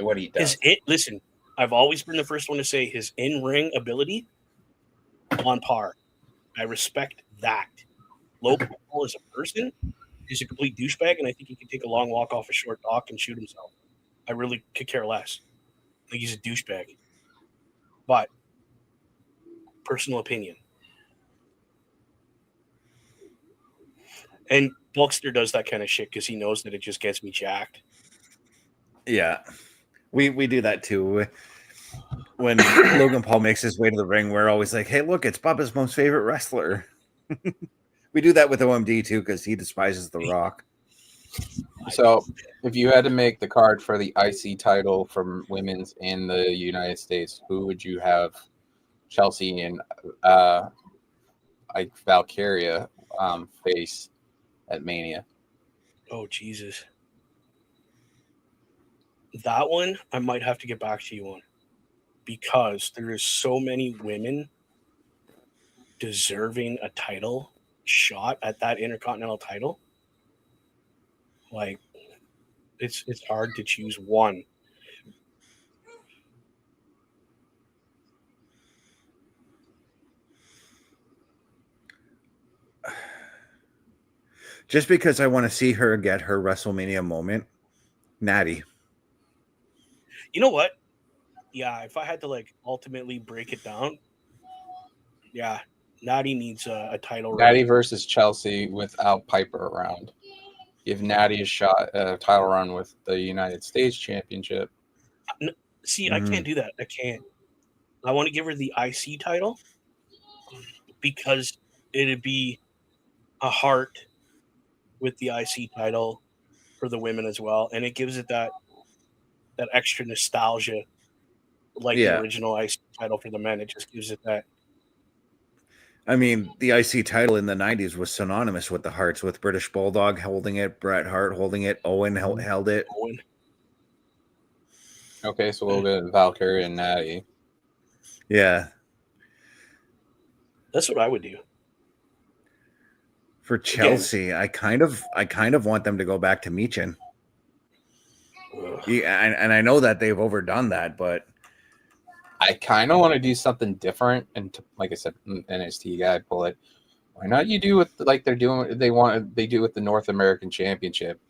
What he does. Listen, I've always been the first one to say his in-ring ability on par. I respect that. Logan Paul as a person is a complete douchebag, and I think he could take a long walk off a short dock and shoot himself. I really could care less. I think he's a douchebag. But personal opinion. And Bulkster does that kind of shit because he knows that it just gets me jacked. Yeah. We do that too. When Logan Paul makes his way to the ring, we're always like, hey, look, it's Bubba's most favorite wrestler. We do that with OMD too because he despises The Rock. So if you had to make the card for the IC title from women's in the United States, who would you have Chelsea and Valkyria face at Mania? Oh, Jesus. That one I might have to get back to you on because there is so many women deserving a title shot at that Intercontinental title. Like, it's hard to choose one. Just because I want to see her get her WrestleMania moment, Natty. You know what? Yeah, if I had to like ultimately break it down, yeah, Natty needs a title. Natty versus Chelsea without Piper around. Give Natty a title run with the United States Championship. See, I can't do that. I can't. I want to give her the IC title because it'd be a heart with the IC title for the women as well, and it gives it that extra nostalgia, like the original IC title for the men. It just gives it that. I mean, the IC title in the 90s was synonymous with the Hearts, with British Bulldog holding it, Bret Hart holding it, Owen held it. Owen. Okay, so we'll get Valkyrie and Natty. Yeah. That's what I would do. For Chelsea, I kind of want them to go back to Michin. Yeah, and I know that they've overdone that, but I kind of want to do something different. And like I said, NXT guy pull it. Why not you do with like they're doing? They do with the North American Championship.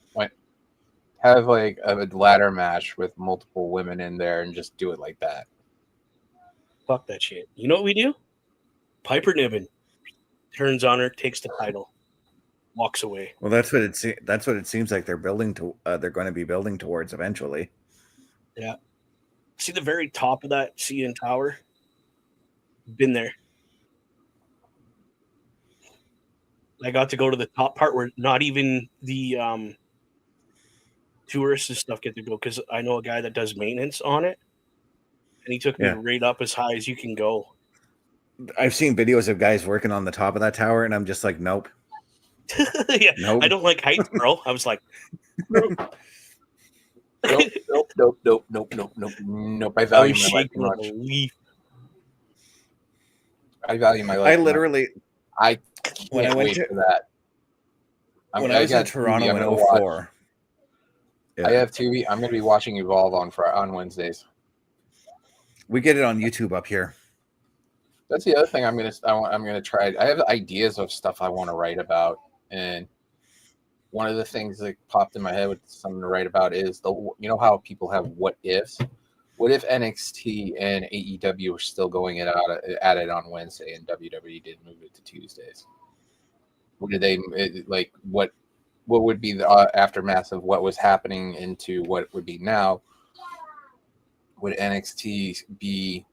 Have like a ladder match with multiple women in there and just do it like that. Fuck that shit. You know what we do? Piper Niven turns on her, takes the title, walks away. Well, that's what it seems like they're building to. They're going to be building towards eventually. Yeah. See the very top of that CN Tower? Been there. I got to go to the top part where not even the tourists and stuff get to go, because I know a guy that does maintenance on it, and he took me right up as high as you can go. I've seen videos of guys working on the top of that tower, and I'm just like, nope. Yeah, Nope. I don't like heights, bro. I was like, Nope. I value my life too much. I value my life. I literally, I when I can't went wait to for that. when I was in Toronto in 04. I have TV. I'm going to be watching Evolve on Wednesdays. We get it on YouTube up here. That's the other thing I'm gonna try. I have ideas of stuff I want to write about, and one of the things that popped in my head with something to write about is how people have what ifs. What if NXT and AEW are still going at it on Wednesday and WWE did move it to Tuesdays? What did they like? What would be the aftermath of what was happening into what would be now? Would NXT be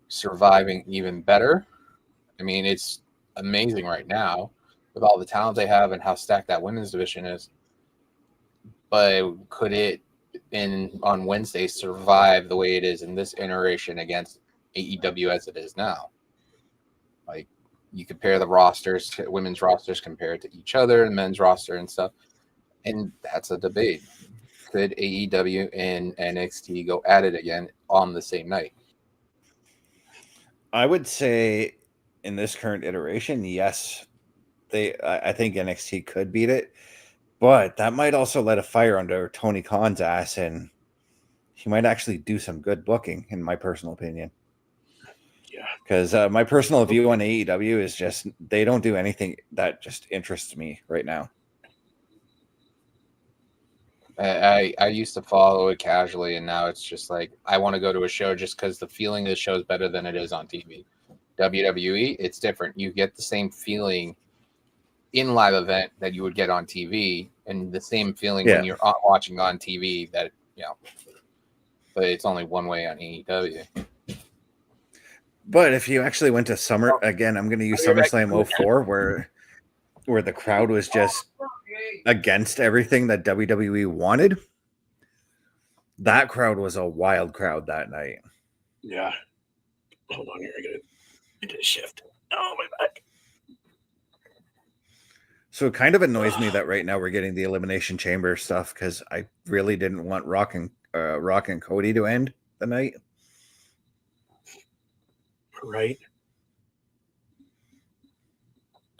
surviving even better? I mean, it's amazing right now with all the talent they have and how stacked that women's division is. But could it, on Wednesday, survive the way it is in this iteration against AEW as it is now? Like, you compare the rosters, women's rosters compared to each other, and men's roster and stuff, and that's a debate. Could AEW and NXT go at it again on the same night? I would say in this current iteration, yes. I think NXT could beat it, but that might also light a fire under Tony Khan's ass, and he might actually do some good booking, in my personal opinion. Yeah, because my personal view on AEW is just they don't do anything that just interests me right now. I used to follow it casually, and now it's just like I want to go to a show just because the feeling of the show is better than it is on TV. WWE, it's different. You get the same feeling in live event that you would get on TV, and the same feeling when you're watching on TV. But it's only one way on AEW. But if you actually went to Summer again, I'm going to use SummerSlam 04, where the crowd was just against everything that WWE wanted. That crowd was a wild crowd that night. Yeah. Hold on here. I got to shift. Oh, my back. So it kind of annoys me that right now we're getting the Elimination Chamber stuff, because I really didn't want Rock and Cody to end the night. Right.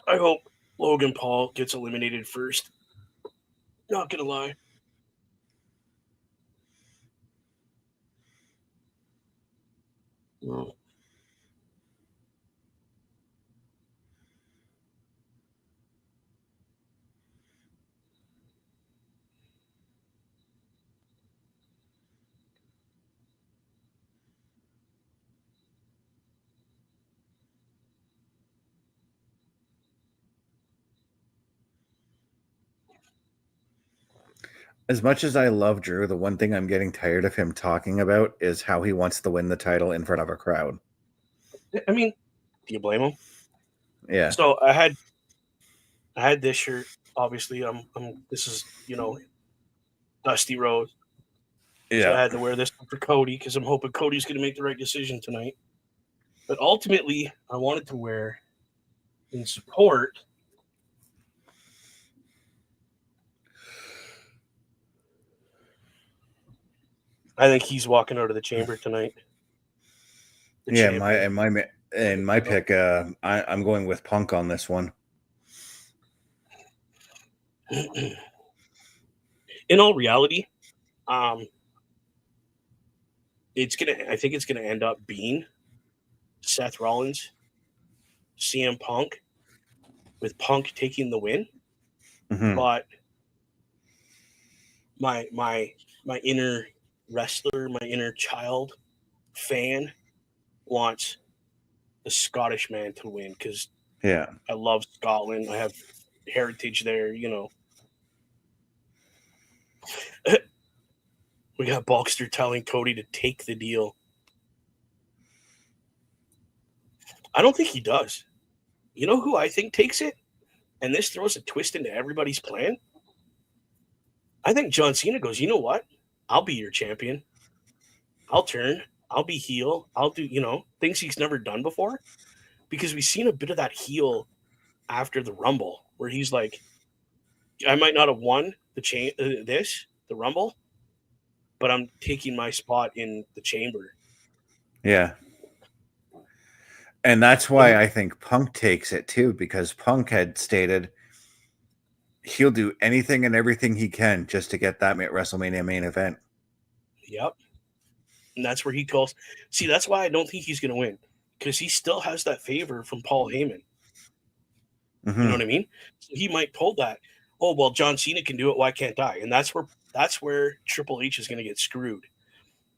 I hope Logan Paul gets eliminated first. Not gonna lie. No. As much as I love Drew, the one thing I'm getting tired of him talking about is how he wants to win the title in front of a crowd. I mean, do you blame him? Yeah. So I had this shirt. Obviously, this is Dusty Rhodes. Yeah. So I had to wear this for Cody because I'm hoping Cody's going to make the right decision tonight. But ultimately, I wanted to wear in support. I think he's walking out of the chamber tonight. In my pick, I'm going with Punk on this one. In all reality, I think it's gonna end up being Seth Rollins, CM Punk, with Punk taking the win. Mm-hmm. But my inner wrestler, my inner child fan wants the Scottish man to win because I love Scotland. I have heritage there, We got Bulkster telling Cody to take the deal. I don't think he does. You know who I think takes it? and this throws a twist into everybody's plan. I think John Cena goes, you know what? I'll be your champion. I'll turn. I'll be heel. I'll do, things he's never done before. Because we've seen a bit of that heel after the Rumble, where he's like, I might not have won the Rumble, but I'm taking my spot in the chamber. Yeah. And that's why I think Punk takes it too, because Punk had stated he'll do anything and everything he can just to get that WrestleMania main event. Yep. And that's where he calls. See, that's why I don't think he's going to win, because he still has that favor from Paul Heyman. Mm-hmm. You know what I mean? So he might pull that. Oh, well, John Cena can do it. Why can't I? And that's where Triple H is going to get screwed,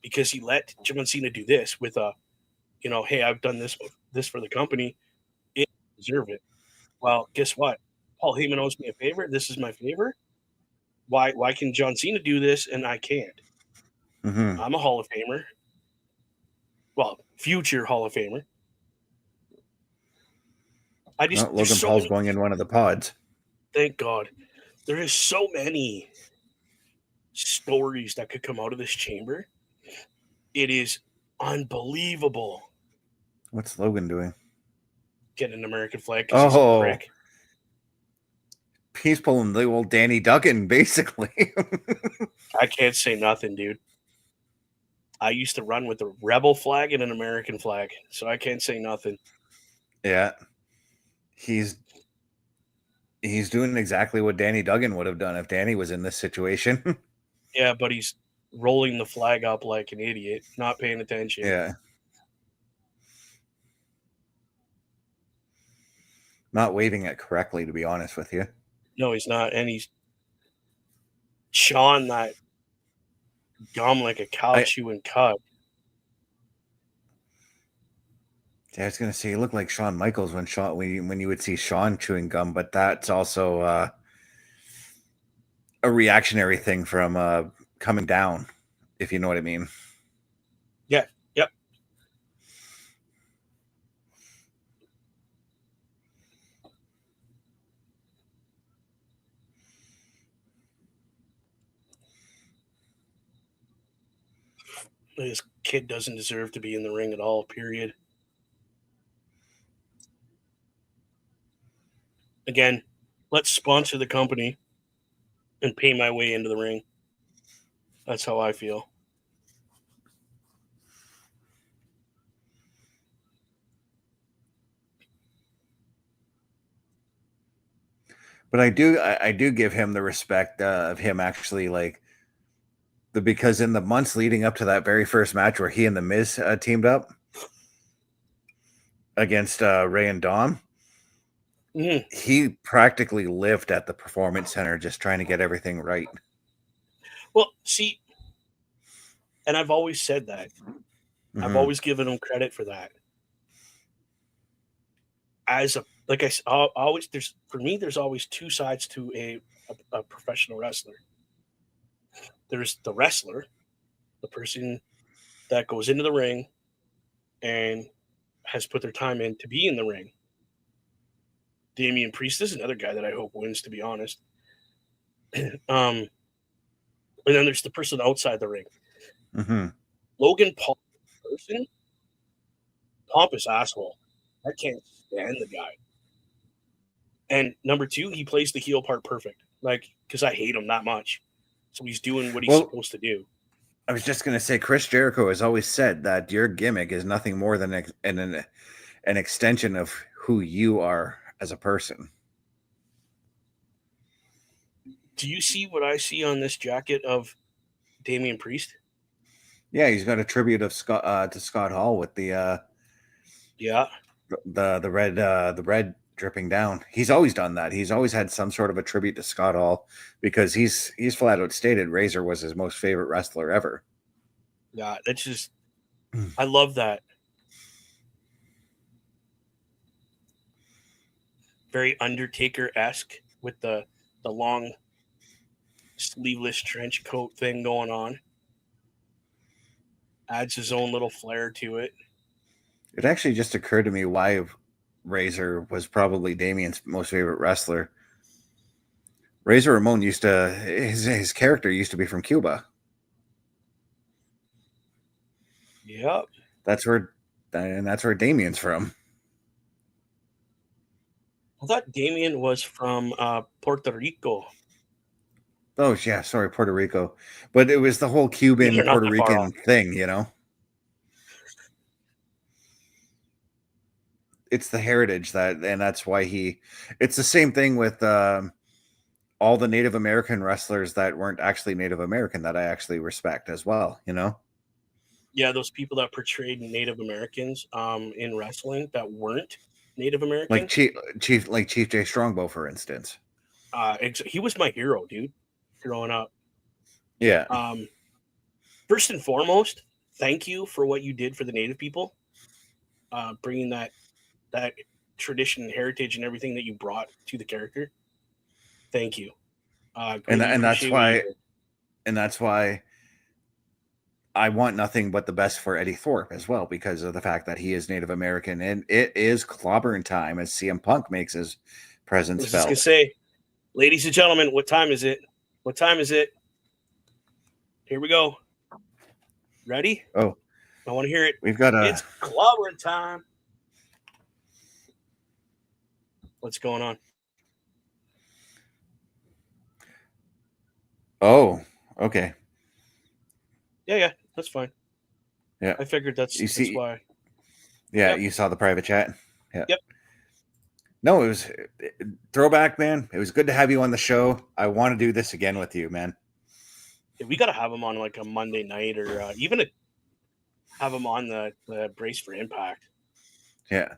because he let John Cena do this with hey, I've done this for the company. It deserve it. Well, guess what? Paul Heyman owes me a favor. This is my favor. Why can John Cena do this and I can't? Mm-hmm. I'm a Hall of Famer. Well, future Hall of Famer. Logan Paul's going in one of the pods. Thank God. There is so many stories that could come out of this chamber. It is unbelievable. What's Logan doing? Getting an American flag. Oh, he's pulling the old Danny Duggan, basically. I can't say nothing, dude. I used to run with the rebel flag and an American flag, so I can't say nothing. Yeah. He's doing exactly what Danny Duggan would have done if Danny was in this situation. Yeah, but he's rolling the flag up like an idiot, not paying attention. Yeah. Not waving it correctly, to be honest with you. No, he's not. And he's chawing that gum like a cow chewing cud. Yeah, I was going to say, he looked like Shawn Michaels when you would see Shawn chewing gum, but that's also a reactionary thing from coming down, if you know what I mean. Yeah, yep. This kid doesn't deserve to be in the ring at all, period. Again, let's sponsor the company and pay my way into the ring. That's how I feel. But I do give him the respect of him actually because in the months leading up to that very first match where he and the Miz teamed up against Ray and Dom, he practically lived at the Performance Center just trying to get everything right. Well, see, and I've always said that. Mm-hmm. I've always given him credit for that. There's always two sides to a professional wrestler. There's the wrestler, the person that goes into the ring and has put their time in to be in the ring. Damian Priest is another guy that I hope wins, to be honest. And then there's the person outside the ring. Mm-hmm. Logan Paul, person, pompous asshole. I can't stand the guy. And number two, he plays the heel part perfect. Because I hate him that much. So he's doing what he's supposed to do. I was just going to say, Chris Jericho has always said that your gimmick is nothing more than an extension of who you are as a person. Do you see what I see on this jacket of Damian Priest? Yeah, he's got a tribute of to Scott Hall with the the red dripping down. He's always done that. He's always had some sort of a tribute to Scott Hall because he's flat out stated Razor was his most favorite wrestler ever. Yeah, that's just I love that. Very Undertaker-esque with the long sleeveless trench coat thing going on. Adds his own little flair to it. It actually just occurred to me why Razor was probably Damian's most favorite wrestler. Razor Ramon his character used to be from Cuba. Yep. That's where Damian's from. I thought Damian was from Puerto Rico. Oh yeah, sorry, Puerto Rico. But it was the whole Cuban They're not Puerto that far Rican off. thing, you know. It's the heritage and that's why it's the same thing with all the Native American wrestlers that weren't actually Native American that I actually respect as well, you know. Yeah, those people that portrayed Native Americans in wrestling that weren't Native American. Like Chief Jay Strongbow, for instance. He was my hero, dude, growing up. Yeah. First and foremost, thank you for what you did for the Native people, bringing that tradition and heritage and everything that you brought to the character. Thank you. And that's why I want nothing but the best for Eddie Thorpe as well, because of the fact that he is Native American, and it is clobbering time as CM Punk makes his presence felt. I was just gonna say, ladies and gentlemen, what time is it? What time is it? Here we go. Ready? Oh, I want to hear it. It's clobbering time. What's going on? Oh, okay. Yeah, that's fine. Yeah, I figured that's why. Yeah, you saw the private chat. Yeah. Yep. No, it was throwback, man. It was good to have you on the show. I want to do this again with you, man. Yeah, we got to have him on like a Monday night, or even have him on the Brace for Impact. Yeah,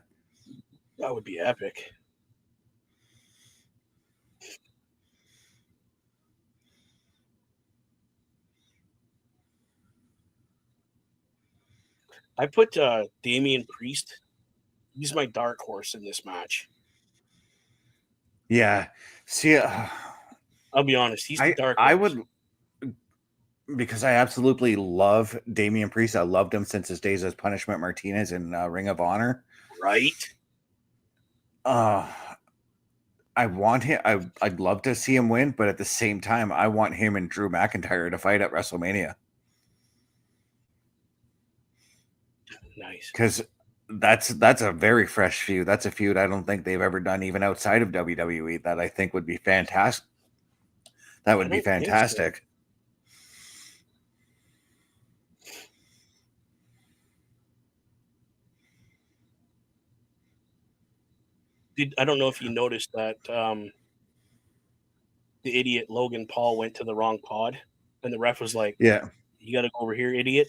that would be epic. I put Damian Priest. He's my dark horse in this match. Yeah. See, I'll be honest. He's the dark horse. I would, because I absolutely love Damian Priest. I loved him since his days as Punishment Martinez in Ring of Honor. Right. I want him. I'd love to see him win, but at the same time, I want him and Drew McIntyre to fight at WrestleMania. Nice. Because that's a very fresh feud. That's a feud I don't think they've ever done even outside of WWE that I think would be fantastic. That would be fantastic. I don't know if you noticed that the idiot Logan Paul went to the wrong pod, and the ref was like, "Yeah, you got to go over here, idiot."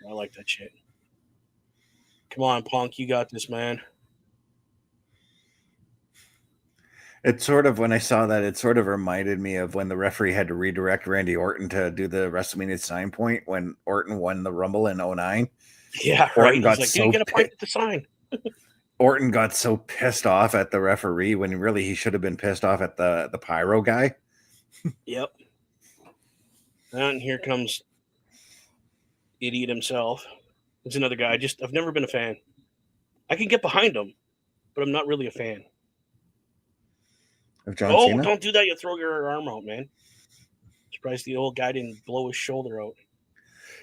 I like that shit. Come on, Punk, you got this, man. It's sort of, when I saw that, it sort of reminded me of when the referee had to redirect Randy Orton to do the WrestleMania sign point when Orton won the Rumble in 2009. Yeah, Orton right. got He's like, you get a point at the sign. Orton got so pissed off at the referee when really he should have been pissed off at the pyro guy. Yep. And here comes idiot himself. There's another guy. I've never been a fan. I can get behind him, but I'm not really a fan. Of John Cena? Don't do that. You throw your arm out, man. Surprised the old guy didn't blow his shoulder out.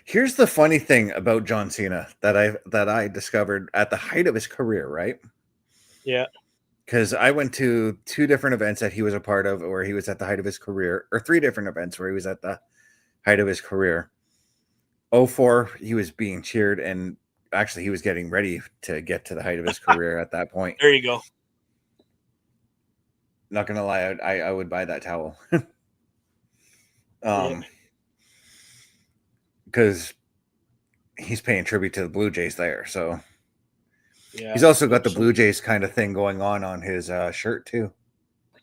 Here's the funny thing about John Cena that I discovered at the height of his career, right? Yeah. Because I went to 2 different events that he was a part of where he was at the height of his career, or 3 different events where he was at the height of his career. 2004, he was being cheered, and actually he was getting ready to get to the height of his career at that point. There you go. Not gonna lie, I would buy that towel. Because he's paying tribute to the Blue Jays there, so yeah. He's also got the Blue Jays kind of thing going on his shirt too.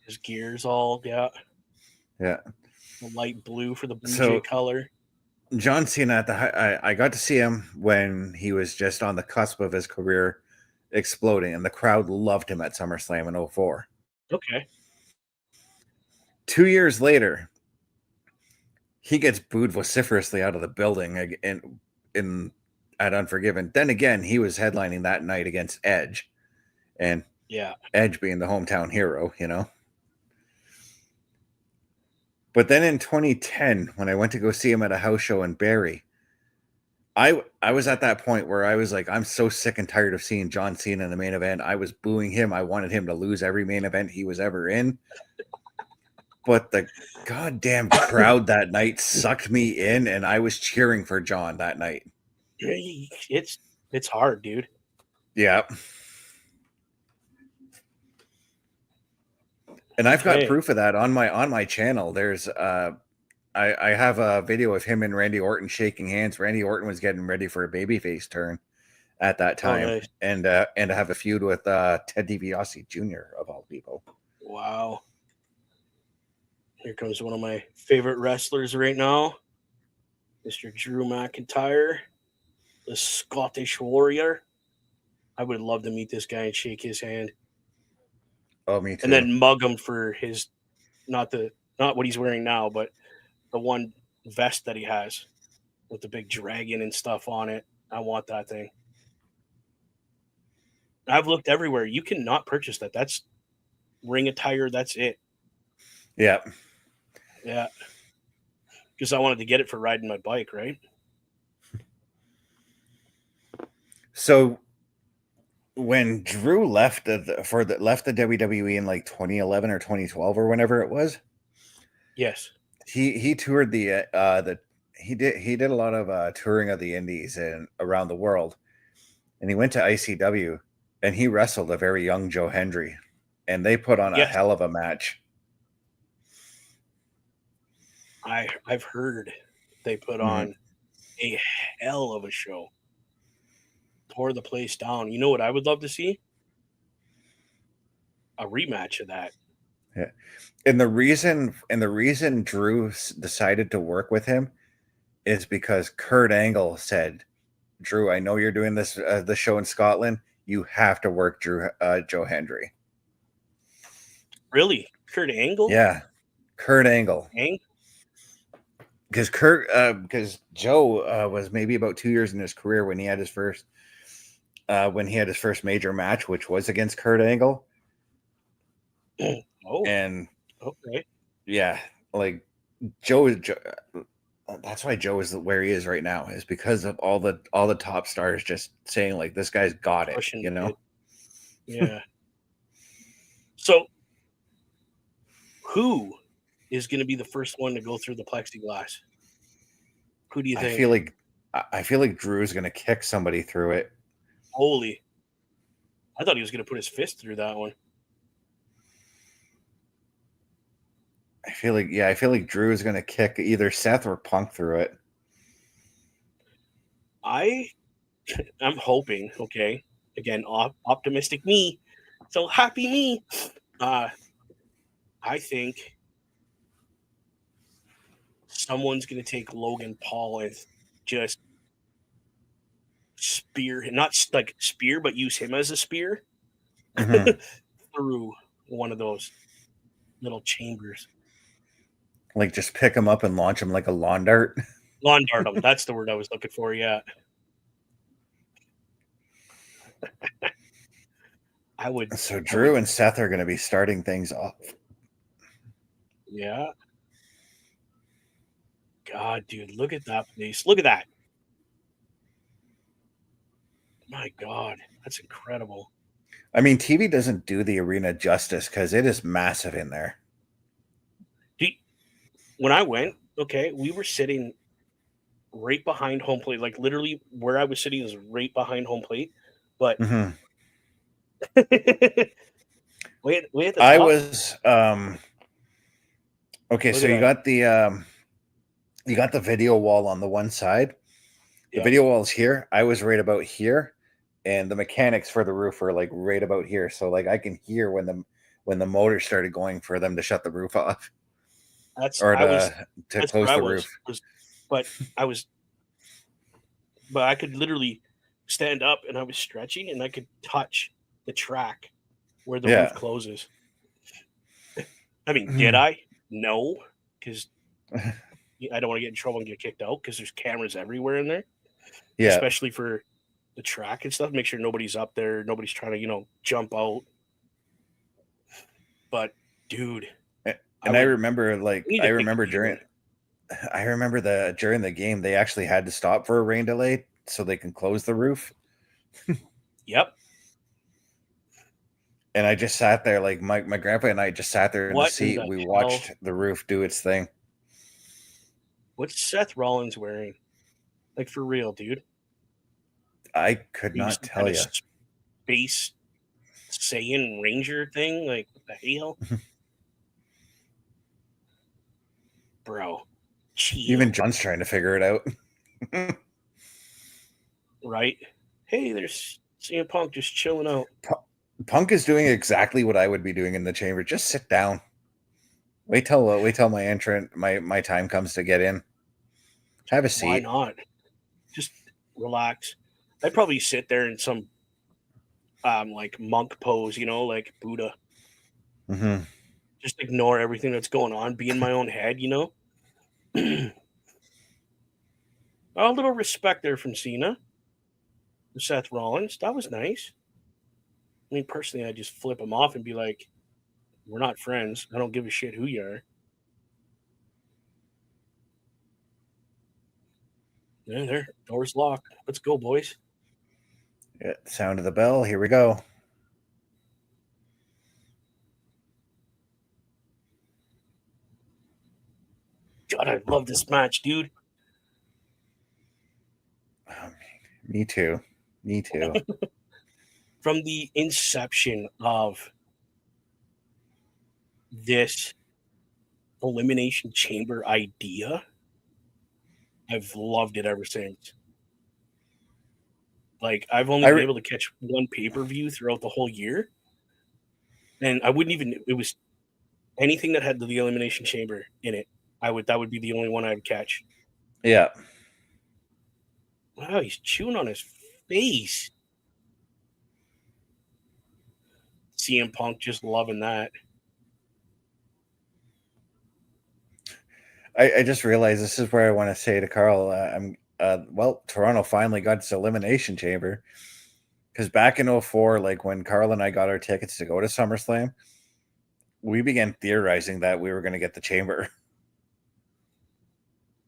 His gears all, yeah. The light blue for the Blue Jay color. John Cena I got to see him when he was just on the cusp of his career exploding, and the crowd loved him at SummerSlam in 2004. Okay. 2 years later, he gets booed vociferously out of the building at Unforgiven. Then again, he was headlining that night against Edge. and Yeah. Edge being the hometown hero, you know. But then in 2010, when I went to go see him at a house show in Barrie, I was at that point where I was like, I'm so sick and tired of seeing John Cena in the main event. I was booing him. I wanted him to lose every main event he was ever in. But the goddamn crowd that night sucked me in, and I was cheering for John that night. It's hard, dude. Yeah. And I've got Okay. proof of that on my channel. There's I have a video of him and Randy Orton shaking hands. Randy Orton was getting ready for a babyface turn at that time, nice. and to have a feud with Ted DiBiase Jr. of all people. Wow. Here comes one of my favorite wrestlers right now, Mr. Drew McIntyre, the Scottish Warrior. I would love to meet this guy and shake his hand, Oh, me too. and then mug him for his not what he's wearing now, but the one vest that he has with the big dragon and stuff on it. I want that thing. I've looked everywhere. You cannot purchase that. That's Ring Attire. That's it. Yeah. Yeah. Because I wanted to get it for riding my bike, right? So when Drew left the WWE in like 2011 or 2012 or whenever it was, Yes. he toured he did a lot of touring of the indies and around the world, and he went to ICW and he wrestled a very young Joe Hendry, and they put on a Yes. hell of a match. I've heard they put on a hell of a show. Tore the place down. You know what I would love to see? A rematch of that. Yeah. And the reason Drew decided to work with him is because Kurt Angle said, "Drew, I know you're doing this the show in Scotland. You have to work Joe Hendry." Really? Kurt Angle? Yeah, Kurt Angle. Because Joe was maybe about 2 years in his career when he had his first major match, which was against Kurt Angle. Oh, And okay. yeah, like Joe. That's why Joe is where he is right now, is because of all the top stars just saying like, this guy's got it, Pushing you know? it. Yeah. So, who is going to be the first one to go through the plexiglass? Who do you think? I feel like Drew's going to kick somebody through it. Holy. I thought he was going to put his fist through that one. I feel like Drew is going to kick either Seth or Punk through it. I'm hoping, okay, again, optimistic me, so happy me. I think someone's going to take Logan Paul and just spear, not like spear, but use him as a spear through one of those little chambers. Like, just pick him up and launch him like a lawn dart. Lawn dart him. That's the word I was looking for. Yeah. I would. So Drew and Seth are going to be starting things off. Yeah. God, dude, look at that place. Look at that. My God, that's incredible. I mean, TV doesn't do the arena justice because it is massive in there. When I went, okay, we were sitting right behind home plate. Like, literally where I was sitting is right behind home plate. But we had the I top. was okay. Look So at you got the video wall on the one side. The Yeah. video wall's here. I was right about here, and the mechanics for the roof were like right about here. So like I can hear when the motor started going for them to shut the roof off. That's or to close the roof. But I could literally stand up and I was stretching and I could touch the track where the roof closes. I mean, did I? No, because I don't want to get in trouble and get kicked out because there's cameras everywhere in there. Yeah. Especially for the track and stuff, make sure nobody's up there, nobody's trying to, jump out. But dude, and I remember during the game they actually had to stop for a rain delay so they can close the roof. Yep. And I just sat there, like my grandpa and I just sat there in the seat. We watched the roof do its thing. What's Seth Rollins wearing? Like, for real, dude? I could not tell you. Space Saiyan Ranger thing? Like, what the hell? Bro. Chill. Even John's trying to figure it out. Right? Hey, there's CM Punk just chilling out. Punk is doing exactly what I would be doing in the chamber. Just sit down. Wait till my time comes to get in. Have a seat. Why not? Just relax. I'd probably sit there in some like monk pose, like Buddha. Mm-hmm. Just ignore everything that's going on. Be in my own head, A little respect there from Cena. Seth Rollins. That was nice. I mean, personally, I'd just flip him off and be like, we're not friends. I don't give a shit who you are. Yeah, there. Door's locked. Let's go, boys. Yeah, sound of the bell. Here we go. God, I love this match, dude. Me too. From the inception of this Elimination Chamber idea, I've loved it ever since. Like, I've only been able to catch one pay-per-view throughout the whole year. And I wouldn't even, it was anything that had the Elimination Chamber in it. That would be the only one I would catch. Yeah. Wow, he's chewing on his face. CM Punk just loving that. I just realized this is where I want to say to Carl, Toronto finally got its Elimination Chamber. Because back in 2004, like when Carl and I got our tickets to go to SummerSlam, we began theorizing that we were going to get the chamber.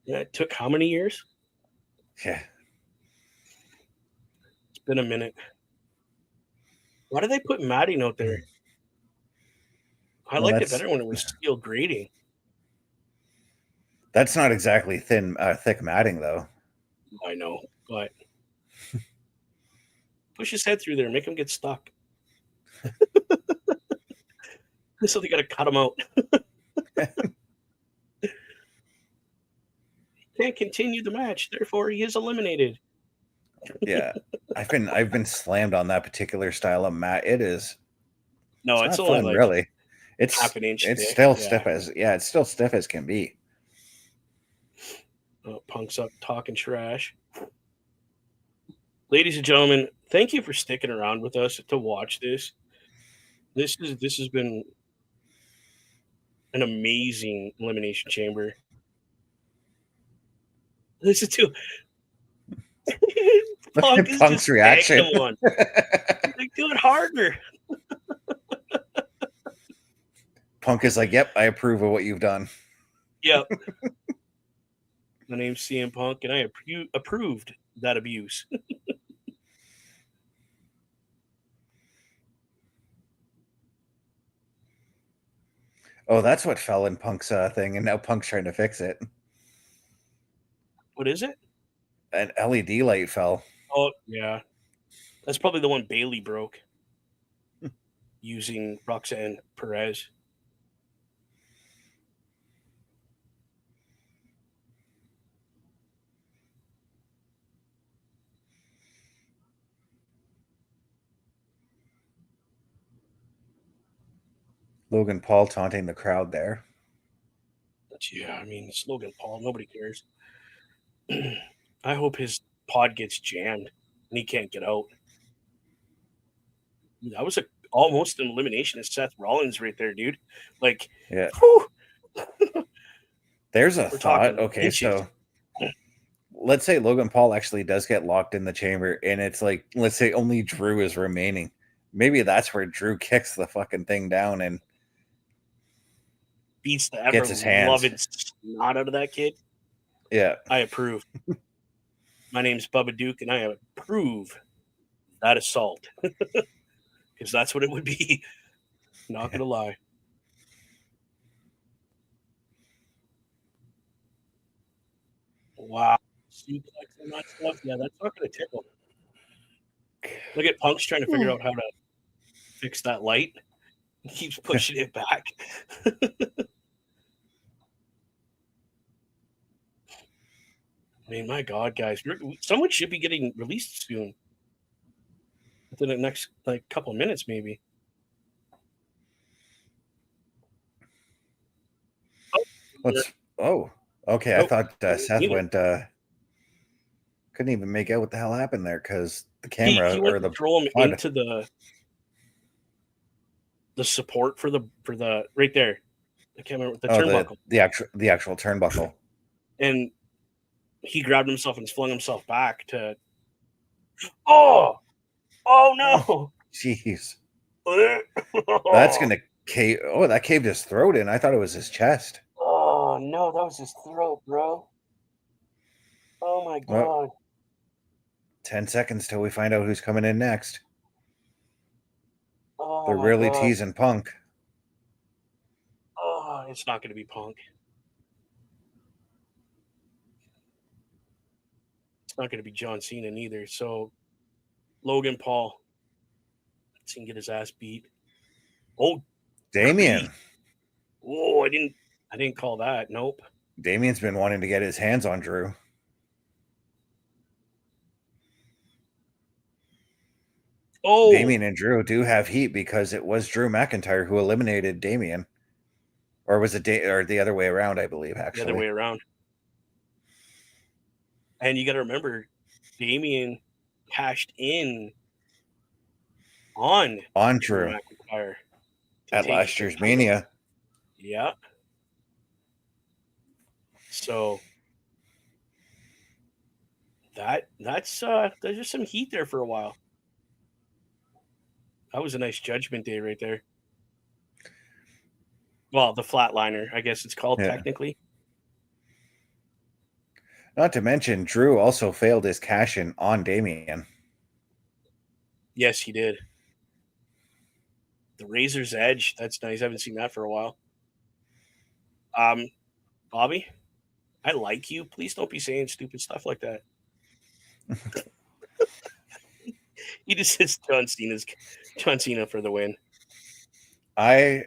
Yeah, it took how many years? Yeah. It's been a minute. Why did they put matting out there? I liked it better when it was steel grating. That's not exactly thick matting, though. I know, but push his head through there, make him get stuck. So they got to cut him out. He can't continue the match, therefore he is eliminated. Yeah, I've been slammed on that particular style of mat. It is. No, it's only fun, like really. It's half an inch. It's thick. still stiff it's still stiff as can be. Oh, Punk's up talking trash. Ladies and gentlemen, thank you for sticking around with us to watch this. This has been an amazing Elimination Chamber. Listen to Punk's reaction. One. Like, do it harder. Punk is like, "Yep, I approve of what you've done." Yep. My name's CM Punk, and I approved that abuse. Oh, that's what fell in Punk's thing, and now Punk's trying to fix it. What is it? An LED light fell. Oh, yeah. That's probably the one Bayley broke using Roxanne Perez. Logan Paul taunting the crowd there. Yeah, I mean, it's Logan Paul. Nobody cares. I hope his pod gets jammed and he can't get out. That was almost an elimination of Seth Rollins right there, dude. Like, yeah. There's a thought. Okay, inches. So let's say Logan Paul actually does get locked in the chamber, and it's like, let's say only Drew is remaining. Maybe that's where Drew kicks the fucking thing down and beats the gets his hands. ever-loving snot out of that kid. Yeah. I approve. My name's Bubba Duke, and I approve that assault. Because that's what it would be. Not going to lie. Wow. Suplex and that stuff. Yeah, that's not going to tickle. Look at Punk's trying to figure out how to fix that light. He keeps pushing it back. I mean, my God, guys. Someone should be getting released soon. Within the next couple of minutes, maybe. Okay. I thought Seth went. Couldn't even make out what the hell happened there because the camera he went to throw him into the support for the right there. I can't remember the turnbuckle. The actual turnbuckle. And he grabbed himself and flung himself back to. Oh no! Jeez. That's gonna cave. Oh, that caved his throat in. I thought it was his chest. Oh no, that was his throat, bro. Oh my God. Well, 10 seconds till we find out who's coming in next. Oh, they're really teasing Punk. Oh, it's not going to be Punk. It's not going to be John Cena neither. So, Logan Paul. Let's see him get his ass beat. Oh, Damian. Oh, I didn't call that. Nope. Damian's been wanting to get his hands on Drew. Oh, Damian and Drew do have heat because it was Drew McIntyre who eliminated Damian. Or was it or the other way around, I believe, actually. The other way around. And you got to remember, Damian cashed in on Drew McIntyre at last year's Mania. Yeah. So that's there's just some heat there for a while. That was a nice Judgment Day right there. Well, the flatliner, I guess it's called technically. Not to mention, Drew also failed his cash-in on Damian. Yes, he did. The Razor's Edge. That's nice. I haven't seen that for a while. Bobby, I like you. Please don't be saying stupid stuff like that. He just says John Cena for the win. I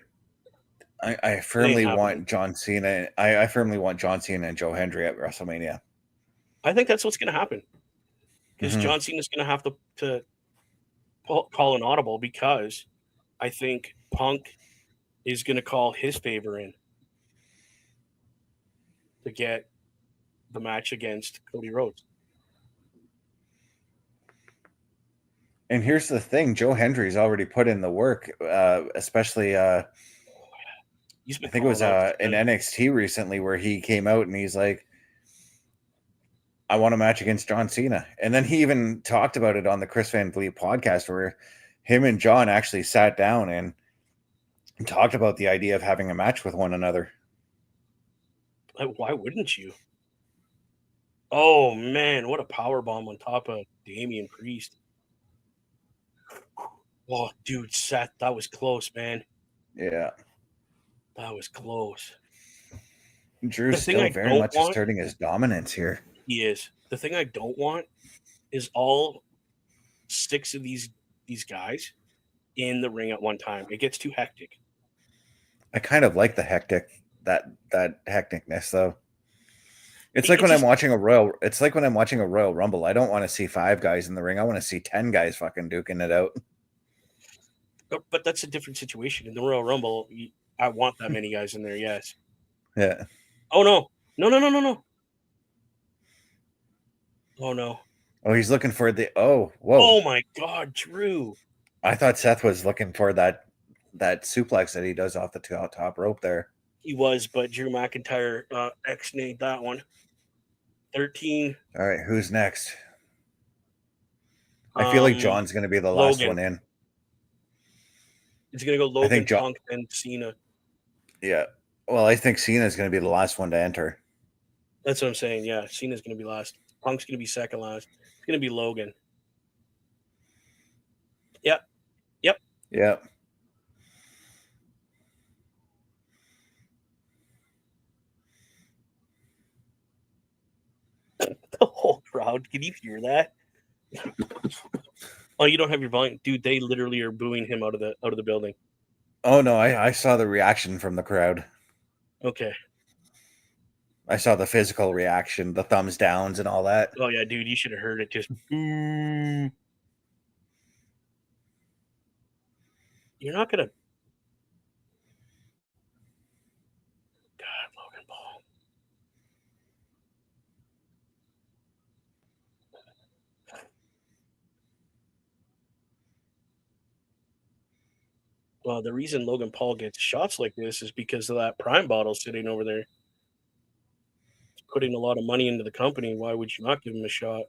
firmly want John Cena. I firmly want John Cena and Joe Hendry at WrestleMania. I think that's what's going to happen. Because John Cena's going to have to call an audible because I think Punk is going to call his favor in to get the match against Cody Rhodes. And here's the thing, Joe Hendry's already put in the work, especially I think it was in NXT recently where he came out and he's like, I want a match against John Cena. And then he even talked about it on the Chris Van Vliet podcast where him and John actually sat down and talked about the idea of having a match with one another. Why wouldn't you? Oh, man, what a powerbomb on top of Damian Priest. Oh, dude, Seth, that was close, man. Yeah. That was close. Drew's still very much asserting his dominance here. He is. The thing I don't want is all 6 of these guys in the ring at one time. It gets too hectic. I kind of like the that hecticness though. It's like when I'm watching a Royal Rumble. I don't want to see 5 guys in the ring. I want to see 10 guys fucking duking it out. But that's a different situation. In the Royal Rumble, I want that many guys in there, yes. Yeah. Oh, no. No. Oh, no. Oh, he's looking for whoa. Oh, my God, Drew. I thought Seth was looking for that suplex that he does off the top rope there. He was, but Drew McIntyre ex-nayed that one. 13. All right, who's next? I feel like John's going to be the last Logan. one in. It's going to go Logan, think Punk, and Cena. Yeah. Well, I think Cena's going to be the last one to enter. That's what I'm saying. Yeah, Cena's going to be last. Punk's going to be second last. It's going to be Logan. Yep. Yep. The whole crowd. Can you hear that? Oh, you don't have your volume, dude. They literally are booing him out of the building. Oh no, I saw the reaction from the crowd. Okay. I saw the physical reaction, the thumbs downs and all that. Oh yeah, dude. You should have heard it. Just boo. You're not gonna. God, Logan Paul. Well, the reason Logan Paul gets shots like this is because of that Prime bottle sitting over there. It's putting a lot of money into the company. Why would you not give him a shot?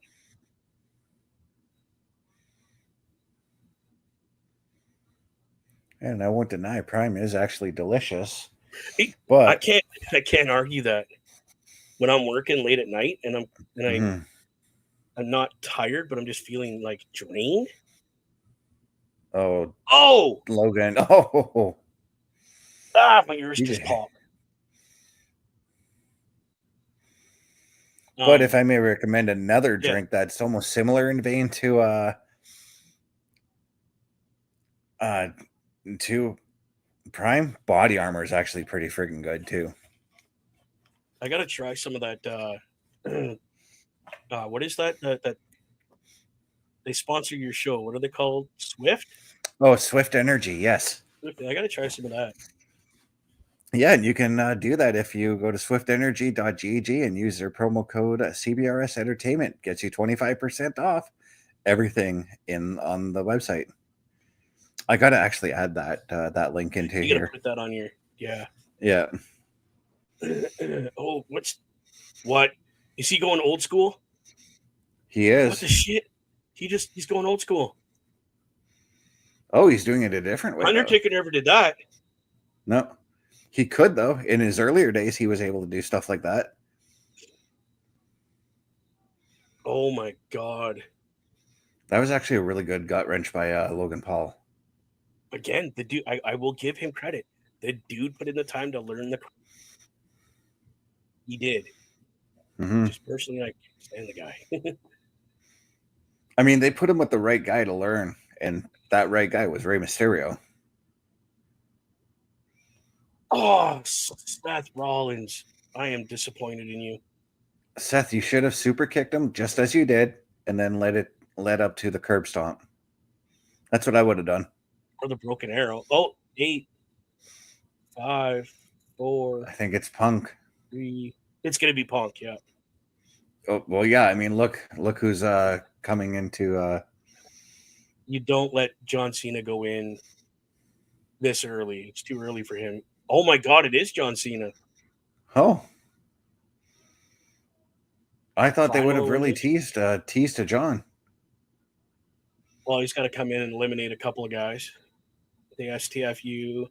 And I won't deny Prime is actually delicious. I But can't argue that. When I'm working late at night and I'm not tired, but I'm just feeling like drained. Oh, Logan. Oh, My ears just popped. But if I may recommend another drink that's almost similar in vein to Prime, Body Armor is actually pretty freaking good too. I gotta try some of that. What is that? That they sponsor your show. What are they called? Swift? Oh, Swift Energy, yes. I gotta try some of that. Yeah, and you can do that if you go to swiftenergy.gg and use their promo code CBRS Entertainment. Gets you 25% off everything on the website. I gotta actually add that link into You gotta here. put that on your Yeah. Oh, what? Is he going old school? He is. What the shit? He's going old school. Oh, he's doing it a different way. Undertaker never did that. No. He could, though. In his earlier days, he was able to do stuff like that. Oh, my God. That was actually a really good gut wrench by Logan Paul. Again, the dude, I will give him credit. The dude put in the time to learn the... He did. Mm-hmm. Just personally, I can't stand the guy. I mean, they put him with the right guy to learn, and that right guy was Rey Mysterio. Oh, Seth Rollins. I am disappointed in you. Seth, you should have super kicked him just as you did, and then led up to the curb stomp. That's what I would have done. Or the broken arrow. Oh, 8, 5, 4. I think it's Punk. 3. It's gonna be Punk, yeah. Oh, well, yeah. I mean, look who's coming into. You don't let John Cena go in this early. It's too early for him. Oh my God, it is John Cena. Oh, I thought they would have Final really teased to John. Well, he's got to come in and eliminate a couple of guys. The STFU.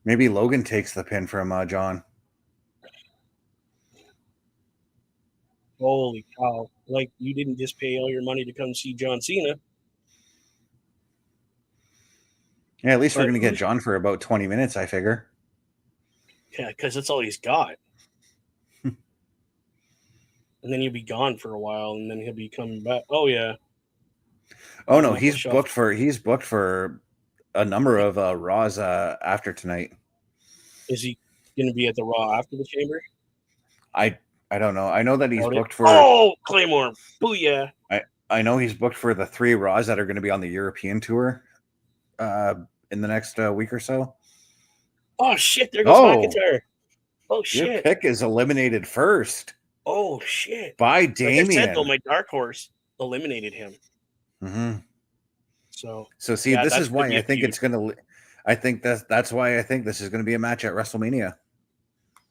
Maybe Logan takes the pin from John. Holy cow. Like, you didn't just pay all your money to come see John Cena. Yeah, at least we're going to get John for about 20 minutes, I figure. Yeah, because that's all he's got. And then he'll be gone for a while, and then he'll be coming back. Oh, yeah. Oh, no, he's booked for a number of Raws after tonight. Is he going to be at the Raw after the Chamber? I don't know. I know that he's booked for... Oh, Claymore. Booyah. I know he's booked for the 3 Raws that are going to be on the European tour in the next week or so. Oh, shit. There goes McIntyre. Oh, shit. Your pick is eliminated first. Oh, shit. By Damian. Like I said, though, my dark horse eliminated him. Mm-hmm. So see, yeah, this is why I think it's going to... I think that's why I think this is going to be a match at WrestleMania.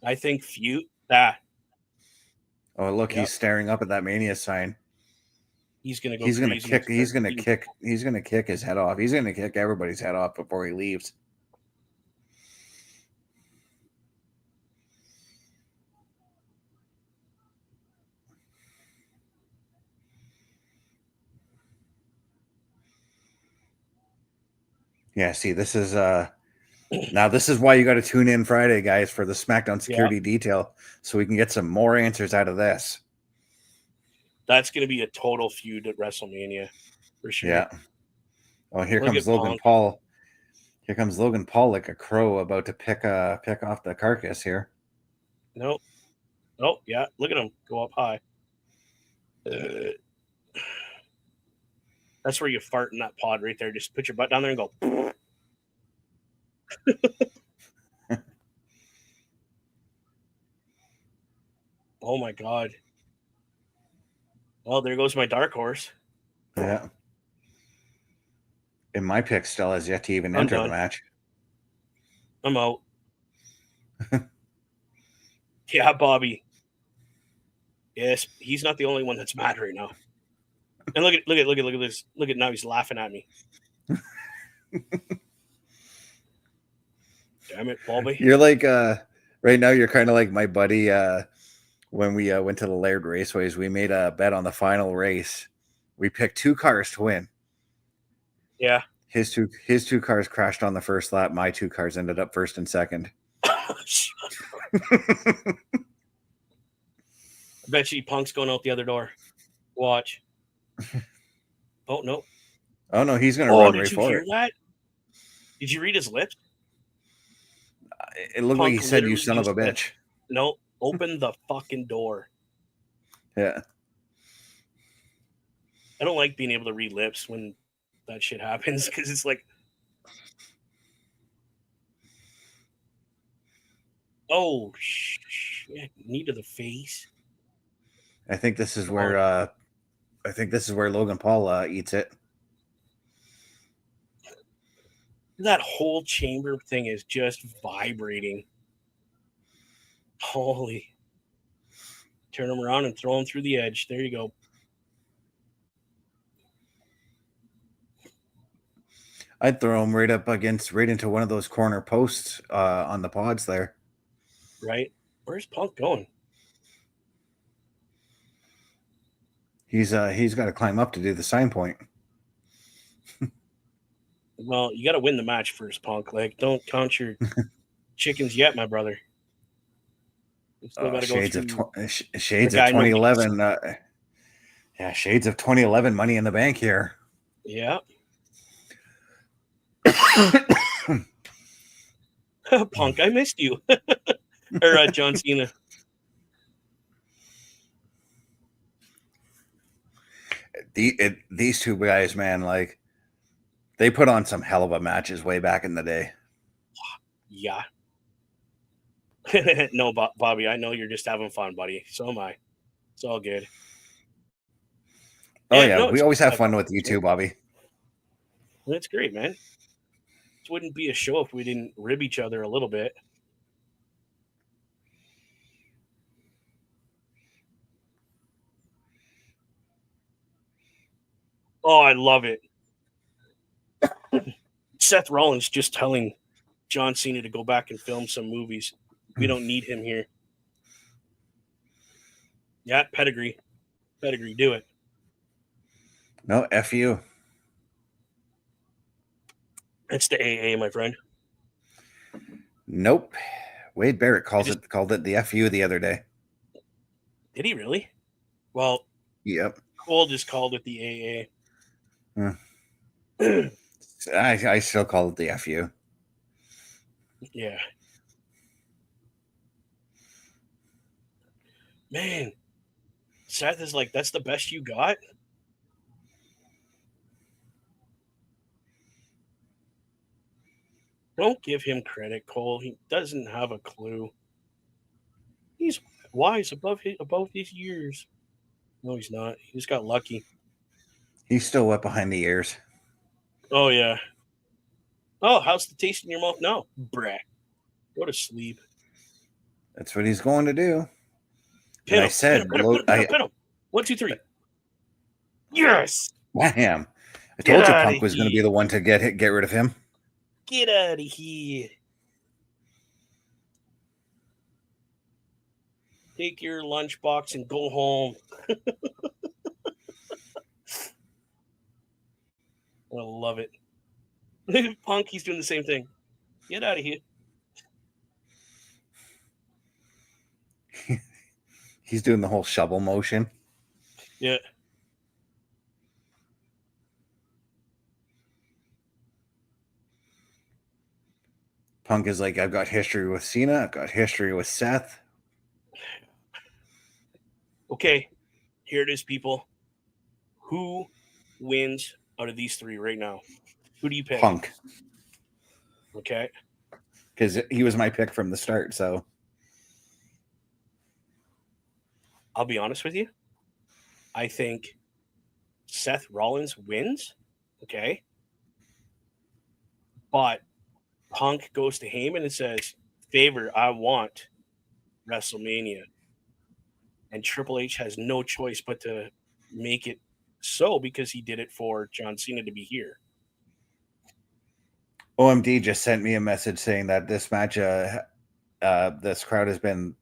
I think feud... Oh, look, Yep. he's staring up at that Mania sign. He's gonna go. He's gonna crazy kick. and He's start gonna eating kick. people. He's gonna kick his head off. He's gonna kick everybody's head off before he leaves. Yeah, see, this is now this is why you got to tune in Friday, guys, for the SmackDown security detail, so we can get some more answers out of this. That's gonna be a total feud at WrestleMania for sure. Yeah. Oh, here Look comes at Logan Punk. Paul. Here comes Logan Paul like a crow about to pick off the carcass here. Nope. Oh yeah, look at him go up high. That's where you fart in that pod right there. Just put your butt down there and go. Oh my god. Well, there goes my dark horse. Yeah. And my pick still has yet to even I'm enter done. the match. I'm out. Yeah, Bobby. Yes, he's not the only one that's mad right now. And look at this. Look at now he's laughing at me. Damn it, Bobby. You're like right now you're kind of like my buddy when we went to the Laird Raceways. We made a bet on the final race. We picked 2 cars to win. Yeah. His two cars crashed on the first lap. My 2 cars ended up first and second. I bet you Punk's going out the other door. Watch. Oh no. Oh no, he's gonna run Did right you for hear it. that? Did you read his lips? It looked like he Punk said, "You literally son of a just said, bitch." No, open the fucking door. Yeah. I don't like being able to read lips when that shit happens because it's like, oh shit, knee to the face. I think this is where Logan Paul eats it. That whole chamber thing is just vibrating. Holy. Turn him around and throw him through the edge. There you go. I'd throw him right into one of those corner posts on the pods there. Right? Where's Punk going? He's got to climb up to do the sign point. Well, you got to win the match first, Punk. Like, don't count your chickens yet, my brother. You still got to go Shades through. of Shades of 2011. Yeah, Shades of 2011. Money in the Bank here. Yeah. Punk, I missed you. Or John Cena. These two guys, man, like they put on some hell of a matches way back in the day. Yeah. No, Bobby, I know you're just having fun, buddy. So am I. It's all good. Oh yeah, no, we always have fun with you too, Bobby. That's great, man. This wouldn't be a show if we didn't rib each other a little bit. Oh, I love it. Seth Rollins just telling John Cena to go back and film some movies. We don't need him here. Yeah, pedigree. Pedigree, do it. No, F you. It's the AA, my friend. Nope. Wade Barrett called it the FU the other day. Did he really? Well, Yep. Cole just called it the AA. I still call it the FU. Yeah. Man, Seth is like, that's the best you got? Don't give him credit, Cole. He doesn't have a clue. He's wise above his years. No, he's not. He just got lucky. He's still wet behind the ears. Oh, yeah. Oh, how's the taste in your mouth now? Brah. Go to sleep. That's what he's going to do. Pin I him. said, Pin him. 1, 2, 3. Yes. Bam. I Get told you outta Punk was going to be here. the one to get rid of him. Get out of here. Take your lunchbox and go home. I love it. Punk, he's doing the same thing. Get out of here. He's doing the whole shovel motion. Yeah. Punk is like, I've got history with Cena. I've got history with Seth. Okay. Here it is, people. Who wins out of these three right now? Who do you pick? Punk. Okay. Because he was my pick from the start, so. I'll be honest with you. I think Seth Rollins wins. Okay. But Punk goes to Heyman and says, favor, I want WrestleMania. And Triple H has no choice but to make it so because he did it for John Cena to be here. OMD just sent me a message saying that this match, this crowd has been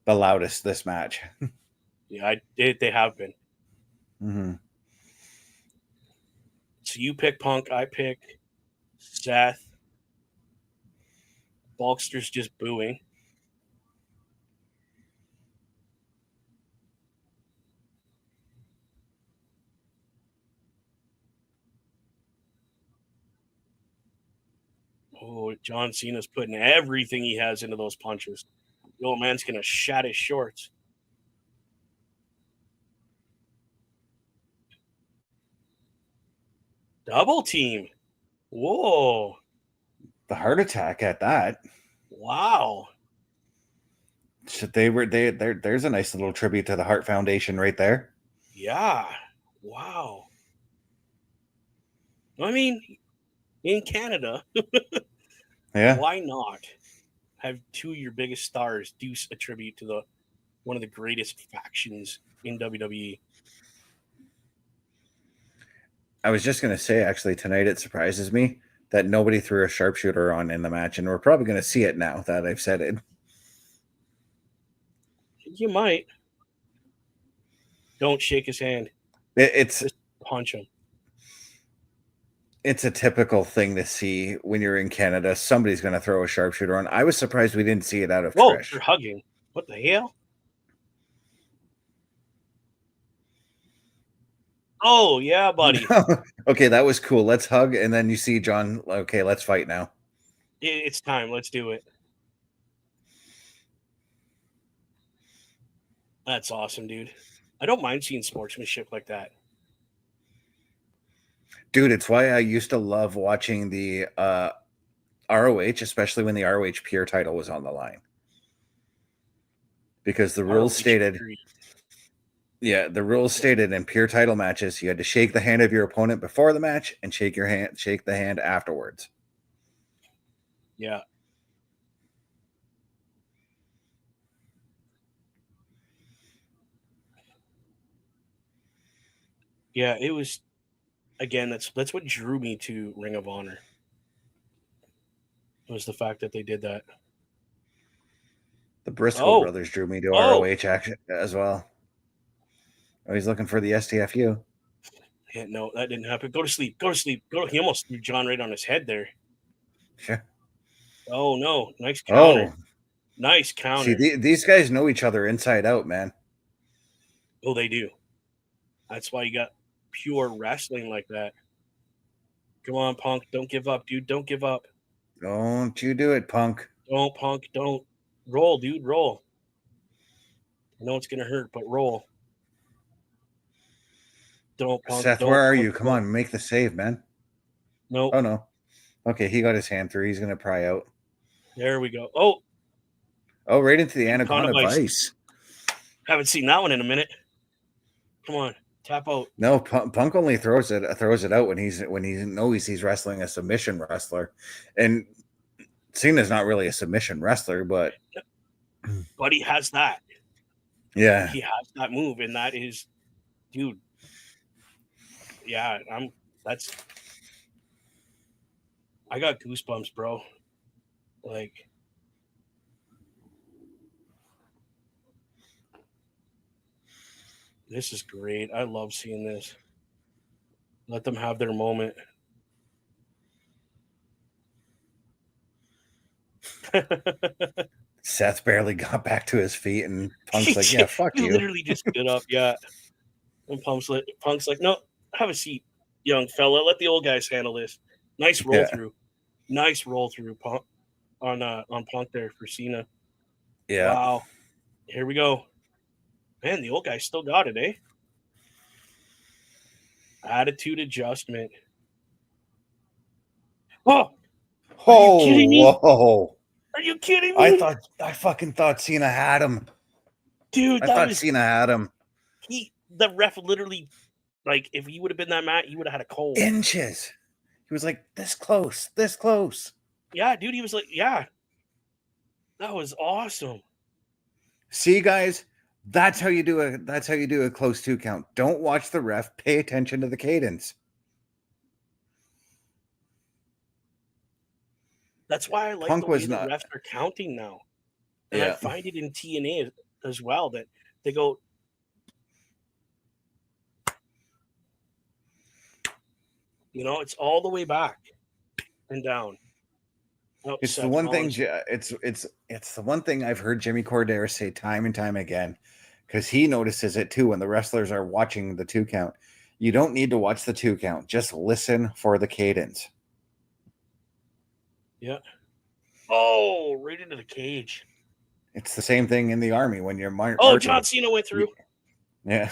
the loudest this match. Yeah, they have been. Mm-hmm. So you pick Punk, I pick Seth. Bulkster's just booing. Oh, John Cena's putting everything he has into those punches. The old man's going to shat his shorts. Double team. Whoa. The heart attack at that. Wow. So there's a nice little tribute to the Heart Foundation right there. Yeah. Wow. I mean, in Canada, Yeah. why not have two of your biggest stars do a tribute to one of the greatest factions in WWE? I was just going to say, actually, tonight it surprises me that nobody threw a sharpshooter on in the match, and we're probably going to see it now that I've said it. You might. Don't shake his hand. It's Just punch him. It's a typical thing to see when you're in Canada. Somebody's going to throw a sharpshooter on. I was surprised we didn't see it out of Whoa, Trish. they're hugging. What the hell? Oh, yeah, buddy. Okay, that was cool. Let's hug, and then you see John. Okay, let's fight now. It's time. Let's do it. That's awesome, dude. I don't mind seeing sportsmanship like that. Dude, it's why I used to love watching the ROH, especially when the ROH Pure title was on the line. Because the rules stated, the rules stated in Pure title matches, you had to shake the hand of your opponent before the match and shake the hand afterwards. Yeah. Yeah, it was. Again, that's what drew me to Ring of Honor. Was the fact that they did that. The Briscoe brothers drew me to ROH action as well. Oh, he's looking for the STFU. Yeah, no, that didn't happen. Go to sleep. Go to sleep. He almost threw John right on his head there. Sure. Oh, no. Nice counter. Oh. Nice counter. See, these guys know each other inside out, man. Oh, they do. That's why you got pure wrestling like that. Come on, Punk. Don't give up, dude. Don't give up. Don't you do it, Punk. Don't, Punk. Don't. Roll, dude. Roll. I know it's going to hurt, but roll. Don't, Punk. Seth, don't, where are Punk, you? Come on, make the save, man. Nope. Oh, no. Okay, he got his hand through. He's going to pry out. There we go. Oh. Oh, right into the Anaconda Vice. Haven't seen that one in a minute. Come on. Tap out. No, Punk only throws it out when he knows he's wrestling a submission wrestler. And Cena's not really a submission wrestler, but he has that. Yeah. He has that move, and that is, dude. Yeah, I got goosebumps, bro. Like, this is great. I love seeing this. Let them have their moment. Seth barely got back to his feet, and Punk's like, "Yeah, fuck he you." literally just stood up, yeah. And Punk's like, "No, have a seat, young fella. Let the old guys handle this." Nice roll through. Nice roll through on Punk there for Cena. Yeah. Wow. Here we go. Man, the old guy still got it, eh? Attitude adjustment. Oh! Are you kidding me? Whoa. Are you kidding me? I fucking thought Cena had him. Dude, Cena had him. The ref literally, like, if he would have been that Matt, he would have had a cold. Inches. He was like, this close. Yeah, dude, he was like, yeah. That was awesome. See, guys, that's how you do a close 2 count. Don't watch the ref. Pay attention to the cadence. That's why I like Punk the way was the not. refs are counting now. And Yeah. I find it in TNA as well that they go, it's all the way back and down. Oh, It's Seth the one Rollins. thing. It's the one thing I've heard Jimmy Cordero say time and time again, because he notices it too when the wrestlers are watching the 2 count. You don't need to watch the 2 count. Just listen for the cadence. Yeah. Oh, right into the cage. It's the same thing in the army when you're marching. Oh, John Cena went through. Yeah.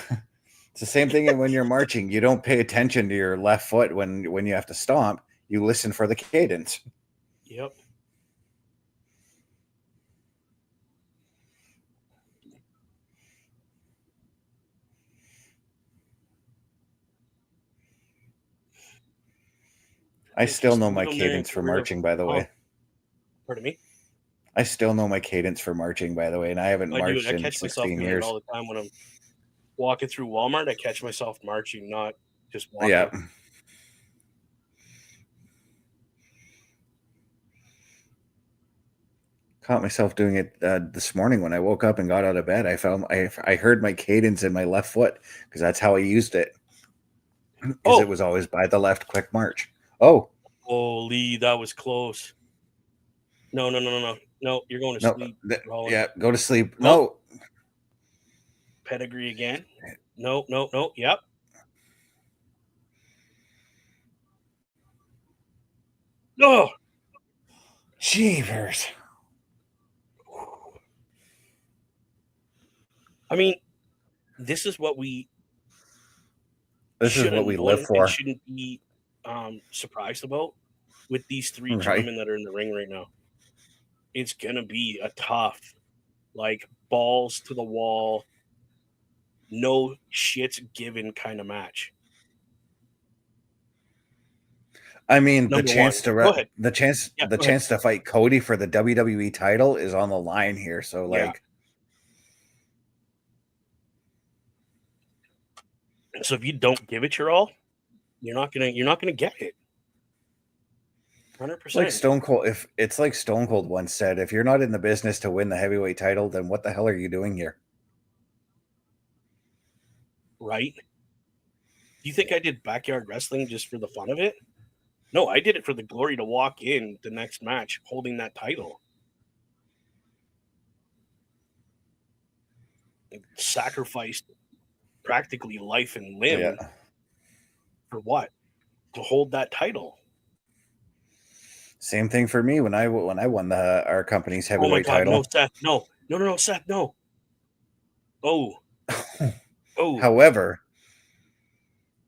It's the same thing when you're marching. You don't pay attention to your left foot when you have to stomp. You listen for the cadence. Yep. I still know my cadence for marching, by the way. Pardon me? I still know my cadence for marching, by the way, and I haven't marched in 16 years. All the time when I'm walking through Walmart, I catch myself marching, not just walking. Yeah. Caught myself doing it this morning when I woke up and got out of bed. I heard my cadence in my left foot because that's how I used it. Because it was always by the left quick march. Oh. Holy, that was close. No, you're going to sleep. Yeah, go to sleep. No. Pedigree again. No. Yep. Oh. Jeevers. I mean, this is what we live for. Shouldn't be surprised about with these 3 gentlemen that are in the ring right now. It's gonna be a tough, like, balls to the wall, no shits given kind of match. I mean, the chance to fight Cody for the WWE title is on the line here. So, so if you don't give it your all, you're not gonna get it. 100%. Like Stone Cold, it's like Stone Cold once said, if you're not in the business to win the heavyweight title, then what the hell are you doing here? Right? Do you think I did backyard wrestling just for the fun of it? No, I did it for the glory to walk in the next match holding that title. Sacrificed practically life and limb for what? To hold that title. Same thing for me when I won our company's heavyweight title. No, Seth, no, Seth, no. Oh. However,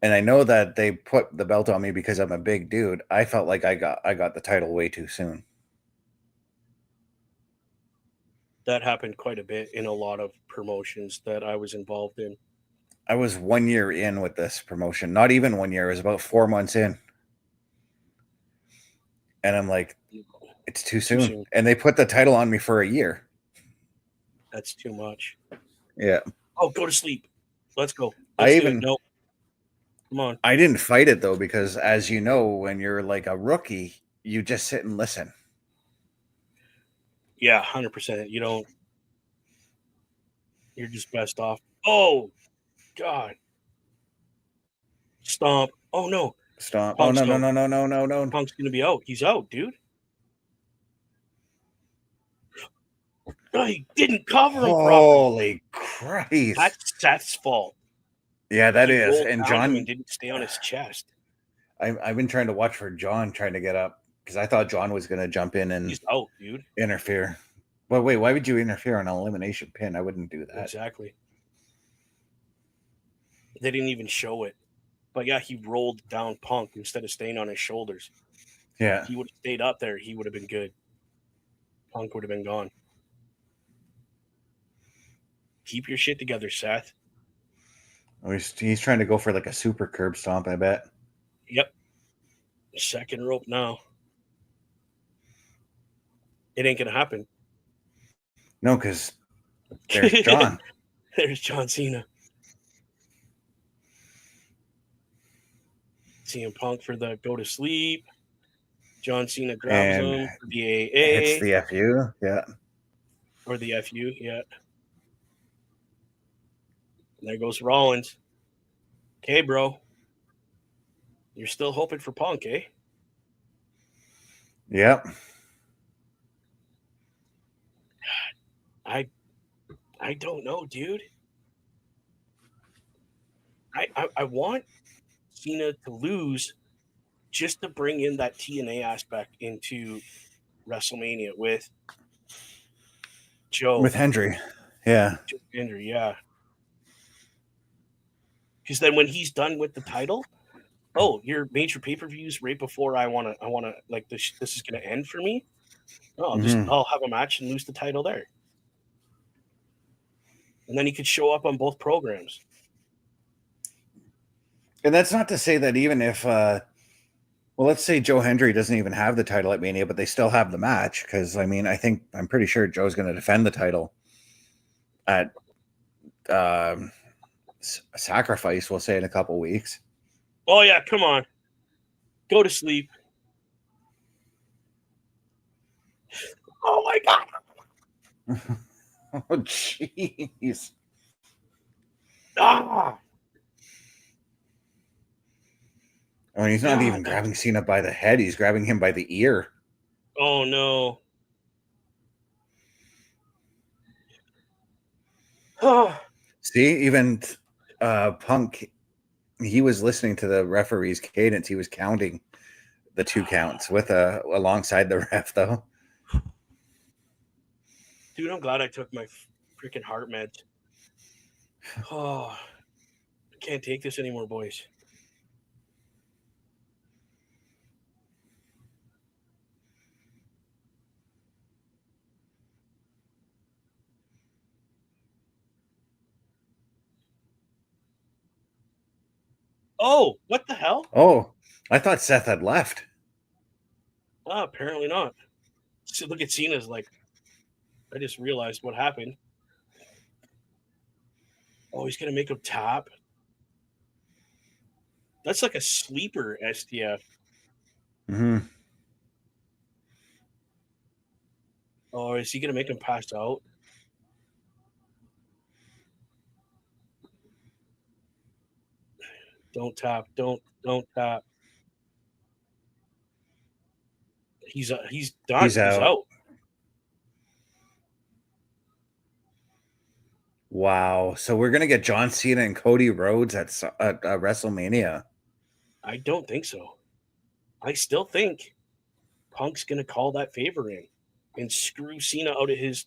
and I know that they put the belt on me because I'm a big dude. I felt like I got the title way too soon. That happened quite a bit in a lot of promotions that I was involved in. I was 1 year in with this promotion. Not even 1 year. It was about 4 months in. And I'm like, it's too soon. And they put the title on me for a year. That's too much. Yeah. Oh, go to sleep. Let's go. I Let's do even- it. No. Come on. I didn't fight it though, because as you know, when you're like a rookie, you just sit and listen. Yeah, 100%. You don't. You're just best off. Oh, God. Stomp. Oh, no. Stop. Punk's Oh, no, out. no, no, no, no, no, no. Punk's going to be out. He's out, dude. Oh, he didn't cover him properly. Holy Christ. That's Seth's fault. Yeah, that He is. rolled And down him John, and didn't stay on his chest. I've been trying to watch for John trying to get up because I thought John was going to jump in and He's out, dude. interfere. But wait, why would you interfere on an elimination pin? I wouldn't do that. Exactly. They didn't even show it. But yeah, he rolled down Punk instead of staying on his shoulders. Yeah. If he would have stayed up there, he would have been good. Punk would have been gone. Keep your shit together, Seth. Oh, he's trying to go for like a super curb stomp, I bet. Yep. Second rope now. It ain't going to happen. No, because there's John. There's John Cena. CM Punk for the go to sleep. John Cena grabs And him for the AA. It's the FU. Yeah. Or the FU, yeah. And there goes Rollins. Okay, bro. You're still hoping for Punk, eh? Yep. I don't know, dude. I want Cena to lose just to bring in that TNA aspect into WrestleMania with Joe. With Hendry. Yeah. Joe Hendry, yeah. Because then when he's done with the title, oh, your major pay-per-views right before I wanna like this is gonna end for me. Oh, I'll have a match and lose the title there. And then he could show up on both programs. And that's not to say that even if, well, let's say Joe Hendry doesn't even have the title at Mania, but they still have the match. Because, I mean, I'm pretty sure Joe's going to defend the title at Sacrifice, we'll say, in a couple weeks. Oh, yeah, come on. Go to sleep. Oh, my God. Oh, jeez. Ah! I mean, he's not even grabbing Cena by the head. He's grabbing him by the ear. Oh, no. Oh. See, even Punk, he was listening to the referee's cadence. He was counting the 2 counts with alongside the ref, though. Dude, I'm glad I took my freaking heart meds. Oh, I can't take this anymore, boys. Oh, what the hell? Oh, I thought Seth had left. Oh, apparently not. So look at Cena's like, I just realized what happened. Oh, he's going to make him tap. That's like a sleeper STF. Mm-hmm. Oh, is he going to make him pass out? Don't tap. Don't tap. He's done. He's out. Wow. So we're going to get John Cena and Cody Rhodes at WrestleMania. I don't think so. I still think Punk's going to call that favor in and screw Cena out of his.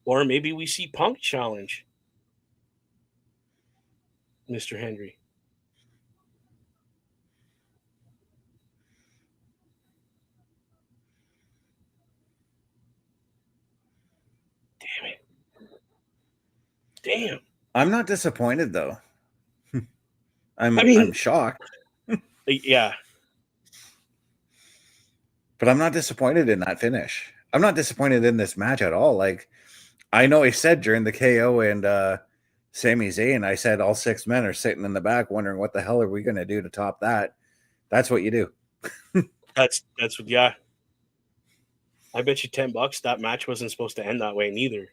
Or maybe we see Punk challenge Mr. Hendry. Damn it. Damn. I'm not disappointed, though. I'm shocked. Yeah. But I'm not disappointed in that finish. I'm not disappointed in this match at all. Like, I know I said during the KO and Sami Zayn, I said all 6 men are sitting in the back wondering what the hell are we going to do to top that. That's what you do. That's yeah. I bet you $10 that match wasn't supposed to end that way neither.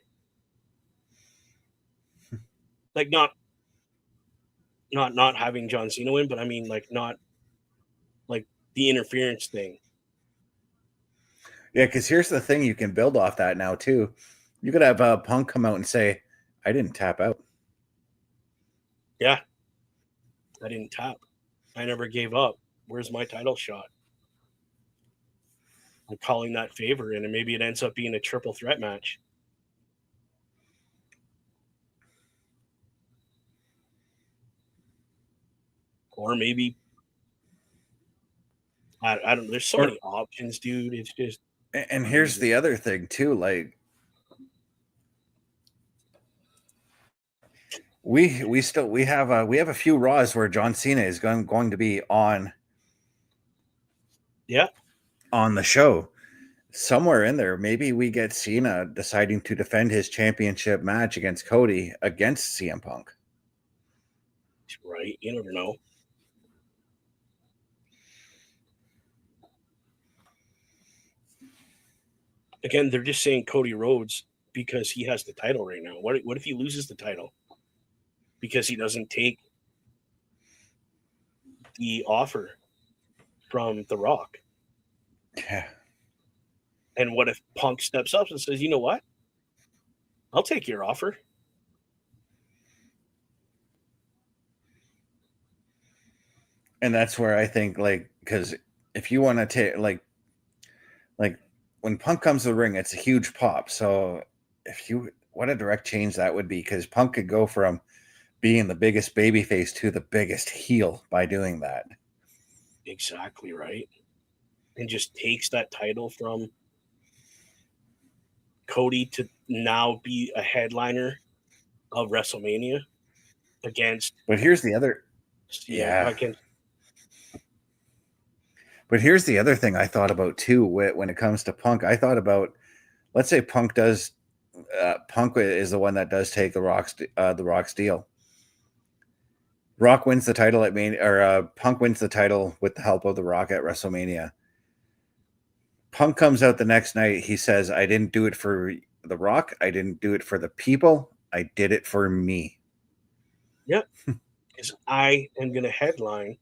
Like not having John Cena win, but I mean like not like the interference thing. Yeah, because here's the thing, you can build off that now too. You could have Punk come out and say, I didn't tap out. Yeah. I didn't tap. I never gave up. Where's my title shot? I'm calling that favor, and maybe it ends up being a triple threat match. Or maybe I don't know. There's so many options, dude. It's just and here's the other thing too, like we have a few Raws where John Cena is going to be on on the show. Somewhere in there, maybe we get Cena deciding to defend his championship match against Cody against CM Punk. Right. You never know. Again, they're just saying Cody Rhodes because he has the title right now. What if he loses the title? Because he doesn't take the offer from The Rock. Yeah. And what if Punk steps up and says, you know what? I'll take your offer. And that's where I think, like, because if you want to take, like when Punk comes to the ring, it's a huge pop. So what a direct change that would be, because Punk could go from being the biggest babyface to the biggest heel by doing that. Exactly right. And just takes that title from Cody to now be a headliner of WrestleMania against. But here's the other. But here's the other thing I thought about too when it comes to Punk. I thought about, let's say Punk is the one that does take the Rock's deal. Rock wins the title Punk wins the title with the help of the Rock at WrestleMania. Punk comes out the next night. He says, I didn't do it for the Rock. I didn't do it for the people. I did it for me. Yep. Because I am going to headline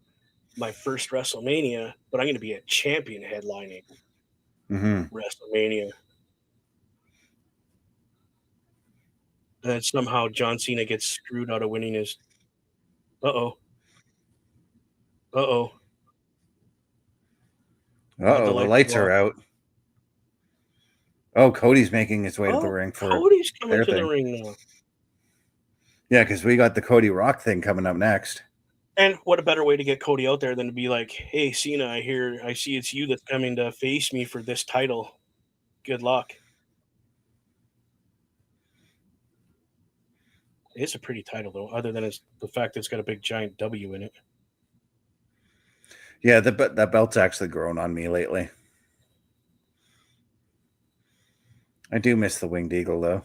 my first WrestleMania, but I'm going to be a champion headlining WrestleMania. And then somehow John Cena gets screwed out of winning his. The lights are out. Oh, Cody's making his way to the ring for Cody's coming to the ring now. Yeah, because we got the Cody Rock thing coming up next. And what a better way to get Cody out there than to be like, hey, Cena, I see it's you that's coming to face me for this title. Good luck. It's a pretty title, though, other than the fact that it's got a big giant W in it. Yeah, that belt's actually grown on me lately. I do miss the Winged Eagle, though.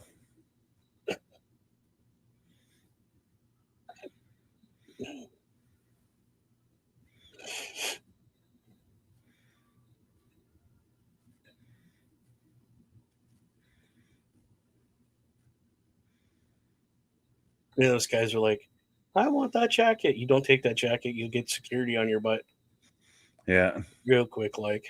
You know, those guys are like, I want that jacket. You don't take that jacket, you'll get security on your butt. Yeah. Real quick, like.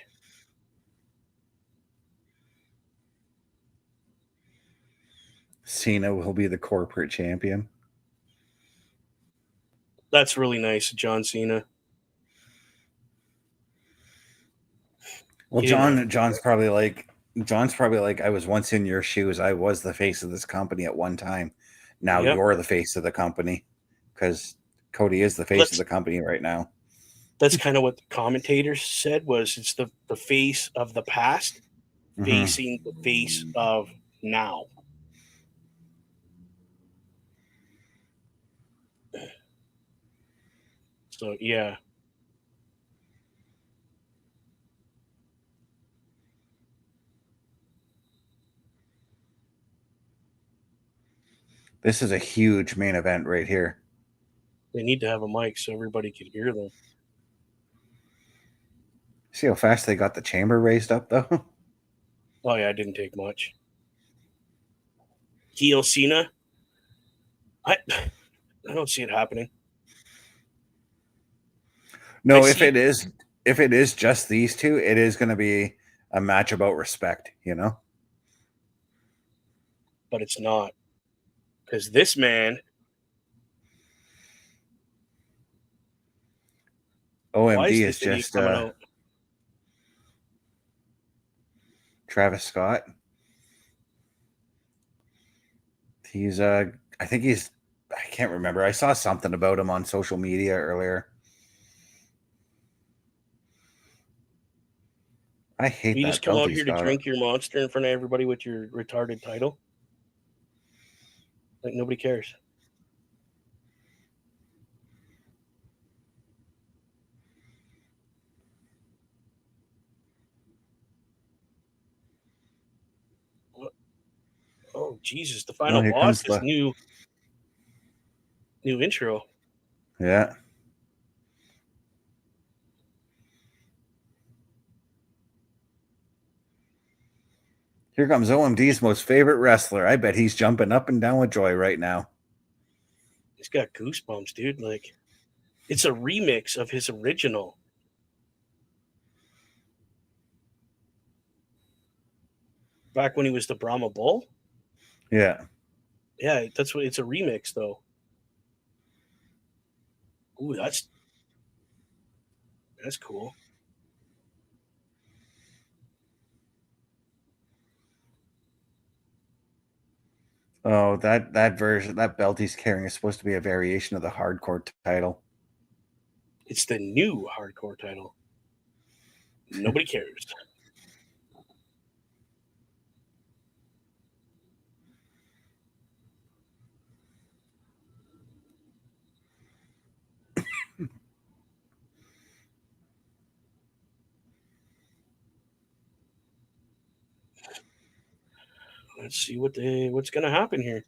Cena will be the corporate champion. That's really nice, John Cena. Well, John's probably like, I was once in your shoes. I was the face of this company at one time. Now you're the face of the company, because Cody is the face of the company right now. That's kind of what the commentators said, was it's the face of the past facing the face of now. So, yeah. This is a huge main event right here. They need to have a mic so everybody can hear them. See how fast they got the chamber raised up, though? Oh, yeah, it didn't take much. Heel Cena? I don't see it happening. No, if it is just these two, it is going to be a match about respect, you know? But it's not. Because this man... OMD is this idiot just coming out? Travis Scott. He's I can't remember. I saw something about him on social media earlier. I hate You that just come belt out he's here to got. drink your monster in front of everybody with your retarded title? Like, nobody cares. Oh, Jesus. The final here boss comes is new intro. Yeah. Here comes OMD's most favorite wrestler. I bet he's jumping up and down with joy right now. He's got goosebumps, dude. Like, it's a remix of his original. Back when he was the Brahma Bull? Yeah. Yeah, that's what it's a remix, though. Ooh, that's cool. Oh, that version, that belt he's carrying is supposed to be a variation of the hardcore title. It's the new hardcore title. Nobody cares. Let's see what's going to happen here.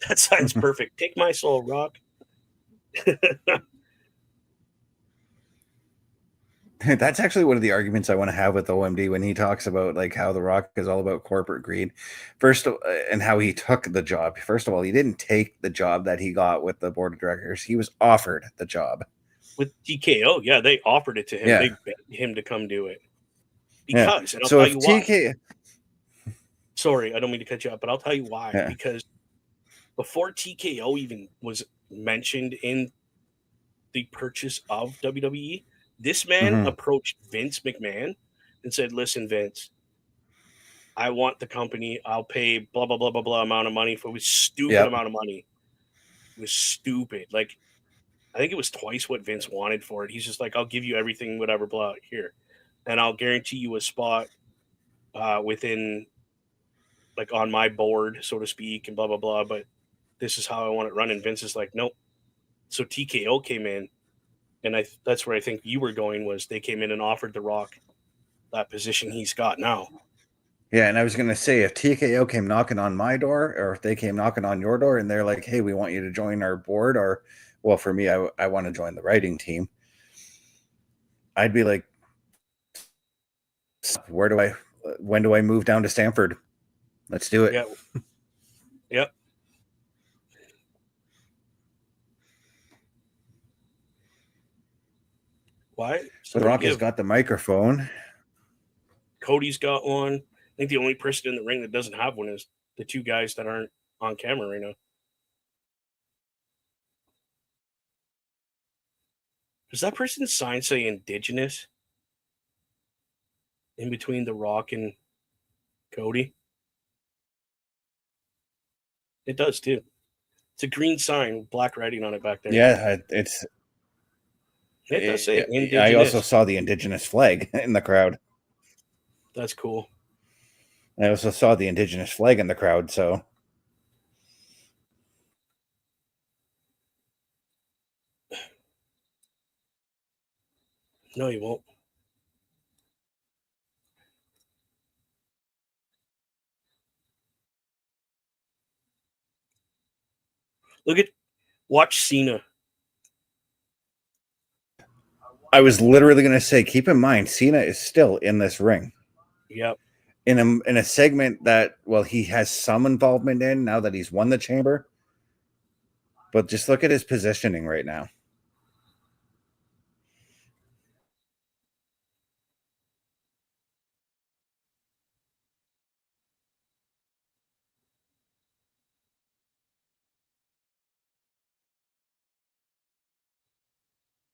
That sounds perfect. Take my soul, Rock. That's actually one of the arguments I want to have with OMD when he talks about like how The Rock is all about corporate greed. And how he took the job. First of all, he didn't take the job that he got with the board of directors. He was offered the job. With TKO, yeah, they offered it to him. Yeah. They begged him to come do it. Because, and I'll so tell if you TK... why. Sorry, I don't mean to cut you up, but I'll tell you why. Yeah. Because before TKO even was mentioned in the purchase of WWE, this man approached Vince McMahon and said, "Listen, Vince, I want the company. I'll pay blah, blah, blah, blah, blah amount of money for it was stupid amount of money. It was stupid. Like, I think it was twice what Vince wanted for it. He's just like, I'll give you everything, whatever, blah, here. And I'll guarantee you a spot within, like, on my board, so to speak, and blah, blah, blah. But this is how I want it run." And Vince is like, nope. So TKO came in. And that's where I think you were going, was they came in and offered The Rock that position he's got now. Yeah, and I was going to say, if TKO came knocking on my door, or if they came knocking on your door and they're like, hey, we want you to join our board, or, well, for me, I want to join the writing team, I'd be like, when do I move down to Stamford? Let's do it. Yeah. Yep. Why? So The Rock has got the microphone. Cody's got one. I think the only person in the ring that doesn't have one is the two guys that aren't on camera right now. Does that person's sign say Indigenous in between The Rock and Cody? It does too. It's a green sign with black writing on it back there. Yeah, It does say Indigenous. I also saw the Indigenous flag in the crowd. That's cool. I also saw the Indigenous flag in the crowd, so. No, you won't. Watch Cena. I was literally going to say, keep in mind, Cena is still in this ring. Yep. In a segment that, well, he has some involvement in now that he's won the chamber. But just look at his positioning right now.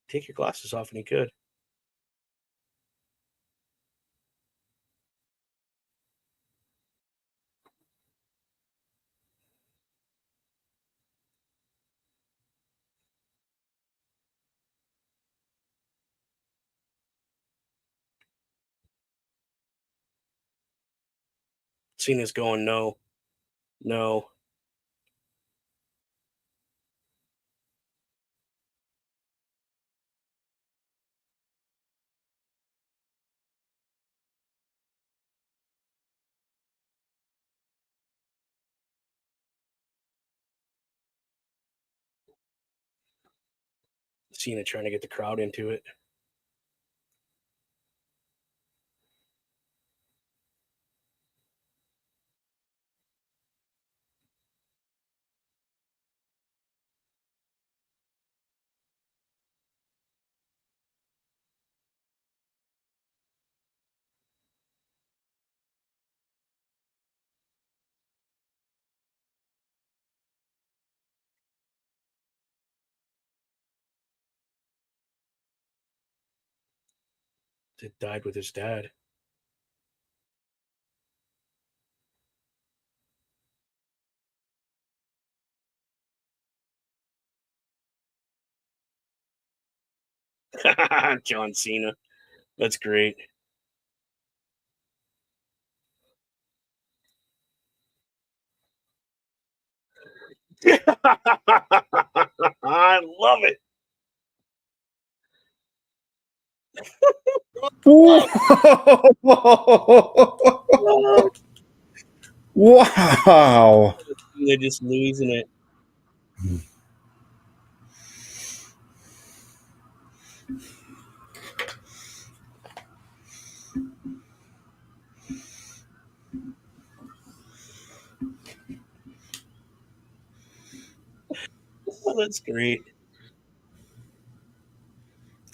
Take your glasses off, and he could. Cena's going, no. No. Cena trying to get the crowd into it. It died with his dad. John Cena. That's great. I love it. Wow. They're just losing it. Oh, that's great.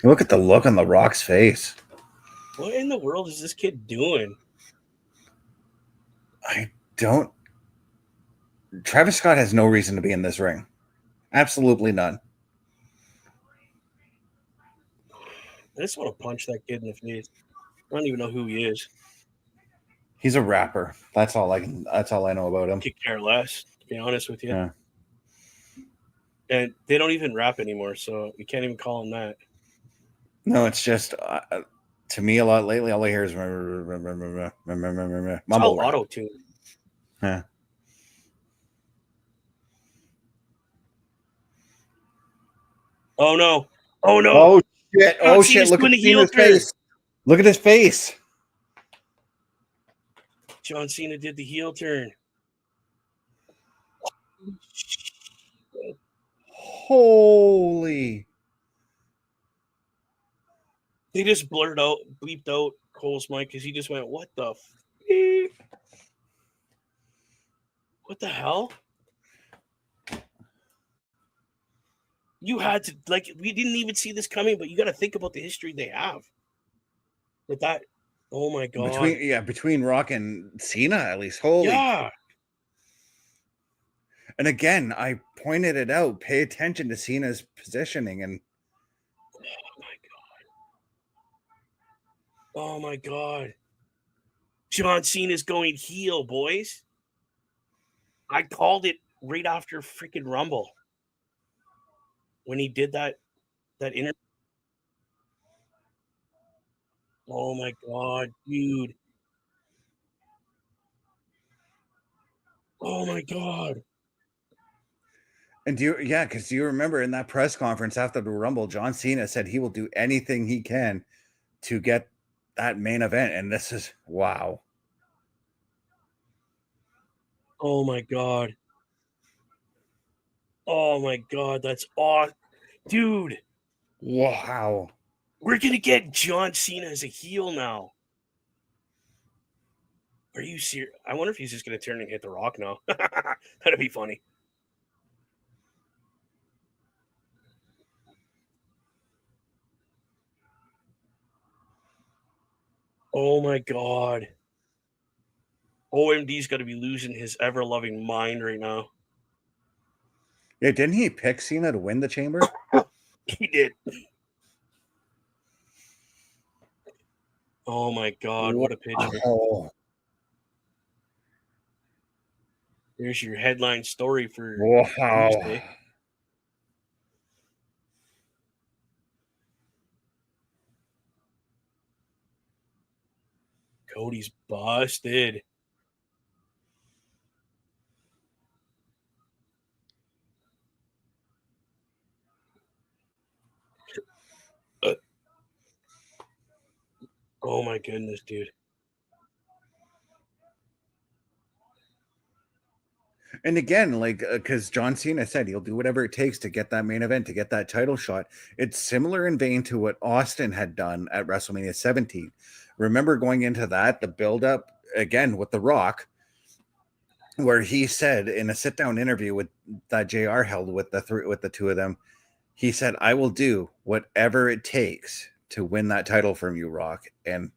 Look at the look on The Rock's face. What in the world is this kid doing? I don't. Travis Scott has no reason to be in this ring. Absolutely none. I just want to punch that kid in the face. I don't even know who he is. He's a rapper. That's all I know about him. Could care less, to be honest with you. Yeah. And they don't even rap anymore, so you can't even call him that. No, it's just to me a lot lately. All I hear is mumble rap. Auto tune. Yeah. Oh no! Oh no! Oh shit! Oh shit! Cena's Look doing at the heel Cena's turn. face. Look at his face. John Cena did the heel turn. Holy! They just bleeped out Cole's mic because he just went, "What the? What the hell?" You had to, we didn't even see this coming, but you got to think about the history they have with that. Oh my god! Between Rock and Cena, at least. Holy! Yeah. And again, I pointed it out. Pay attention to Cena's positioning, and oh my god! John Cena's going heel, boys. I called it right after freaking Rumble when he did that interview. Oh my god, dude! Oh my god! do you remember in that press conference after the Rumble, John Cena said he will do anything he can to get that main event. And this is wow. Oh my God. Oh my God, that's awesome. Dude, Wow. we're going to get John Cena as a heel now. Are you serious? I wonder if he's just going to turn and hit The Rock now. That'd be funny. Oh my God. OMD's got to be losing his ever-loving mind right now. Yeah, didn't he pick Cena to win the chamber? He did. Oh my God, what a picture. Oh, There's your headline story for wow. Tuesday. Cody's busted. Oh my goodness, dude. And again, like, because John Cena said he'll do whatever it takes to get that main event, to get that title shot. It's similar in vein to what Austin had done at WrestleMania 17. Remember going into that, the build-up, again, with The Rock, where he said in a sit-down interview with that JR held with the two of them, he said, I will do whatever it takes to win that title from you, Rock. And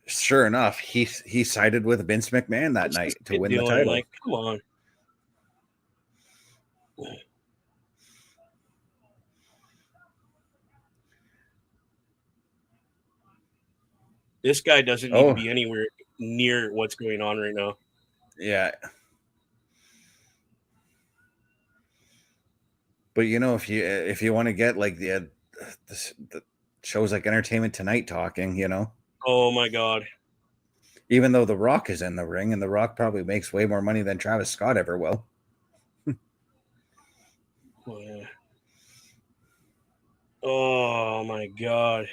sure enough, he sided with Vince McMahon that night to win the title. Like, come on. This guy doesn't need to be anywhere near what's going on right now. Yeah. But you know, if you want to get like the shows like Entertainment Tonight talking, you know. Oh my God. Even though The Rock is in the ring, and The Rock probably makes way more money than Travis Scott ever will. Oh, yeah. Oh my God.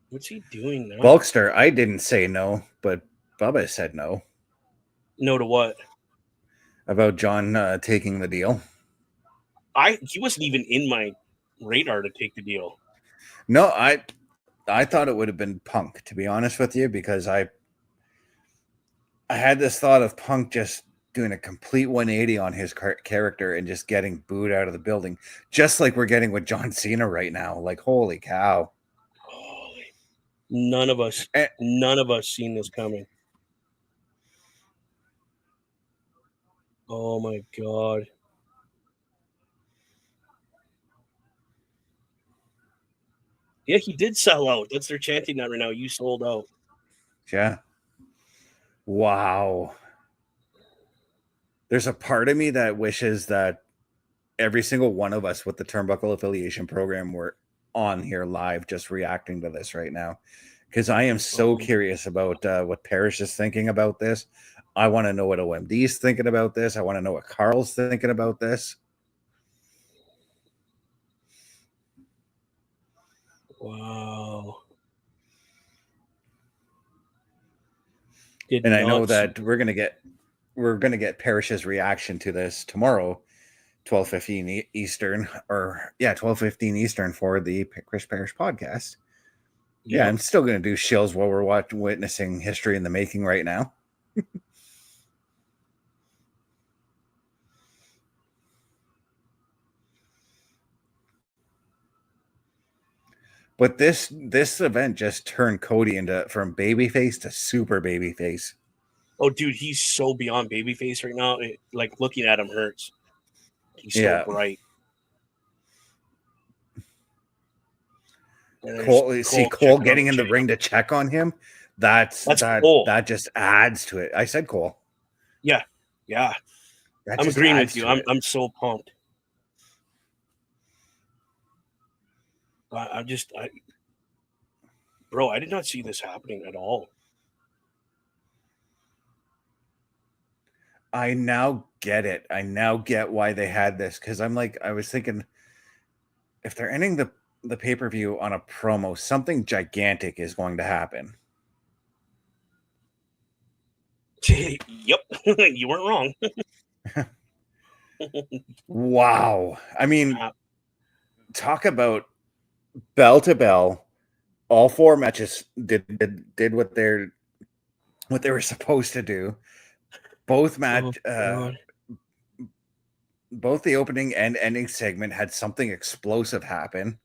What's he doing now? Bulkster, I didn't say no, but Bubba said no. No to what? About John taking the deal. He wasn't even in my radar to take the deal. No, I thought it would have been Punk, to be honest with you, because I had this thought of Punk just doing a complete 180 on his character and just getting booed out of the building, just like we're getting with John Cena right now. Like, holy cow. None of us seen this coming. Oh my God. Yeah, he did sell out. That's they're chanting that right now. You sold out. Yeah. Wow. There's a part of me that wishes that every single one of us with the Turnbuckle affiliation program were on here live just reacting to this right now, because I am so curious about what Parrish is thinking about this. I want to know what OMD is thinking about this. I want to know what Carl's thinking about this. Wow. And I know that we're gonna get Parrish's reaction to this tomorrow, 12:15 Eastern, or 12:15 Eastern for the Chris Parrish podcast. Yeah, I'm still gonna do shills while we're witnessing history in the making right now. But this event just turned Cody from babyface to super babyface. Oh, dude, he's so beyond babyface right now. Like looking at him hurts. He's so bright. Cole getting in the ring to check on him. That's Cole. That just adds to it. I said Cole. Yeah. I'm agreeing with you. I'm so pumped. Bro, I did not see this happening at all. I now get it. I now get why they had this, because I was thinking, if they're ending the pay-per-view on a promo, something gigantic is going to happen. Yep, you weren't wrong. Wow. I mean, talk about bell to bell. All 4 matches did what they were supposed to do. Both both the opening and ending segment had something explosive happen,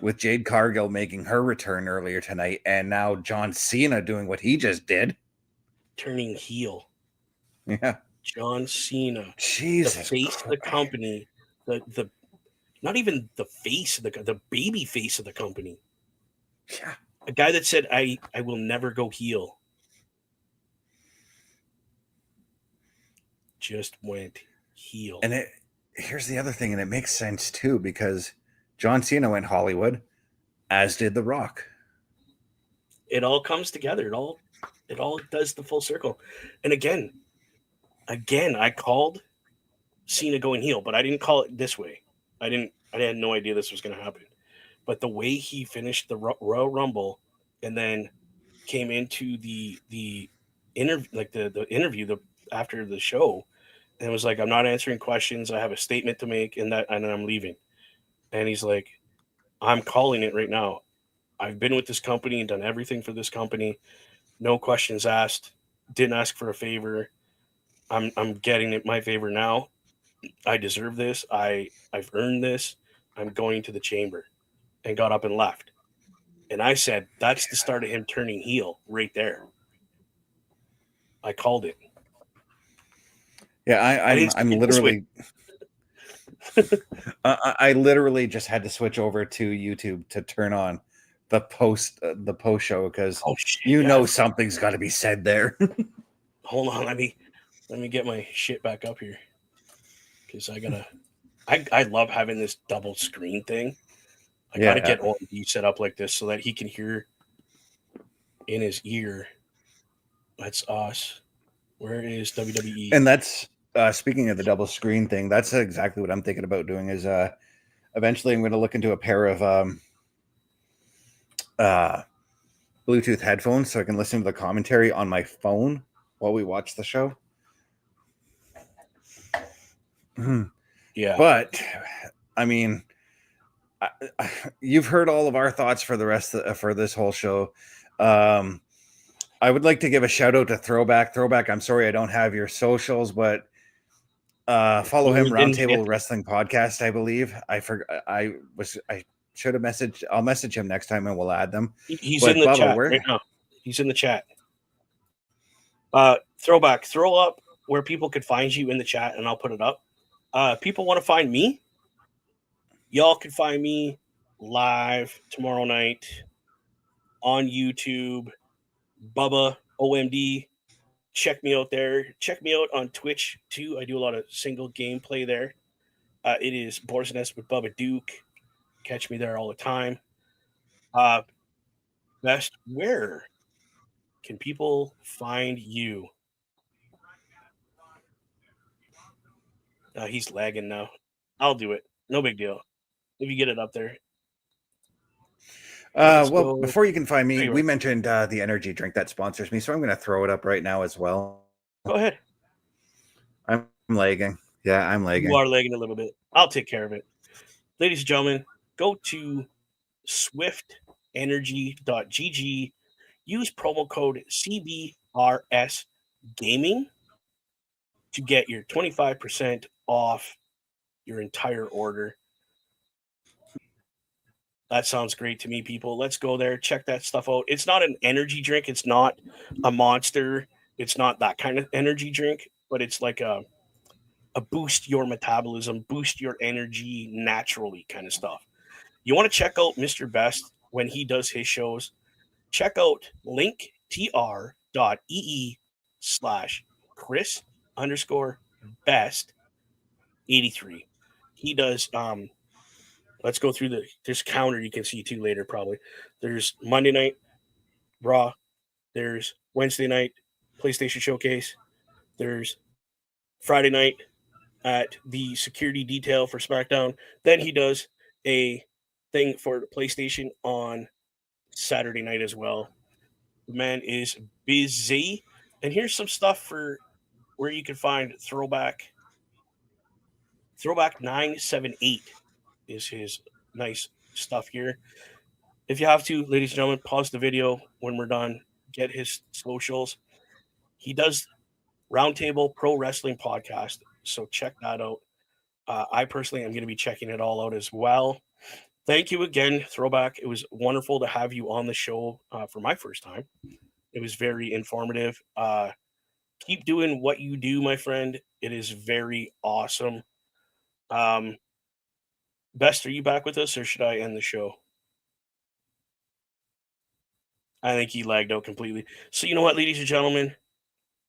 with Jade Cargill making her return earlier tonight, and now John Cena doing what he just did. Turning heel. Yeah. John Cena. Jesus the face Christ. of the company. The not even the face of the baby face of the company. Yeah. A guy that said, I will never go heel. Just went heel. And here's the other thing, and it makes sense too, because John Cena went Hollywood, as did The Rock. It all comes together. It all does the full circle. And again, I called Cena going heel, but I didn't call it this way. I had no idea this was going to happen. But the way he finished the Royal Rumble and then came into the interview, like the interview after the show, and was like, I'm not answering questions. I have a statement to make, and I'm leaving. And he's like, I'm calling it right now. I've been with this company and done everything for this company. No questions asked. Didn't ask for a favor. I'm getting it my favor now. I deserve this. I've earned this. I'm going to the chamber, and got up and left. And I said, that's the start of him turning heel right there. I called it. Yeah, I'm literally I literally just had to switch over to YouTube to turn on the post show, because something's got to be said there. Hold on, let me get my shit back up here, because I love having this double screen thing. I gotta get OMD set up like this so that he can hear in his ear. That's us. Where is WWE? And that's speaking of the double screen thing, that's exactly what I'm thinking about doing. Is eventually I'm going to look into a pair of Bluetooth headphones so I can listen to the commentary on my phone while we watch the show. Yeah, but I mean, you've heard all of our thoughts for the rest for this whole show. I would like to give a shout out to Throwback. I'm sorry I don't have your socials, but follow him, Roundtable Wrestling Podcast, I believe. I should have messaged. I'll message him next time and we'll add them. He's in the chat right now. He's in the chat. Throwback, throw up where people could find you in the chat, and I'll put it up. People want to find me. Y'all can find me live tomorrow night on YouTube. Bubba OMD. Check me out there. Check me out on Twitch too. I do a lot of single gameplay there. It is Boar's Nest with Bubba Duke. Catch me there all the time. Best, where can people find you? He's lagging now. I'll do it. No big deal. If you get it up there. Well, before you can find me, we mentioned the energy drink that sponsors me, so I'm going to throw it up right now as well. Go ahead. I'm lagging. Yeah, I'm lagging. You are lagging a little bit. I'll take care of it. Ladies and gentlemen, go to swiftenergy.gg. Use promo code CBRS Gaming to get your 25% off your entire order. That sounds great to me, people. Let's go there. Check that stuff out. It's not an energy drink. It's not a Monster. It's not that kind of energy drink, but it's like a boost your metabolism, boost your energy naturally kind of stuff. You want to check out Mr. Best when he does his shows? Check out linktr.ee/Chris_best83. He does let's go through there's counter you can see too later probably. There's Monday night Raw. There's Wednesday night PlayStation Showcase. There's Friday night at the security detail for SmackDown. Then he does a thing for PlayStation on Saturday night as well. The man is busy. And here's some stuff for where you can find Throwback 978 is his nice stuff here. If you have to, ladies and gentlemen, pause the video when we're done. Get his socials. He does Roundtable Pro Wrestling Podcast, so check that out. I personally am going to be checking it all out as well. Thank you again, Throwback. It was wonderful to have you on the show for my first time. It was very informative. Keep doing what you do, my friend. It is very awesome. Best, are you back with us, or should I end the show? I think he lagged out completely. So you know what, ladies and gentlemen,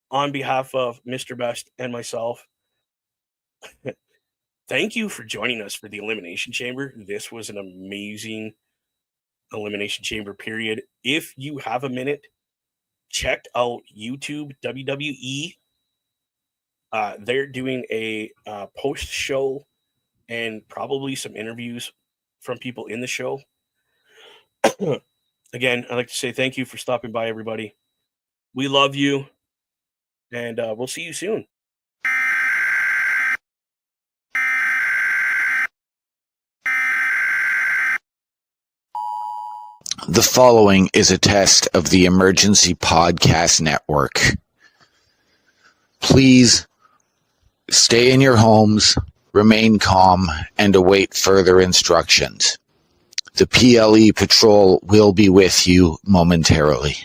on behalf of Mr. Best and myself, thank you for joining us for the Elimination Chamber. This was an amazing Elimination Chamber period. If you have a minute, check out YouTube WWE. They're doing a post-show and probably some interviews from people in the show. Again, I'd like to say thank you for stopping by, everybody. We love you, and we'll see you soon. The following is a test of the Emergency Podcast Network. Please stay in your homes, remain calm, and await further instructions. The PLE Patrol will be with you momentarily.